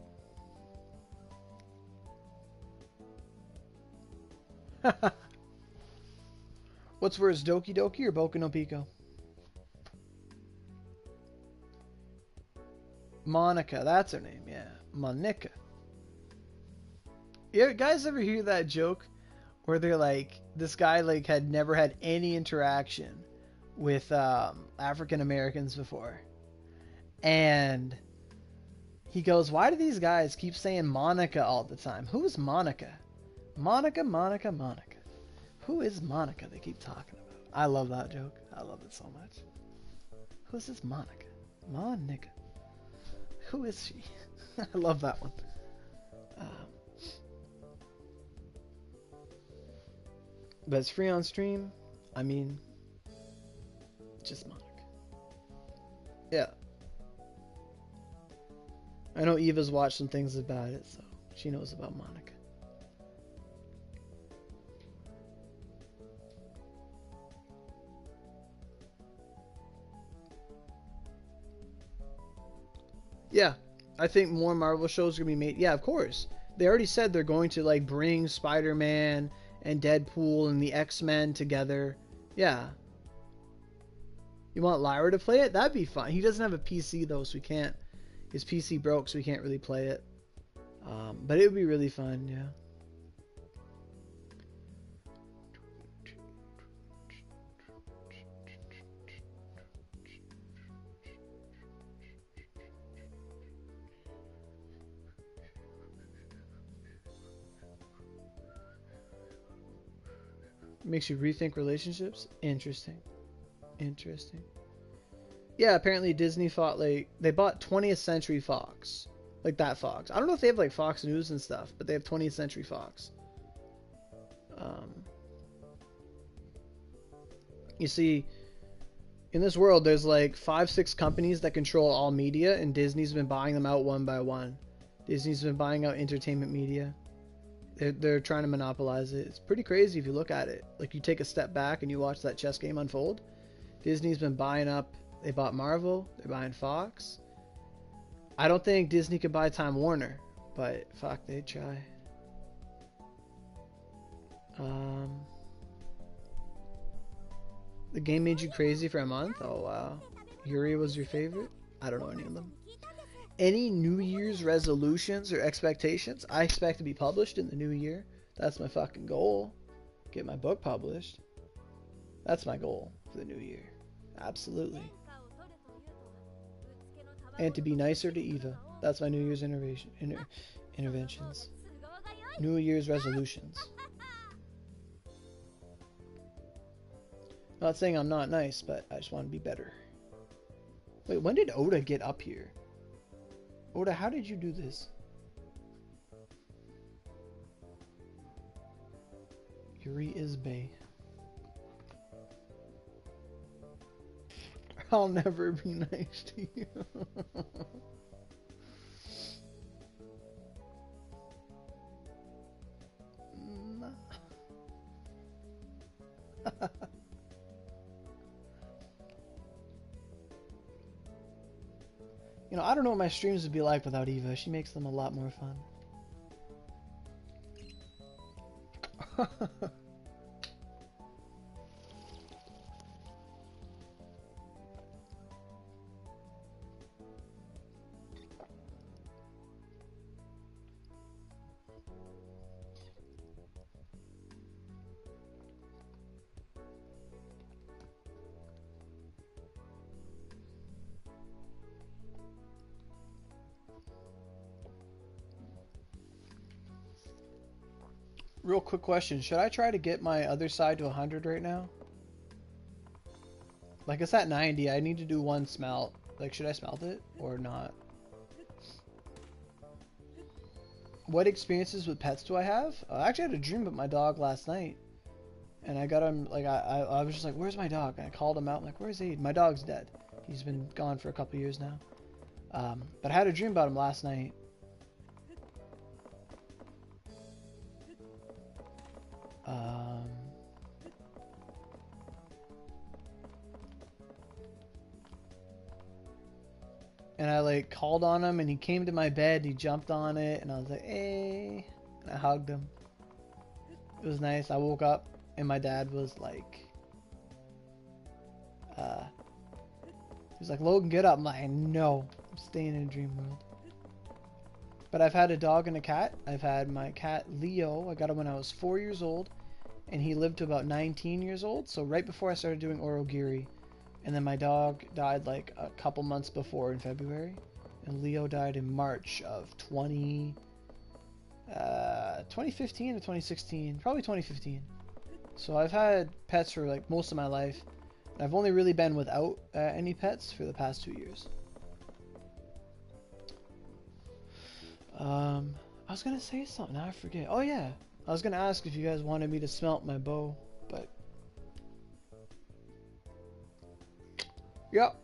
What's worse, Doki Doki or Boku no Pico? Monica, that's her name, yeah. Monica. You guys ever hear that joke where they're like, this guy like had never had any interaction with African Americans before, and he goes, why do these guys keep saying Monica all the time? Who is Monica? Monica, Monica, Monica. Who is Monica they keep talking about? I love that joke. I love it so much. Who is this Monica? Monica. Who is she? I love that one. But it's free on stream. I mean, just Monica. Yeah. I know Eva's watched some things about it, so she knows about Monica. Yeah, I think more Marvel shows are gonna be made. Yeah, of course. They already said they're going to like bring Spider-Man and Deadpool and the X-Men together. Yeah. You want Lyra to play it? That'd be fun. He doesn't have a PC though, so we can't. His PC broke, so we can't really play it. But it would be really fun, yeah. Makes you rethink relationships. Interesting. Interesting. Yeah, apparently Disney fought like they bought 20th Century Fox. Like that Fox. I don't know if they have like Fox News and stuff, but they have 20th Century Fox. You see, in this world, there's like 5, 6 companies that control all media, and Disney's been buying them out one by one. Disney's been buying out entertainment media. They're trying to monopolize it. It's pretty crazy if you look at it. Like, you take a step back and you watch that chess game unfold. Disney's been buying up. They bought Marvel. They're buying Fox. I don't think Disney could buy Time Warner, but fuck, they'd try. The game made you crazy for a month? Oh, wow. Yuri was your favorite? I don't know any of them. Any New Year's resolutions or expectations? I expect to be published in the new year. That's my fucking goal. Get my book published. That's my goal for the new year. Absolutely. And to be nicer to Eva. That's my New Year's interventions. New Year's resolutions. Not saying I'm not nice, but I just want to be better. Wait, when did Oda get up here? Oda, how did you do this? Yuri is bae. I'll never be nice to you. You know, I don't know what my streams would be like without Eva. She makes them a lot more fun. Real quick question. Should I try to get my other side to 100 right now? Like, it's at 90. I need to do one smelt. Like, should I smelt it or not? What experiences with pets do I have? I actually had a dream about my dog last night. And I got him, like, I was just like, where's my dog? And I called him out. I'm like, where's he? My dog's dead. He's been gone for a couple years now. But I had a dream about him last night. And I like called on him and he came to my bed, he jumped on it and I was like, hey, and I hugged him. It was nice. I woke up and my dad was like, he was like, Logan, get up. I'm like, no, I'm staying in a dream world. But I've had a dog and a cat. I've had my cat Leo. I got him when I was 4 years old and he lived to about 19 years old. So right before I started doing Aurogiri. And then my dog died like a couple months before in February. And Leo died in March of 2015 or 2016. Probably 2015. So I've had pets for like most of my life. And I've only really been without any pets for the past 2 years. I was going to say something. Now I forget. Oh yeah. I was going to ask if you guys wanted me to smelt my bow. But... Yep.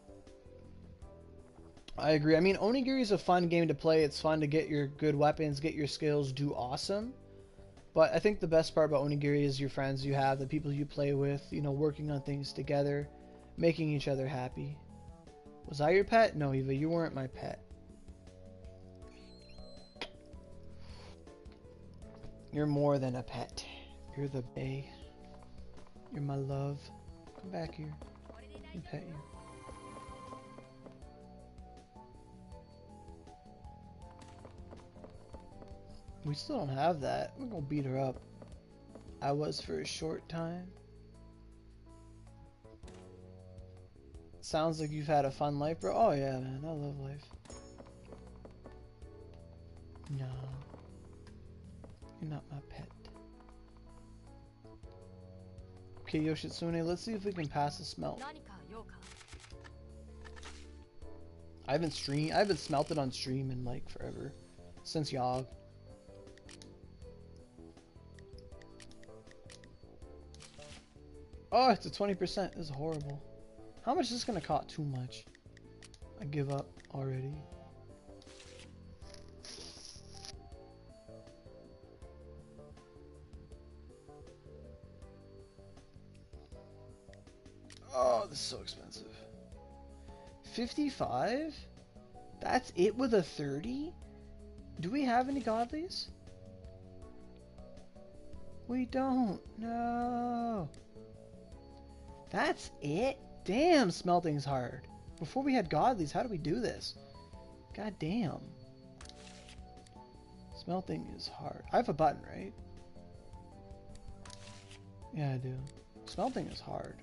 I agree. I mean, Onigiri is a fun game to play. It's fun to get your good weapons, get your skills, do awesome. But I think the best part about Onigiri is your friends you have, the people you play with, you know, working on things together, making each other happy. Was I your pet? No, Eva, you weren't my pet. You're more than a pet. You're the bae. You're my love. Come back here. Let me pet you. We still don't have that. We're gonna beat her up. I was for a short time. Sounds like you've had a fun life, bro. Oh yeah, man. I love life. No. You're not my pet. Okay, Yoshitsune, let's see if we can pass the smelt. I haven't smelted on stream in like forever. Since Yog. Oh, it's a 20%. This is horrible. How much is this gonna cost? Too much. I give up already. Oh, this is so expensive. 55? That's it with a 30? Do we have any godlies? We don't. No. That's it? Damn, smelting's hard. Before we had godlies, how do we do this? God damn. Smelting is hard. I have a button, right? Yeah, I do. Smelting is hard.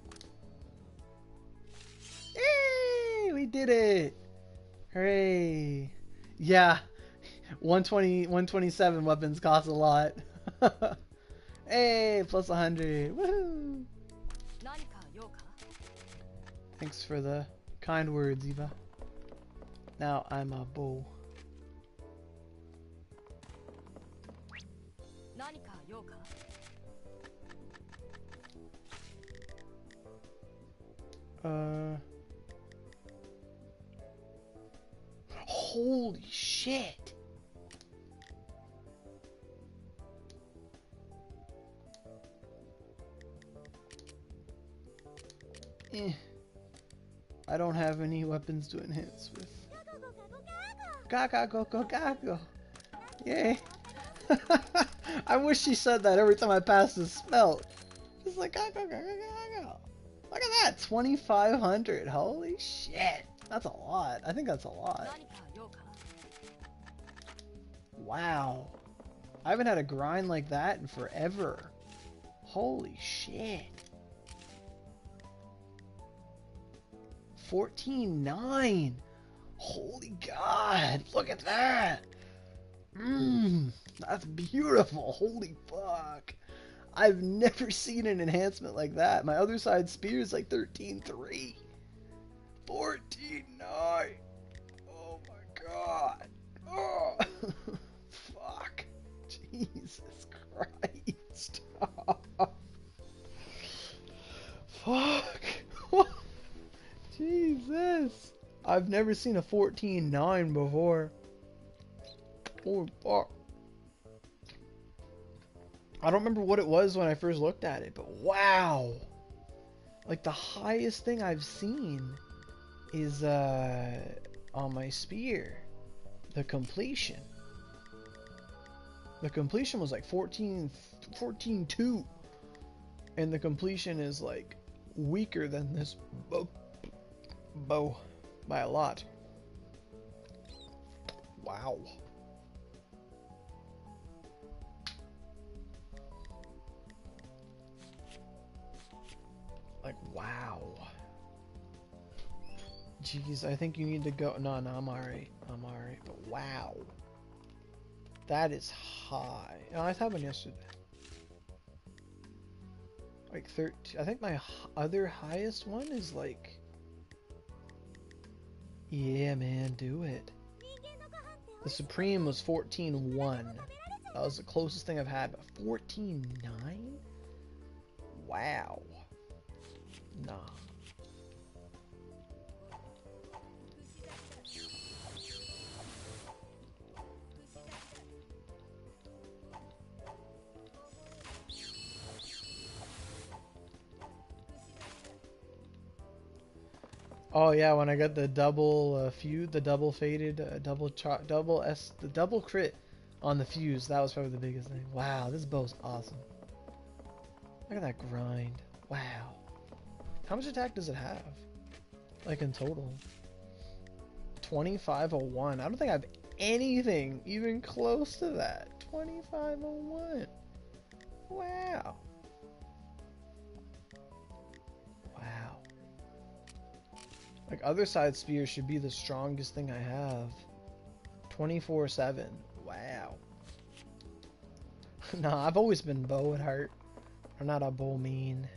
Yay! We did it! Hooray! Yeah. 127 weapons cost a lot. Hey, plus 100. Woohoo! Thanks for the kind words, Eva. Now I'm a bow. Holy shit! I don't have any weapons to enhance with. Gaga go go gaga. Yay. I wish she said that every time I pass the smelt. It's like gaga gaga gaga. Look at that, 2,500. Holy shit. That's a lot. I think that's a lot. Wow. I haven't had a grind like that in forever. Holy shit. 14.9. Holy god. Look at that. That's beautiful. Holy fuck. I've never seen an enhancement like that. My other side spear is like 13.3. 14.9. Oh my god. Oh. Fuck. Jesus Christ. Fuck. Jesus. I've never seen a 14.9 before. Oh fuck. I don't remember what it was when I first looked at it, but wow. Like the highest thing I've seen is on my spear. The completion. The completion was like 14.2. And the completion is like weaker than this bow by a lot. Wow. Like, wow. Jeez, I think you need to go. No, I'm alright. I'm alright. But wow. That is high. No, I had one yesterday. Like 13. I think my other highest one is like. Yeah, man, do it. The Supreme was 14.1. That was the closest thing I've had, but 14.9? Wow. Nah. Oh yeah, when I got the double fuse, the double faded, the double crit on the fuse, that was probably the biggest thing. Wow, this bow's awesome. Look at that grind. Wow. How much attack does it have? Like in total? 2501. I don't think I have anything even close to that. 2501. Wow. Wow. Like other side spears should be the strongest thing I have. 24/7. Wow. Nah, I've always been bow at heart. I'm not a bow mean.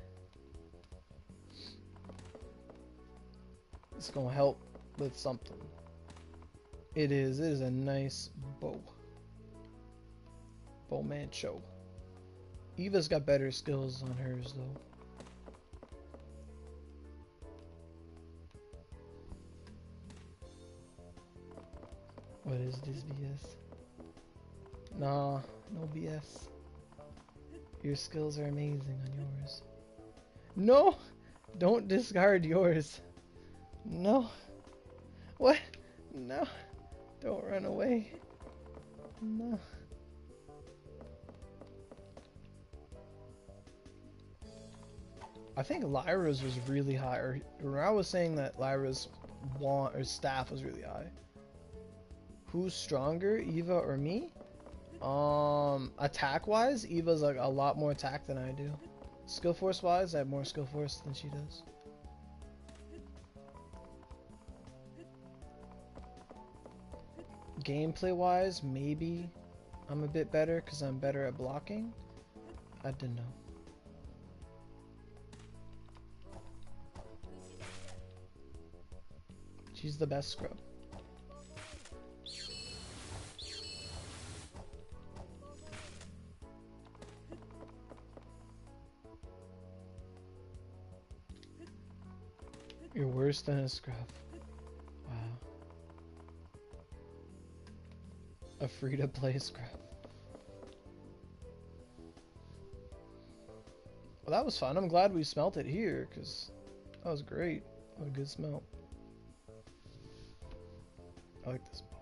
It's gonna help with something. It is. It is a nice bow. Bow mancho. Eva's got better skills on hers though. What is this BS? Nah, no BS. Your skills are amazing on yours. No! Don't discard yours. No. What? No. Don't run away. No. I think Lyra's was really high. Or I was saying that Lyra's wand or staff was really high. Who's stronger, Eva or me? Attack wise, Eva's like a lot more attack than I do. Skill force wise, I have more skill force than she does. Gameplay wise, maybe I'm a bit better because I'm better at blocking. I don't know. She's the best scrub. You're worse than a scrub. Wow. A free-to-play scrub. Well, that was fun. I'm glad we smelt it here, because that was great. What a good smelt. I like this bow.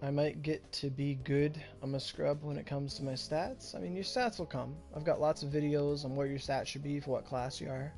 I might get to be good. I'm a scrub when it comes to my stats. I mean, your stats will come. I've got lots of videos on where your stats should be for what class you are.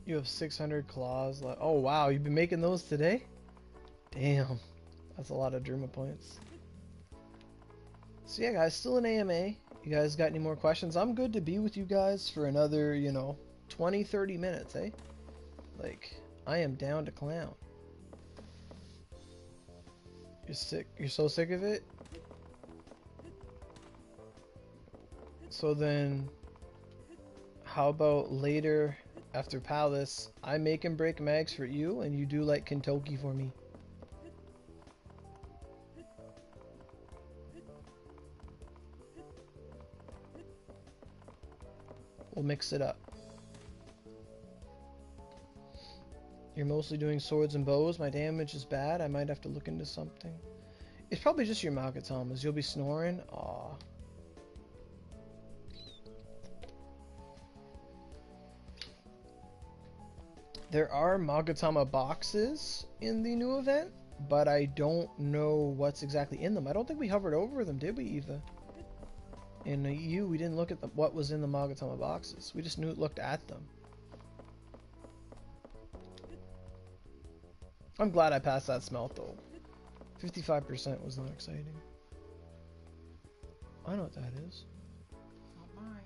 You have 600 claws left. Oh wow, you've been making those today? Damn, that's a lot of Derma points. So yeah guys, still an AMA. You guys got any more questions? I'm good to be with you guys for another, 20-30 minutes, eh? Like, I am down to clown. You're sick? You're so sick of it? So then, how about later after Palace, I make and break mags for you and you do like Kentucky for me? We'll mix it up. You're mostly doing swords and bows. My damage is bad. I might have to look into something. It's probably just your Magatamas. You'll be snoring. Aw. There are Magatama boxes in the new event, but I don't know what's exactly in them. I don't think we hovered over them, did we, Eva? In the EU, we didn't look at what was in the Magatama boxes. We just looked at them. I'm glad I passed that smelt, though. 55% was not exciting. I know what that is. Not mine.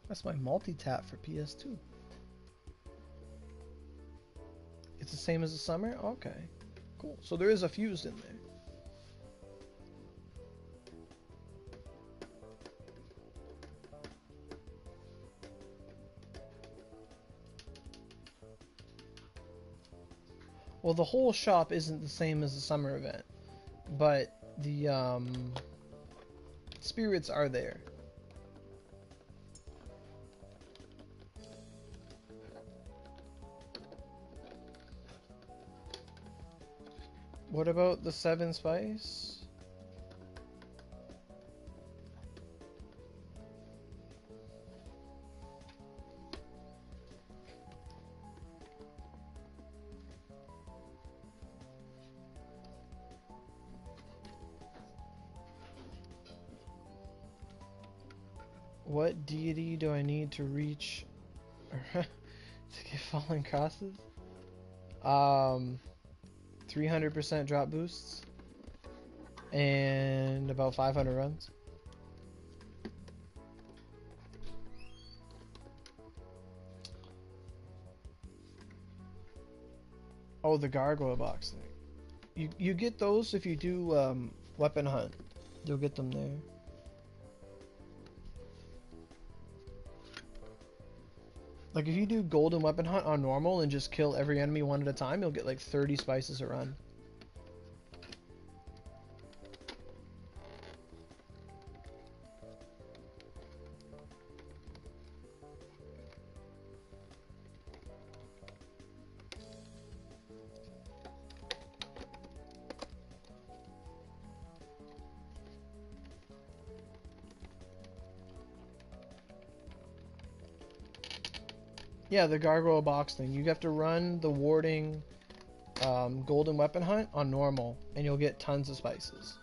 That's my multi-tap for PS2. It's the same as the summer? Okay. Cool. So there is a fused in there. Well, the whole shop isn't the same as the summer event, but the spirits are there. What about the 7 spice? What deity do I need to reach to get falling crosses? 300% drop boosts and about 500 runs. Oh, the gargoyle box thing. You get those if you do weapon hunt. You'll get them there. Like if you do golden weapon hunt on normal and just kill every enemy one at a time, you'll get like 30 spices a run. Yeah, the gargoyle box thing. You have to run the warding golden weapon hunt on normal, and you'll get tons of spices.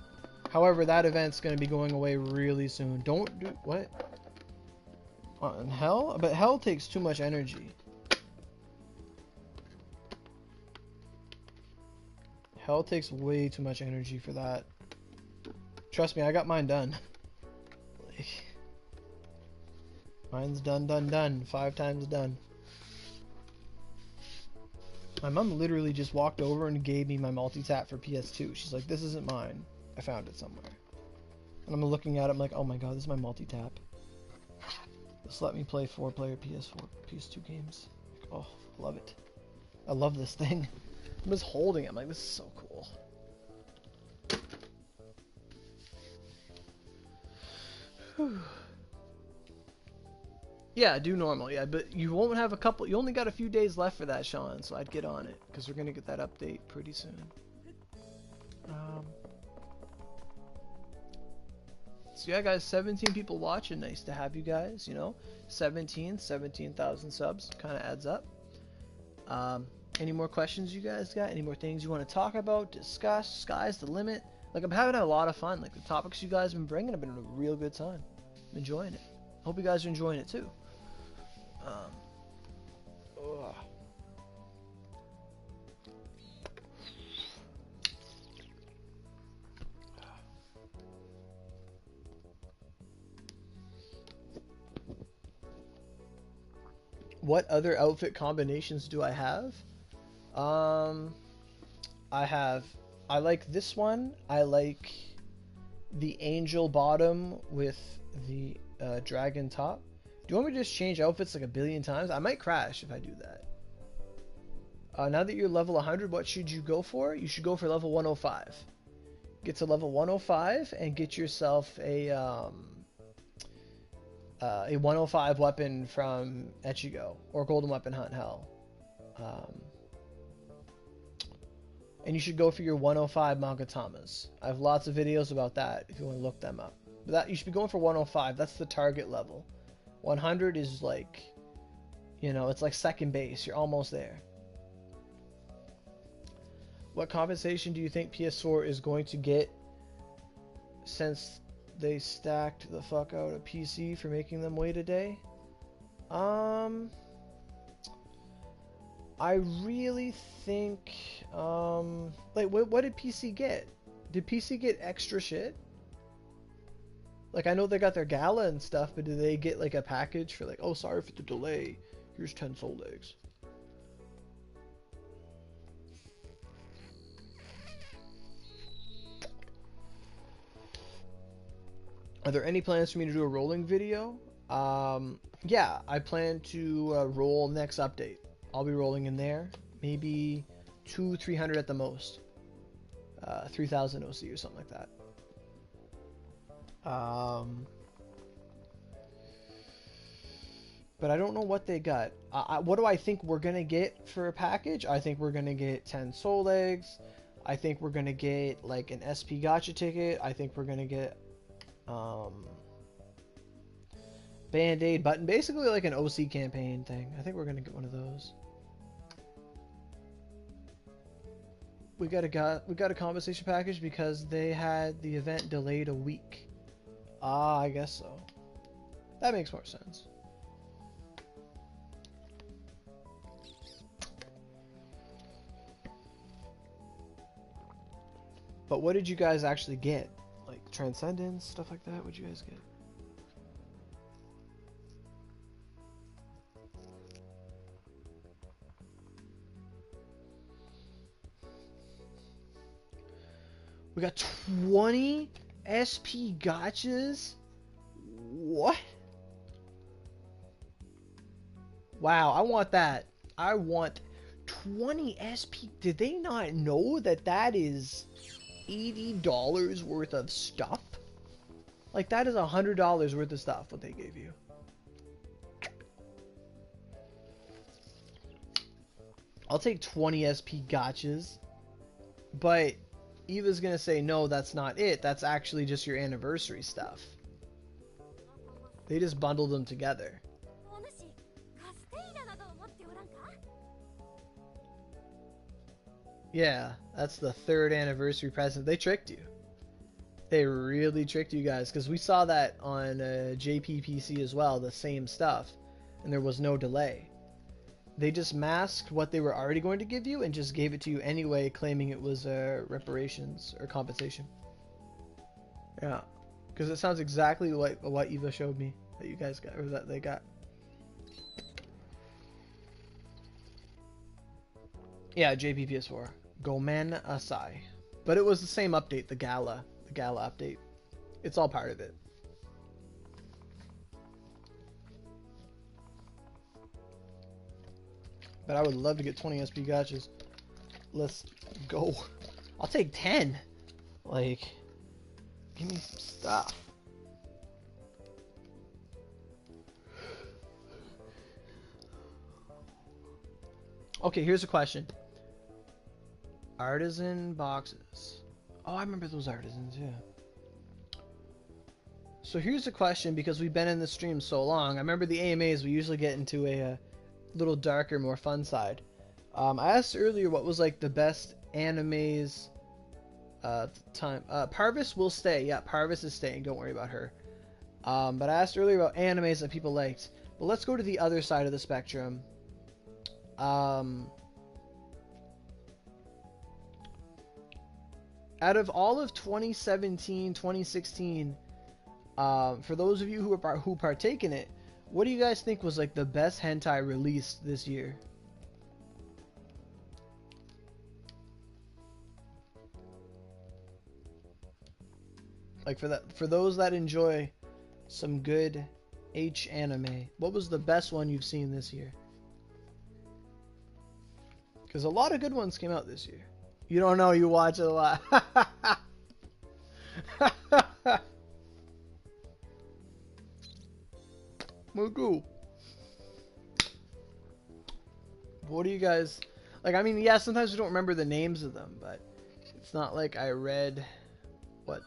However, that event's going to be going away really soon. Don't do... What? On hell? But hell takes too much energy. Hell takes way too much energy for that. Trust me, I got mine done. Mine's done. 5 times done. My mom literally just walked over and gave me my multi-tap for PS2. She's like, this isn't mine. I found it somewhere. And I'm looking at it, I'm like, oh my god, this is my multi-tap. Just let me play 4-player PS2 games. Like, oh, love it. I love this thing. I was holding it, I'm like, this is so cool. Whew. Yeah, do normal, yeah, but you won't have a couple, you only got a few days left for that, Sean, so I'd get on it, because we're going to get that update pretty soon. So yeah, guys, 17 people watching, nice to have you guys, you know, 17,000 subs, kind of adds up. Any more questions you guys got? Any more things you want to talk about, discuss? Sky's the limit. Like, I'm having a lot of fun, like, the topics you guys have been bringing have been a real good time. I'm enjoying it. Hope you guys are enjoying it too. What other outfit combinations do I have? I like this one. I like the angel bottom with the dragon top. Do you want me to just change outfits like a billion times? I might crash if I do that. Now that you're level 100, what should you go for? You should go for level 105. Get to level 105 and get yourself a 105 weapon from Echigo or Golden Weapon Hunt Hell. And you should go for your 105 Magatamas. I have lots of videos about that if you want to look them up. But that you should be going for 105. That's the target level. 100 is like, you know, it's like second base. You're almost there. What compensation do you think PS4 is going to get since they stacked the fuck out of PC for making them wait a day? I really think, like, what did PC get? Did PC get extra shit? Like, I know they got their gala and stuff, but did they get, like, a package for, like, oh, sorry for the delay, here's 10 soul eggs? Are there any plans for me to do a rolling video? Yeah, I plan to roll next update. I'll be rolling in there. Maybe 200-300 at the most. 3,000 OC or something like that. But I don't know what they got. What do I think we're going to get for a package? I think we're going to get 10 soul eggs. I think we're going to get like an SP gacha ticket. I think we're going to get Band-Aid button. Basically like an OC campaign thing. I think we're going to get one of those. We got a compensation package because they had the event delayed a week. Ah, I guess so. That makes more sense. But what did you guys actually get? Like Transcendence, stuff like that? What'd you guys get? We got 20 SP gotchas? What? Wow, I want that. I want 20 SP. Did they not know that that is $80 worth of stuff? Like, that is $100 worth of stuff, what they gave you. I'll take 20 SP gotchas. But Eva's gonna say, no, that's not it. That's actually just your anniversary stuff. They just bundled them together. Yeah, that's the 3rd anniversary present. They tricked you. They really tricked you guys, because we saw that on JPPC as well, the same stuff, and there was no delay. They just masked what they were already going to give you and just gave it to you anyway, claiming it was reparations or compensation. Yeah, because it sounds exactly like what Eva showed me that you guys got, or that they got. Yeah, JPPS4. Gomen Asai. But it was the same update, the Gala update. It's all part of it. But I would love to get 20 SP gotchas. Let's go. I'll take 10. Like, give me some stuff. Okay, here's a question. Artisan boxes. Oh, I remember those artisans, yeah. So here's a question, because we've been in the stream so long. I remember the AMAs, we usually get into a little darker, more fun side. I asked earlier what was like the best animes time. Parvis will stay. Yeah, Parvis is staying. Don't worry about her. But I asked earlier about animes that people liked. But let's go to the other side of the spectrum. Out of all of 2017, 2016, for those of you who partake in it, what do you guys think was like the best hentai released this year? Like for those that enjoy some good H anime, what was the best one you've seen this year? Because a lot of good ones came out this year. You don't know, you watch it a lot. Mugu. What do you guys... Like, I mean, yeah, sometimes we don't remember the names of them, but it's not like I read what...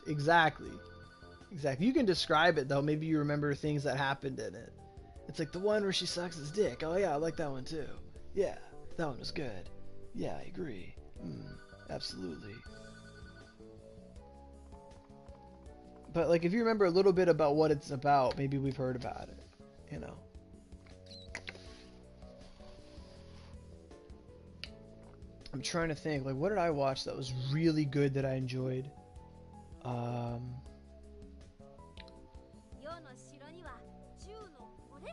Exactly. Exactly. You can describe it, though. Maybe you remember things that happened in it. It's like the one where she sucks his dick. Oh, yeah, I like that one, too. Yeah, that one was good. Yeah, I agree. Absolutely. But, like, if you remember a little bit about what it's about, maybe we've heard about it, you know. I'm trying to think, like, what did I watch that was really good that I enjoyed?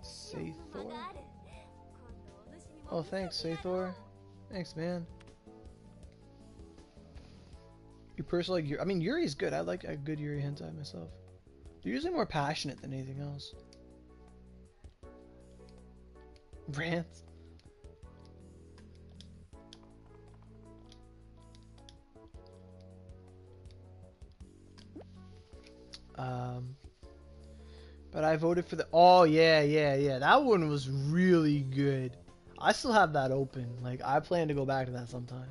Saithor? Oh, thanks, Saithor. Thanks, man. You personally like Yuri? I mean, Yuri's good. I like a good Yuri hentai myself. They're usually more passionate than anything else. Rants. But I voted for the... Oh, yeah. That one was really good. I still have that open. Like, I plan to go back to that sometime.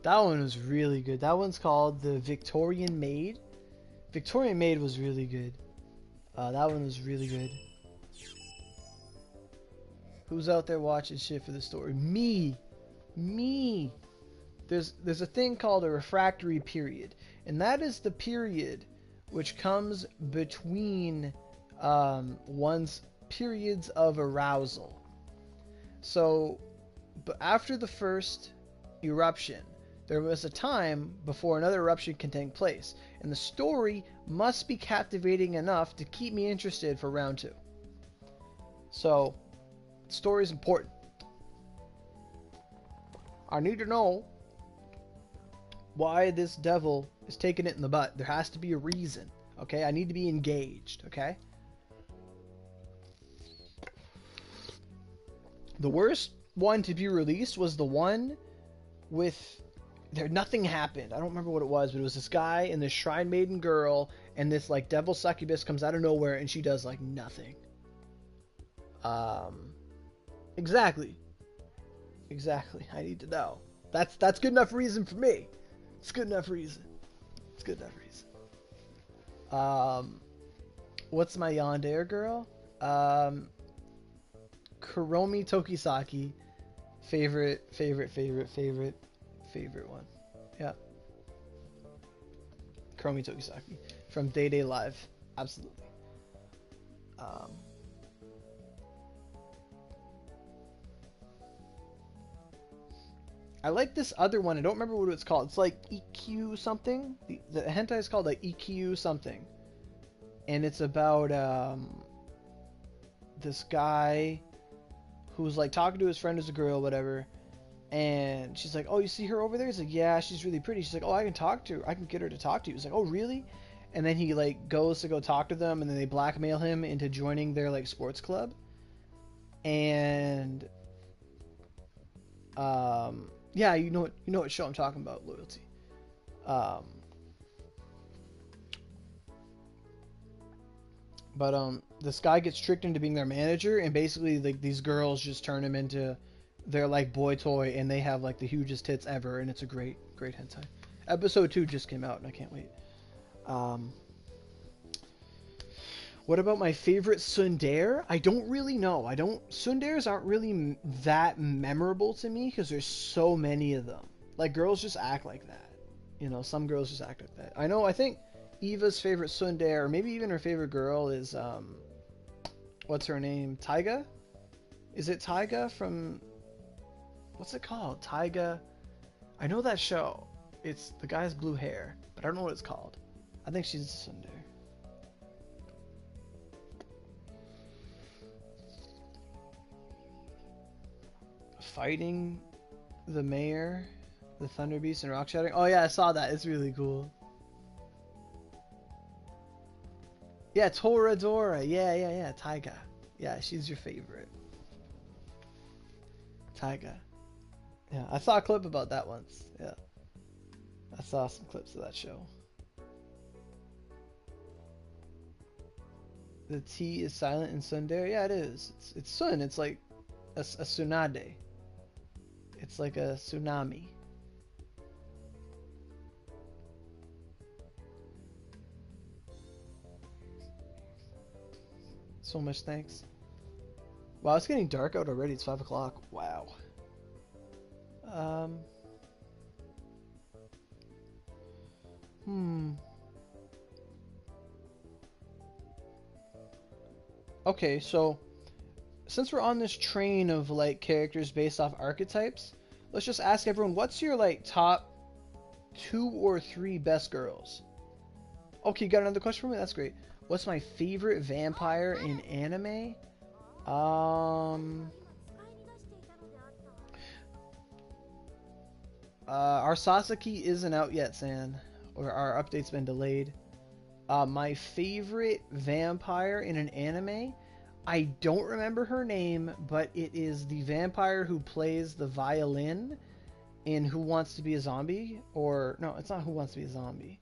That one was really good. That one's called the Victorian Maid. Victorian Maid was really good. That one was really good. Who's out there watching shit for the story? Me. There's a thing called a refractory period, and that is the period which comes between one's periods of arousal. So, but after the first eruption, there was a time before another eruption can take place, and the story must be captivating enough to keep me interested for round 2. So, story is important. I need to know why this devil is taking it in the butt. There has to be a reason, okay? I need to be engaged, okay? The worst one to be released was the one with nothing happened. I don't remember what it was, but it was this guy and this shrine maiden girl, and this like devil succubus comes out of nowhere and she does like nothing. Exactly. I need to know. That's good enough reason for me. It's good enough reason. What's my yandere girl? Kuromi Tokisaki. Favorite one. Yeah. Kuromi Tokisaki. From Day Day Live. Absolutely. I like this other one. I don't remember what it's called. It's like EQ something. The hentai is called like EQ something. And it's about this guy who's like talking to his friend who's a girl, whatever. And she's like, "Oh, you see her over there?" He's like, "Yeah, she's really pretty." She's like, "Oh, I can talk to her. I can get her to talk to you." He's like, "Oh, really?" And then he like goes to go talk to them, and then they blackmail him into joining their like sports club. And yeah, you know what show I'm talking about, Loyalty. But this guy gets tricked into being their manager, and basically like these girls just turn him into their like boy toy, and they have like the hugest tits ever, and it's a great hentai. Episode 2 just came out, and I can't wait. What about my favorite tsundere? I don't really know. Tsunderes aren't really that memorable to me because there's so many of them. Like, girls just act like that. You know, some girls just act like that. I think Eva's favorite tsundere, or maybe even her favorite girl, is, what's her name? Taiga? Is it Taiga from... What's it called? Taiga? I know that show. It's the guy's blue hair, but I don't know what it's called. I think she's a tsundere. Fighting the mayor, the Thunder Beast, and Rock Shattering. Oh yeah, I saw that. It's really cool. Yeah, Toradora. Yeah. Taiga. Yeah, she's your favorite. Taiga. Yeah, I saw a clip about that once. Yeah, I saw some clips of that show. The T is silent in tsundere. Yeah, it is. It's sun. It's like a tsunade. It's like a tsunami. So much thanks. Wow, it's getting dark out already. It's 5 o'clock. Wow. Okay, so since we're on this train of like characters based off archetypes, let's just ask everyone, what's your like top 2 or 3 best girls? Okay, you got another question for me? That's great. What's my favorite vampire in anime? Our Sasaki isn't out yet, San. Or our update's been delayed. My favorite vampire in an anime, I don't remember her name, but it is the vampire who plays the violin in Who Wants to Be a Zombie? Or, no, it's not Who Wants to Be a Zombie.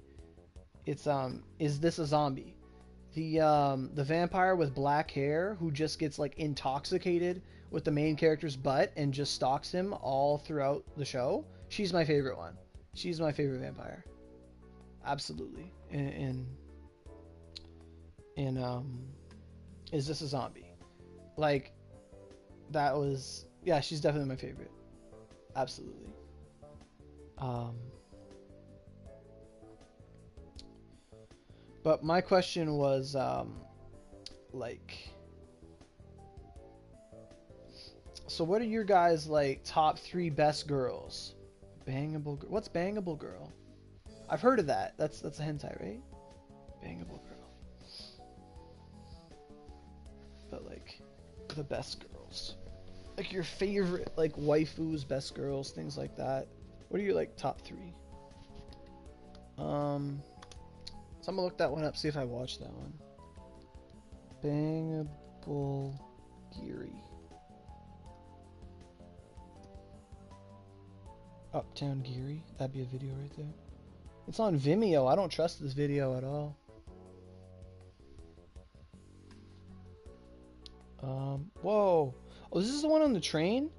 It's, Is This a Zombie? The vampire with black hair who just gets, like, intoxicated with the main character's butt and just stalks him all throughout the show. She's my favorite one. She's my favorite vampire. Absolutely. Is This a Zombie? Like, that was... Yeah, she's definitely my favorite. Absolutely. But my question was, like. So what are your guys like top 3 best girls? Bangable girl. What's bangable girl? I've heard of that. That's a hentai, right? Bangable girl. But like the best girls. Like your favorite like waifus, best girls, things like that. What are your like top 3? So I'm gonna look that one up, see if I watched that one. Bangable Giri. Uptown Geary. That'd be a video right there. It's on Vimeo. I don't trust this video at all. Whoa. Oh, this is the one on the train?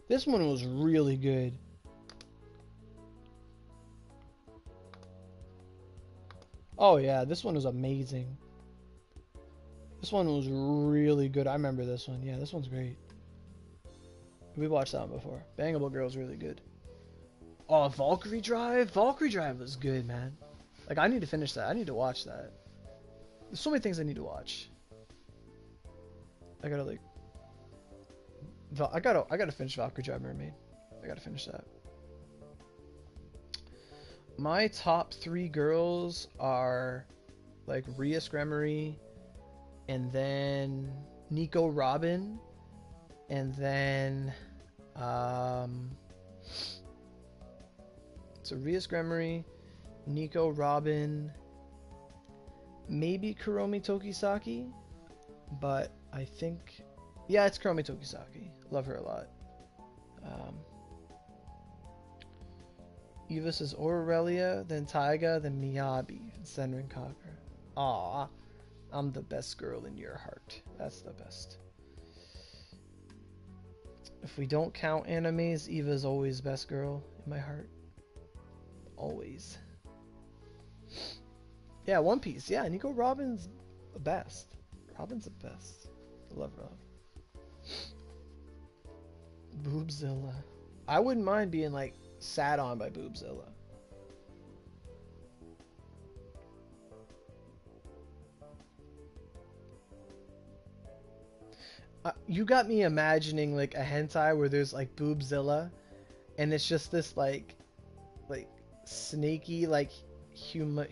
This one was really good. Oh yeah, this one was amazing. This one was really good. I remember this one. Yeah, this one's great. We watched that one before. Bangable Girl's really good. Oh, Valkyrie Drive? Valkyrie Drive was good, man. Like, I need to finish that. I need to watch that. There's so many things I need to watch. I gotta, like... I gotta finish Valkyrie Drive Mermaid. I gotta finish that. My top 3 girls are, like, Rhea Scremery, and then Nico Robin, and then, so Rhea Scremery, Nico Robin, maybe Kuromi Tokisaki, but I think, yeah, it's Kuromi Tokisaki. Love her a lot. Eva says Aurelia, then Taiga, then Miyabi, and Senran Kagura. Aw, I'm the best girl in your heart. That's the best. If we don't count animes, Eva's always best girl in my heart. Always. Yeah, One Piece. Yeah, Nico Robin's the best. Robin's the best. I love Rob. Boobzilla. I wouldn't mind being like sat on by Boobzilla. You got me imagining like a hentai where there's like Boobzilla, and it's just this like snaky like human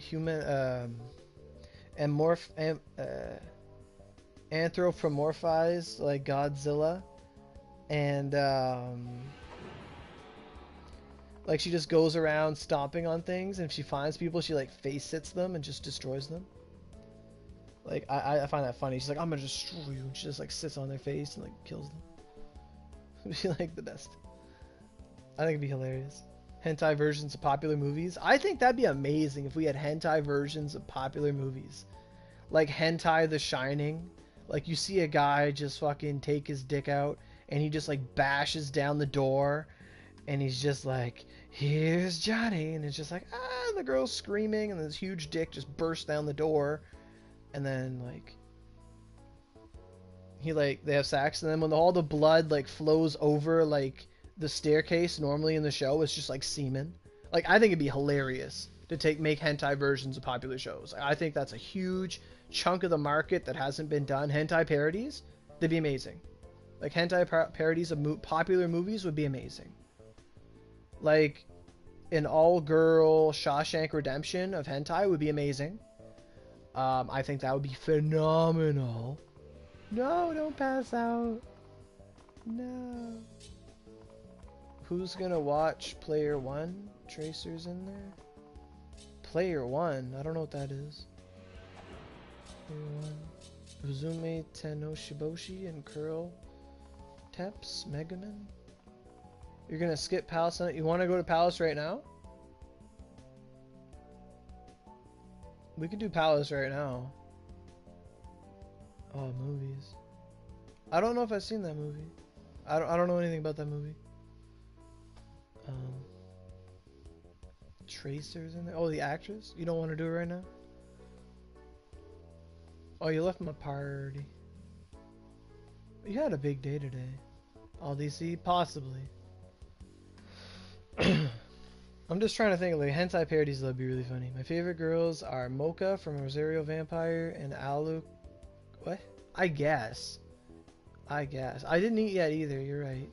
anthropomorphized like Godzilla, and like she just goes around stomping on things, and if she finds people she like face sits them and just destroys them. Like I find that funny. She's like, I'm gonna destroy you, and she just like sits on their face and like kills them. It'd be like the best. I think it'd be hilarious. Hentai versions of popular movies. I think that'd be amazing if we had hentai versions of popular movies. Like Hentai The Shining. Like you see a guy just fucking take his dick out and he just like bashes down the door and he's just like, here's Johnny, and it's just like, ah, the girl's screaming and this huge dick just bursts down the door, and then like they have sex, and then when all the blood like flows over like the staircase normally in the show, it's just like semen. Like I think it'd be hilarious to make hentai versions of popular shows. I think that's a huge chunk of the market that hasn't been done. Hentai parodies, they'd be amazing. Like hentai parodies of popular movies would be amazing. Like an all-girl Shawshank Redemption of hentai would be amazing. I think that would be phenomenal. No, don't pass out. No. Who's gonna watch Player One? Tracer's in there. Player One? I don't know what that is. Player One. Uzume Tenoshiboshi and Curl Teps Megaman. You're gonna skip Palace? You wanna go to Palace right now? We could do Palace right now. Oh, movies. I don't know if I've seen that movie. I don't know anything about that movie. Tracer's in there. Oh, the actress? You don't want to do it right now? Oh, you left my party. You had a big day today. All DC? Possibly. I'm just trying to think of like hentai parodies that'd be really funny. My favorite girls are Mocha from Rosario Vampire and I guess. I guess. I didn't eat yet either, you're right.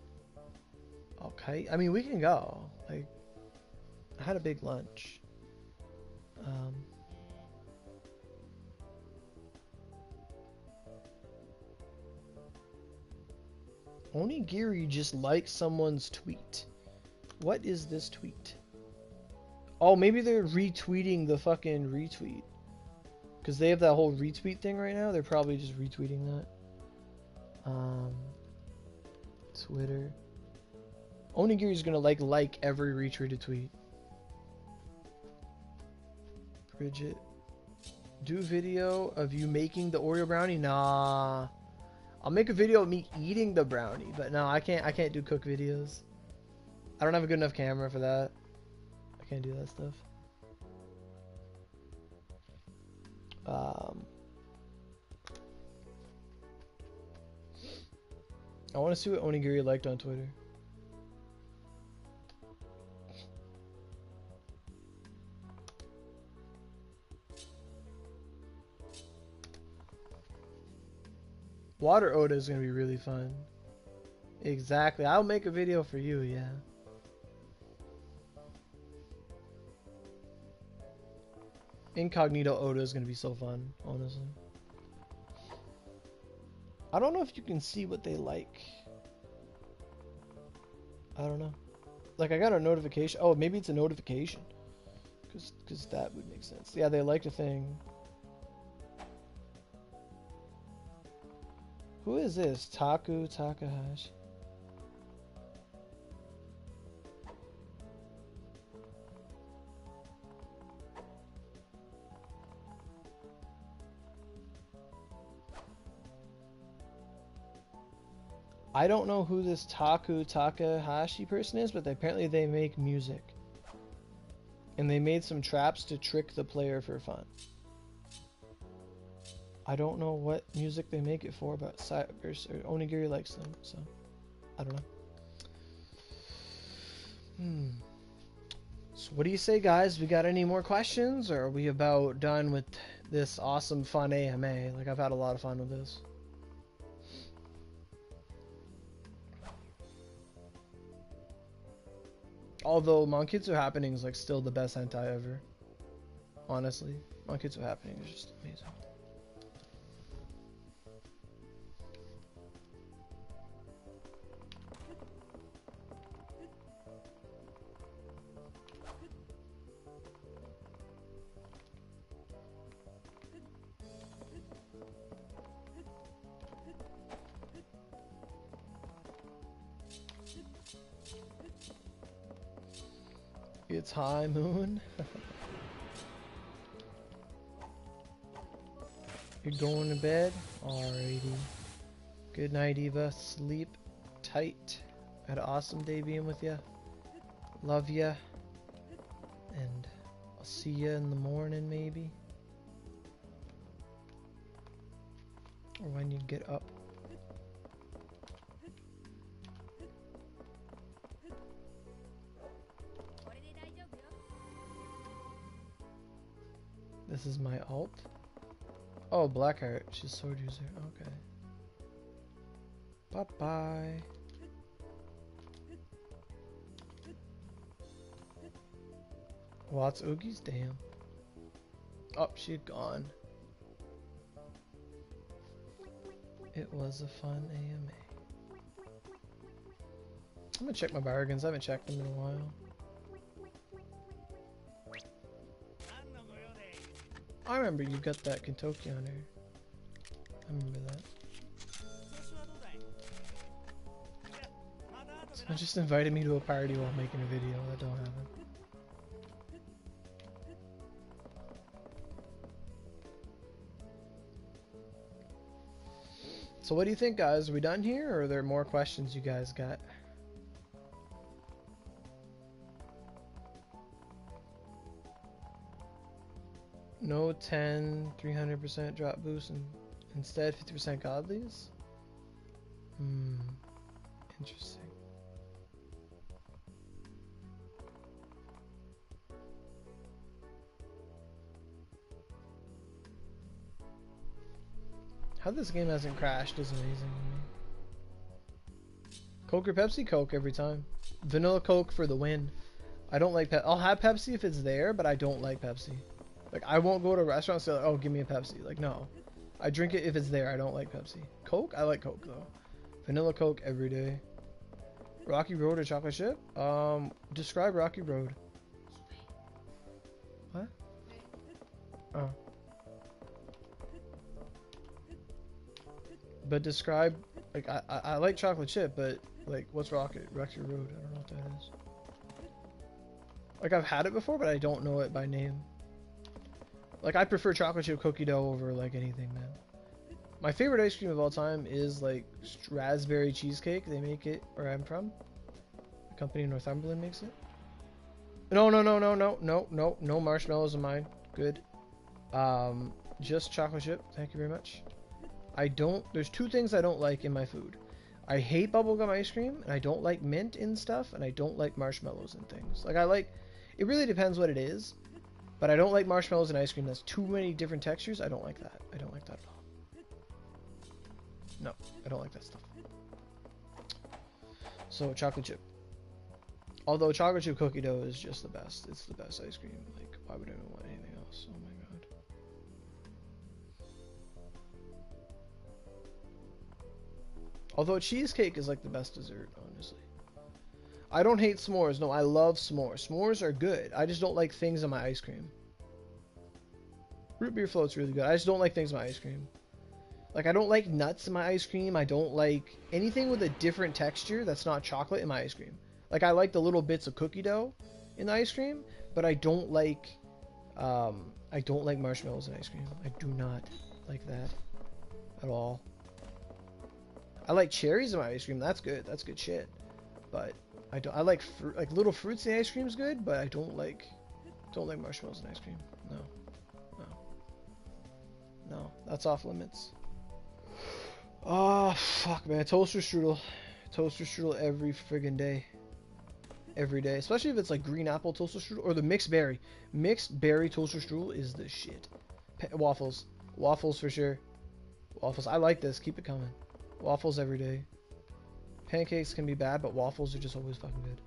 Okay. I mean, we can go. Like, I had a big lunch. Onigiri just liked someone's tweet. What is this tweet? Oh, maybe they're retweeting the fucking retweet. Because they have that whole retweet thing right now. They're probably just retweeting that. Twitter. Onigiri's gonna like every retweeted tweet. Bridget. Do a video of you making the Oreo brownie? Nah. I'll make a video of me eating the brownie, but no, I can't do cook videos. I don't have a good enough camera for that. I can't do that stuff. I want to see what Onigiri liked on Twitter. Water Oda is going to be really fun. Exactly. I'll make a video for you, yeah. Incognito Oda is going to be so fun, honestly. I don't know if you can see what they like. I don't know. Like, I got a notification. Oh, maybe it's a notification. Because that would make sense. Yeah, they liked a thing. Who is this? Taku Takahashi. I don't know who this Taku Takahashi person is, but apparently they make music. And they made some traps to trick the player for fun. I don't know what music they make it for, but Onigiri likes them, so I don't know. So what do you say, guys? We got any more questions, or are we about done with this awesome fun AMA? Like, I've had a lot of fun with this. Although Monkitsu Happening is like still the best hentai ever. Honestly, Monkitsu Happening is just amazing. It's high moon. You're going to bed? Alrighty. Good night, Eva. Sleep tight. Had an awesome day being with ya. Love ya. And I'll see ya in the morning, maybe. Or when you get up. This is my alt. Oh, Blackheart. She's sword user. Okay. Bye-bye. Watts Oogies? Damn. Oh, she's gone. It was a fun AMA. I'm gonna check my bargains. I haven't checked them in a while. I remember you got that Kentucky on her. I remember that. Someone just invited me to a party while making a video. That don't happen. So what do you think, guys? Are we done here, or are there more questions you guys got? No 10, 300% drop boost, and instead 50% godlies? Interesting. How this game hasn't crashed is amazing to me. Coke or Pepsi? Coke every time. Vanilla Coke for the win. I don't like I'll have Pepsi if it's there, but I don't like Pepsi. Like, I won't go to a restaurant and say, like, oh, give me a Pepsi. Like, no. I drink it if it's there. I don't like Pepsi. Coke? I like Coke, though. Vanilla Coke every day. Rocky Road or chocolate chip? Describe Rocky Road. What? Oh. But describe, like, I like chocolate chip, but, like, what's Rocky Road? I don't know what that is. Like, I've had it before, but I don't know it by name. Like, I prefer chocolate chip cookie dough over, like, anything, man. My favorite ice cream of all time is, like, raspberry cheesecake. They make it where I'm from. The company in Northumberland makes it. No marshmallows in mine. Good. Just chocolate chip. Thank you very much. There's two things I don't like in my food. I hate bubblegum ice cream, and I don't like mint in stuff, and I don't like marshmallows and things. Like, it really depends what it is, but I don't like marshmallows and ice cream. That's too many different textures. I don't like that. I don't like that at all. No, I don't like that stuff. So, chocolate chip. Although chocolate chip cookie dough is just the best. It's the best ice cream. Like, why would I even want anything else? Oh my god. Although cheesecake is like the best dessert, honestly. I don't hate s'mores. No, I love s'mores. S'mores are good. I just don't like things in my ice cream. Root beer float's really good. I just don't like things in my ice cream. Like, I don't like nuts in my ice cream. I don't like anything with a different texture that's not chocolate in my ice cream. Like, I like the little bits of cookie dough in the ice cream, but I don't like marshmallows in ice cream. I do not like that at all. I like cherries in my ice cream. That's good. That's good shit. But I like fruit, like little fruits in the ice cream is good, but I don't like marshmallows in ice cream. No, that's off limits. Oh fuck, man, toaster strudel every friggin' day. Every day, especially if it's like green apple toaster strudel or the mixed berry toaster strudel is the shit. Waffles for sure. Waffles, I like this. Keep it coming. Waffles every day. Pancakes can be bad, but waffles are just always fucking good.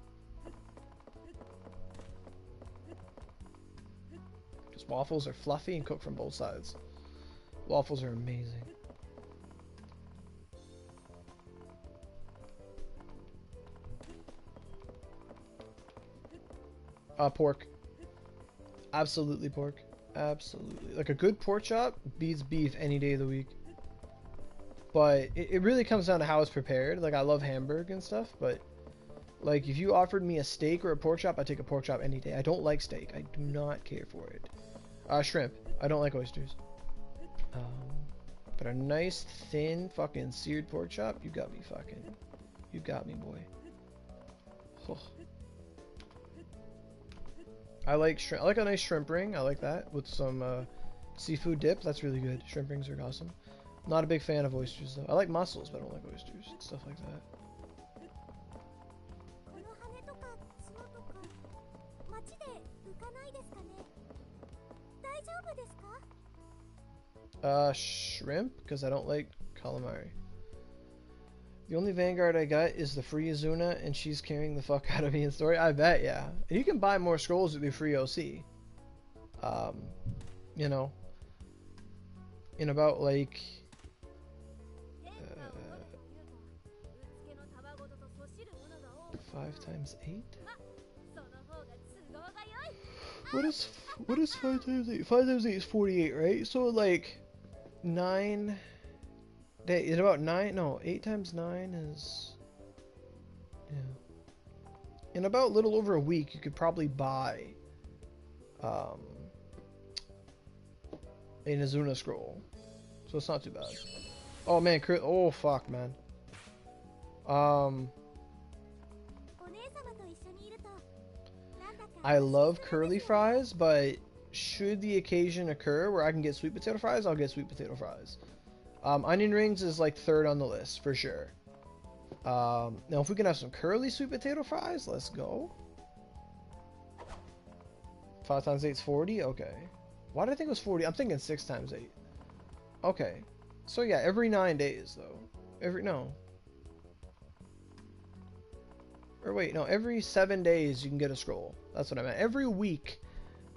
Just waffles are fluffy and cooked from both sides. Waffles are amazing. Pork. Absolutely pork. Absolutely. Like, a good pork chop beats beef any day of the week. But it really comes down to how it's prepared. Like, I love hamburger and stuff, but like, if you offered me a steak or a pork chop, I'd take a pork chop any day. I don't like steak. I do not care for it. Shrimp. I don't like oysters. But a nice, thin, fucking seared pork chop, you got me, boy. Oh. I like shrimp. I like a nice shrimp ring. I like that with some seafood dip. That's really good. Shrimp rings are awesome. Not a big fan of oysters though. I like mussels, but I don't like oysters. Stuff like that. Shrimp, because I don't like calamari. The only Vanguard I got is the free Azuna, and she's carrying the fuck out of me in story. I bet, yeah. And you can buy more scrolls with the free OC. You know, in about like 5 times 8? What is 5 times 8? 5 times 8 is 48, right? So like 9. In about 9. No, 8 times 9 is, yeah. In about a little over a week, you could probably buy an Azuna scroll. So it's not too bad. Oh man, oh fuck, man. I love curly fries, but should the occasion occur where I can get sweet potato fries, I'll get sweet potato fries. Onion rings is like 3rd on the list for sure. Now if we can have some curly sweet potato fries, let's go. 5 times 8 is 40. Okay. Why did I think it was 40? I'm thinking 6 times 8. Okay. So yeah, every 9 days though. No. Or wait, no, every 7 days you can get a scroll. That's what I meant. Every week.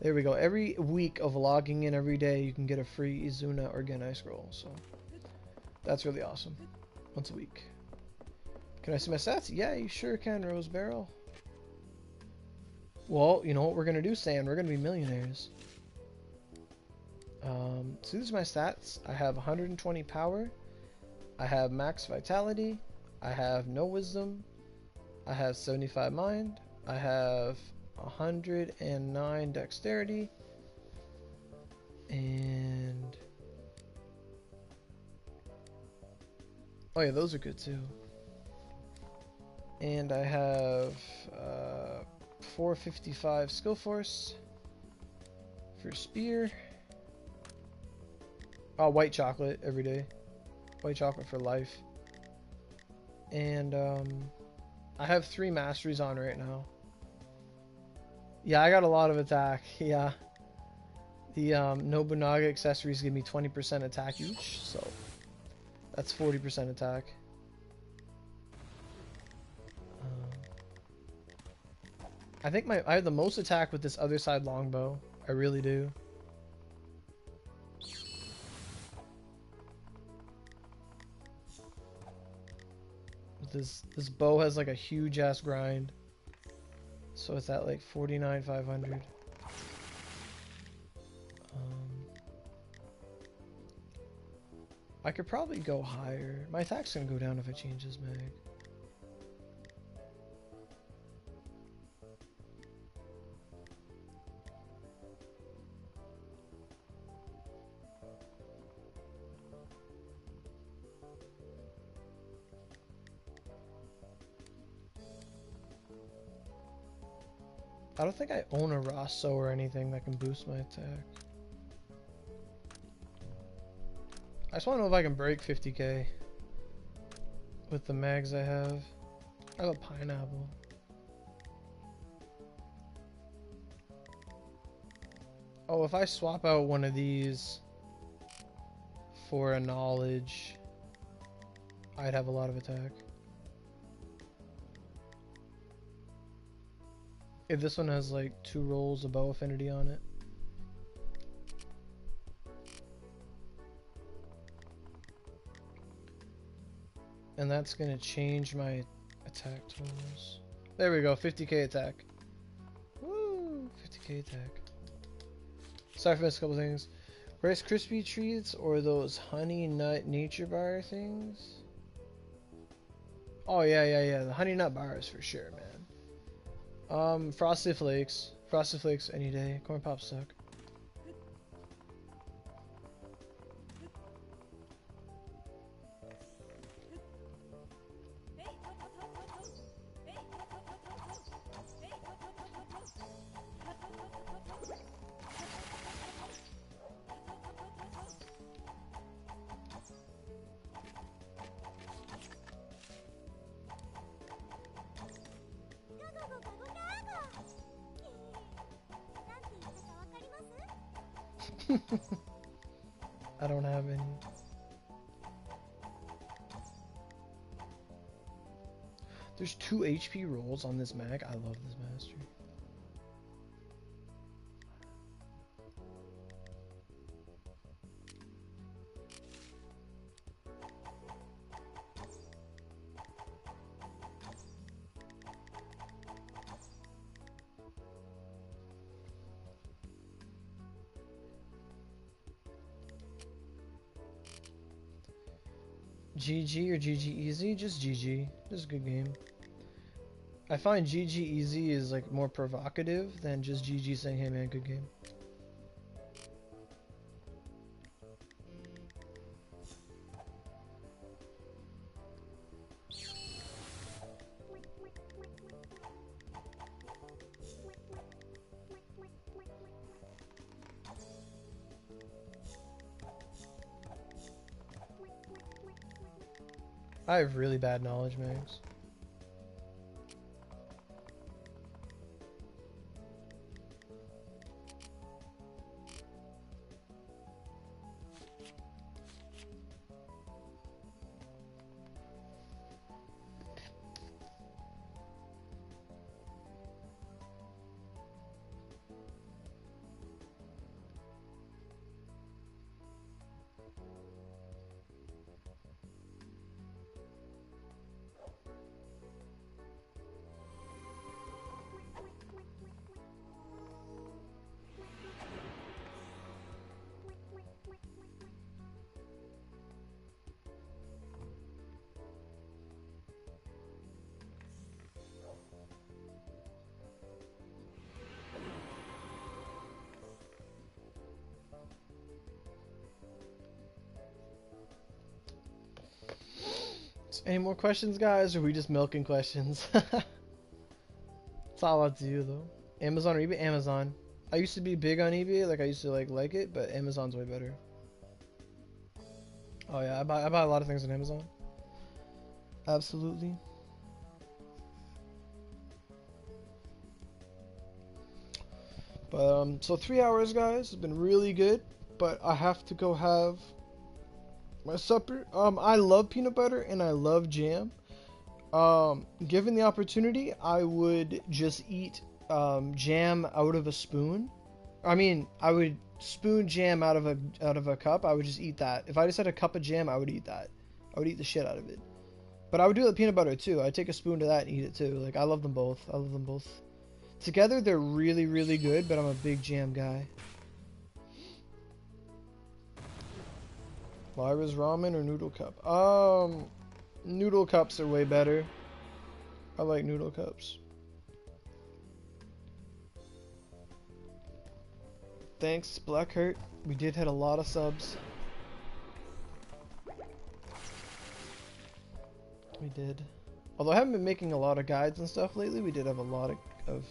There we go. Every week of logging in every day, you can get a free Izuna or Genai scroll. So that's really awesome. Once a week. Can I see my stats? Yeah, you sure can, Rose Barrel. Well, you know what we're gonna do, Stan? We're gonna be millionaires. So these are my stats. I have 120 power. I have max vitality. I have no wisdom. I have 75 mind. I have 109 dexterity. And oh yeah, those are good too. And I have 455 skill force for spear. Oh, white chocolate every day. White chocolate for life. And I have 3 masteries on right now. Yeah, I got a lot of attack. Yeah. The Nobunaga accessories give me 20% attack each, so that's 40% attack. I think I have the most attack with this other side longbow. I really do. This bow has like a huge ass grind, so it's at like 49,500. I could probably go higher. My attack's gonna go down if I change this mag. I don't think I own a Rosso or anything that can boost my attack. I just want to know if I can break 50k with the mags I have. I have a pineapple. Oh, if I swap out one of these for a knowledge, I'd have a lot of attack. If this one has like 2 rolls of bow affinity on it. And that's gonna change my attack totals. There we go, 50k attack. Woo! 50k attack. Sorry for missing a couple things. Rice Krispie treats or those honey nut nature bar things? Oh yeah, the honey nut bars for sure, man. Frosted Flakes. Frosted Flakes any day. Corn Pops suck. I don't have any. There's 2 HP rolls on this mag. I love this mastery. GG or GG easy? Just GG. Just a good game. I find GG easy is like more provocative than just GG saying, hey man, good game. I have really bad knowledge, Max. Any more questions, guys, or are we just milking questions? It's all up to you, though. Amazon or eBay? Amazon. I used to be big on eBay, like I used to like it, but Amazon's way better. Oh yeah, I buy a lot of things on Amazon. Absolutely. But so 3 hours, guys, has been really good. But I have to go have my supper. I love peanut butter and I love jam. Given the opportunity, I would just eat jam out of a spoon. I mean, I would spoon jam out of a cup. I would just eat that. If I just had a cup of jam, I would eat that. I would eat the shit out of it. But I would do the peanut butter too. I'd take a spoon to that and eat it too. Like, I love them both. I love them both. Together, they're really, really good, but I'm a big jam guy. Lyra's ramen or noodle cup? Noodle cups are way better. I like noodle cups. Thanks, Blackheart. We did hit a lot of subs. We did. Although I haven't been making a lot of guides and stuff lately, we did have a lot of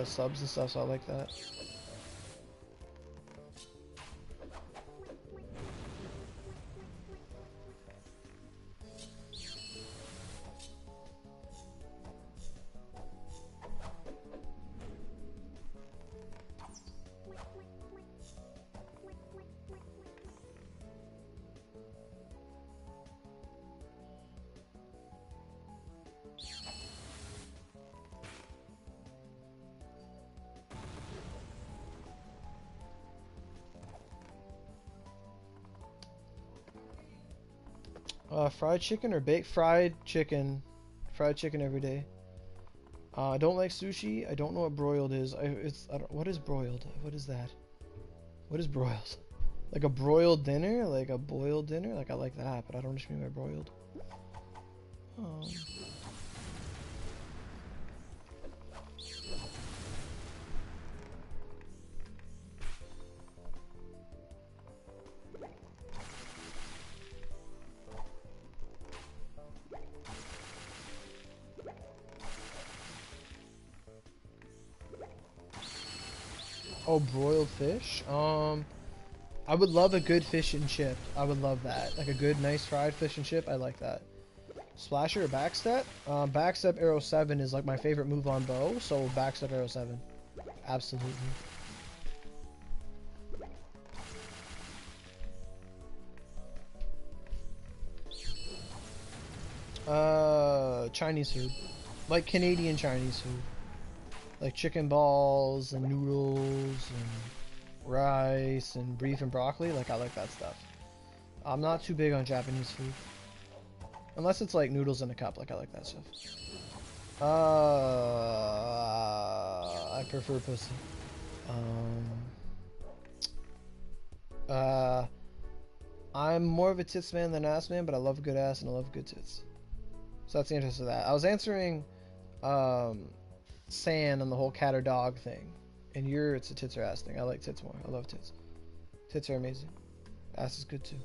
subs and stuff, so I like that. Fried chicken or baked? Fried chicken. Fried chicken every day. I don't like sushi. I don't know what broiled is. What is broiled? What is that? What is broiled? Like a broiled dinner? Like a boiled dinner? Like, I like that, but I don't just mean by broiled. Oh, broiled fish? I would love a good fish and chip. I would love that. Like a good, nice fried fish and chip. I like that. Splasher or backstep? Backstep arrow 7 is like my favorite move on bow, so backstep arrow 7. Absolutely. Chinese food. Like Canadian Chinese food. Like chicken balls and noodles and rice and beef and broccoli. Like, I like that stuff. I'm not too big on Japanese food. Unless it's like noodles in a cup. Like, I like that stuff. I prefer pussy. I'm more of a tits man than ass man, but I love a good ass and I love good tits. So that's the interest of that. I was answering San on the whole cat or dog thing, and it's a tits or ass thing. I like tits more. I love tits. Tits are amazing. Ass is good too.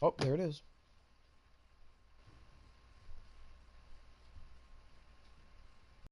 Oh, there it is.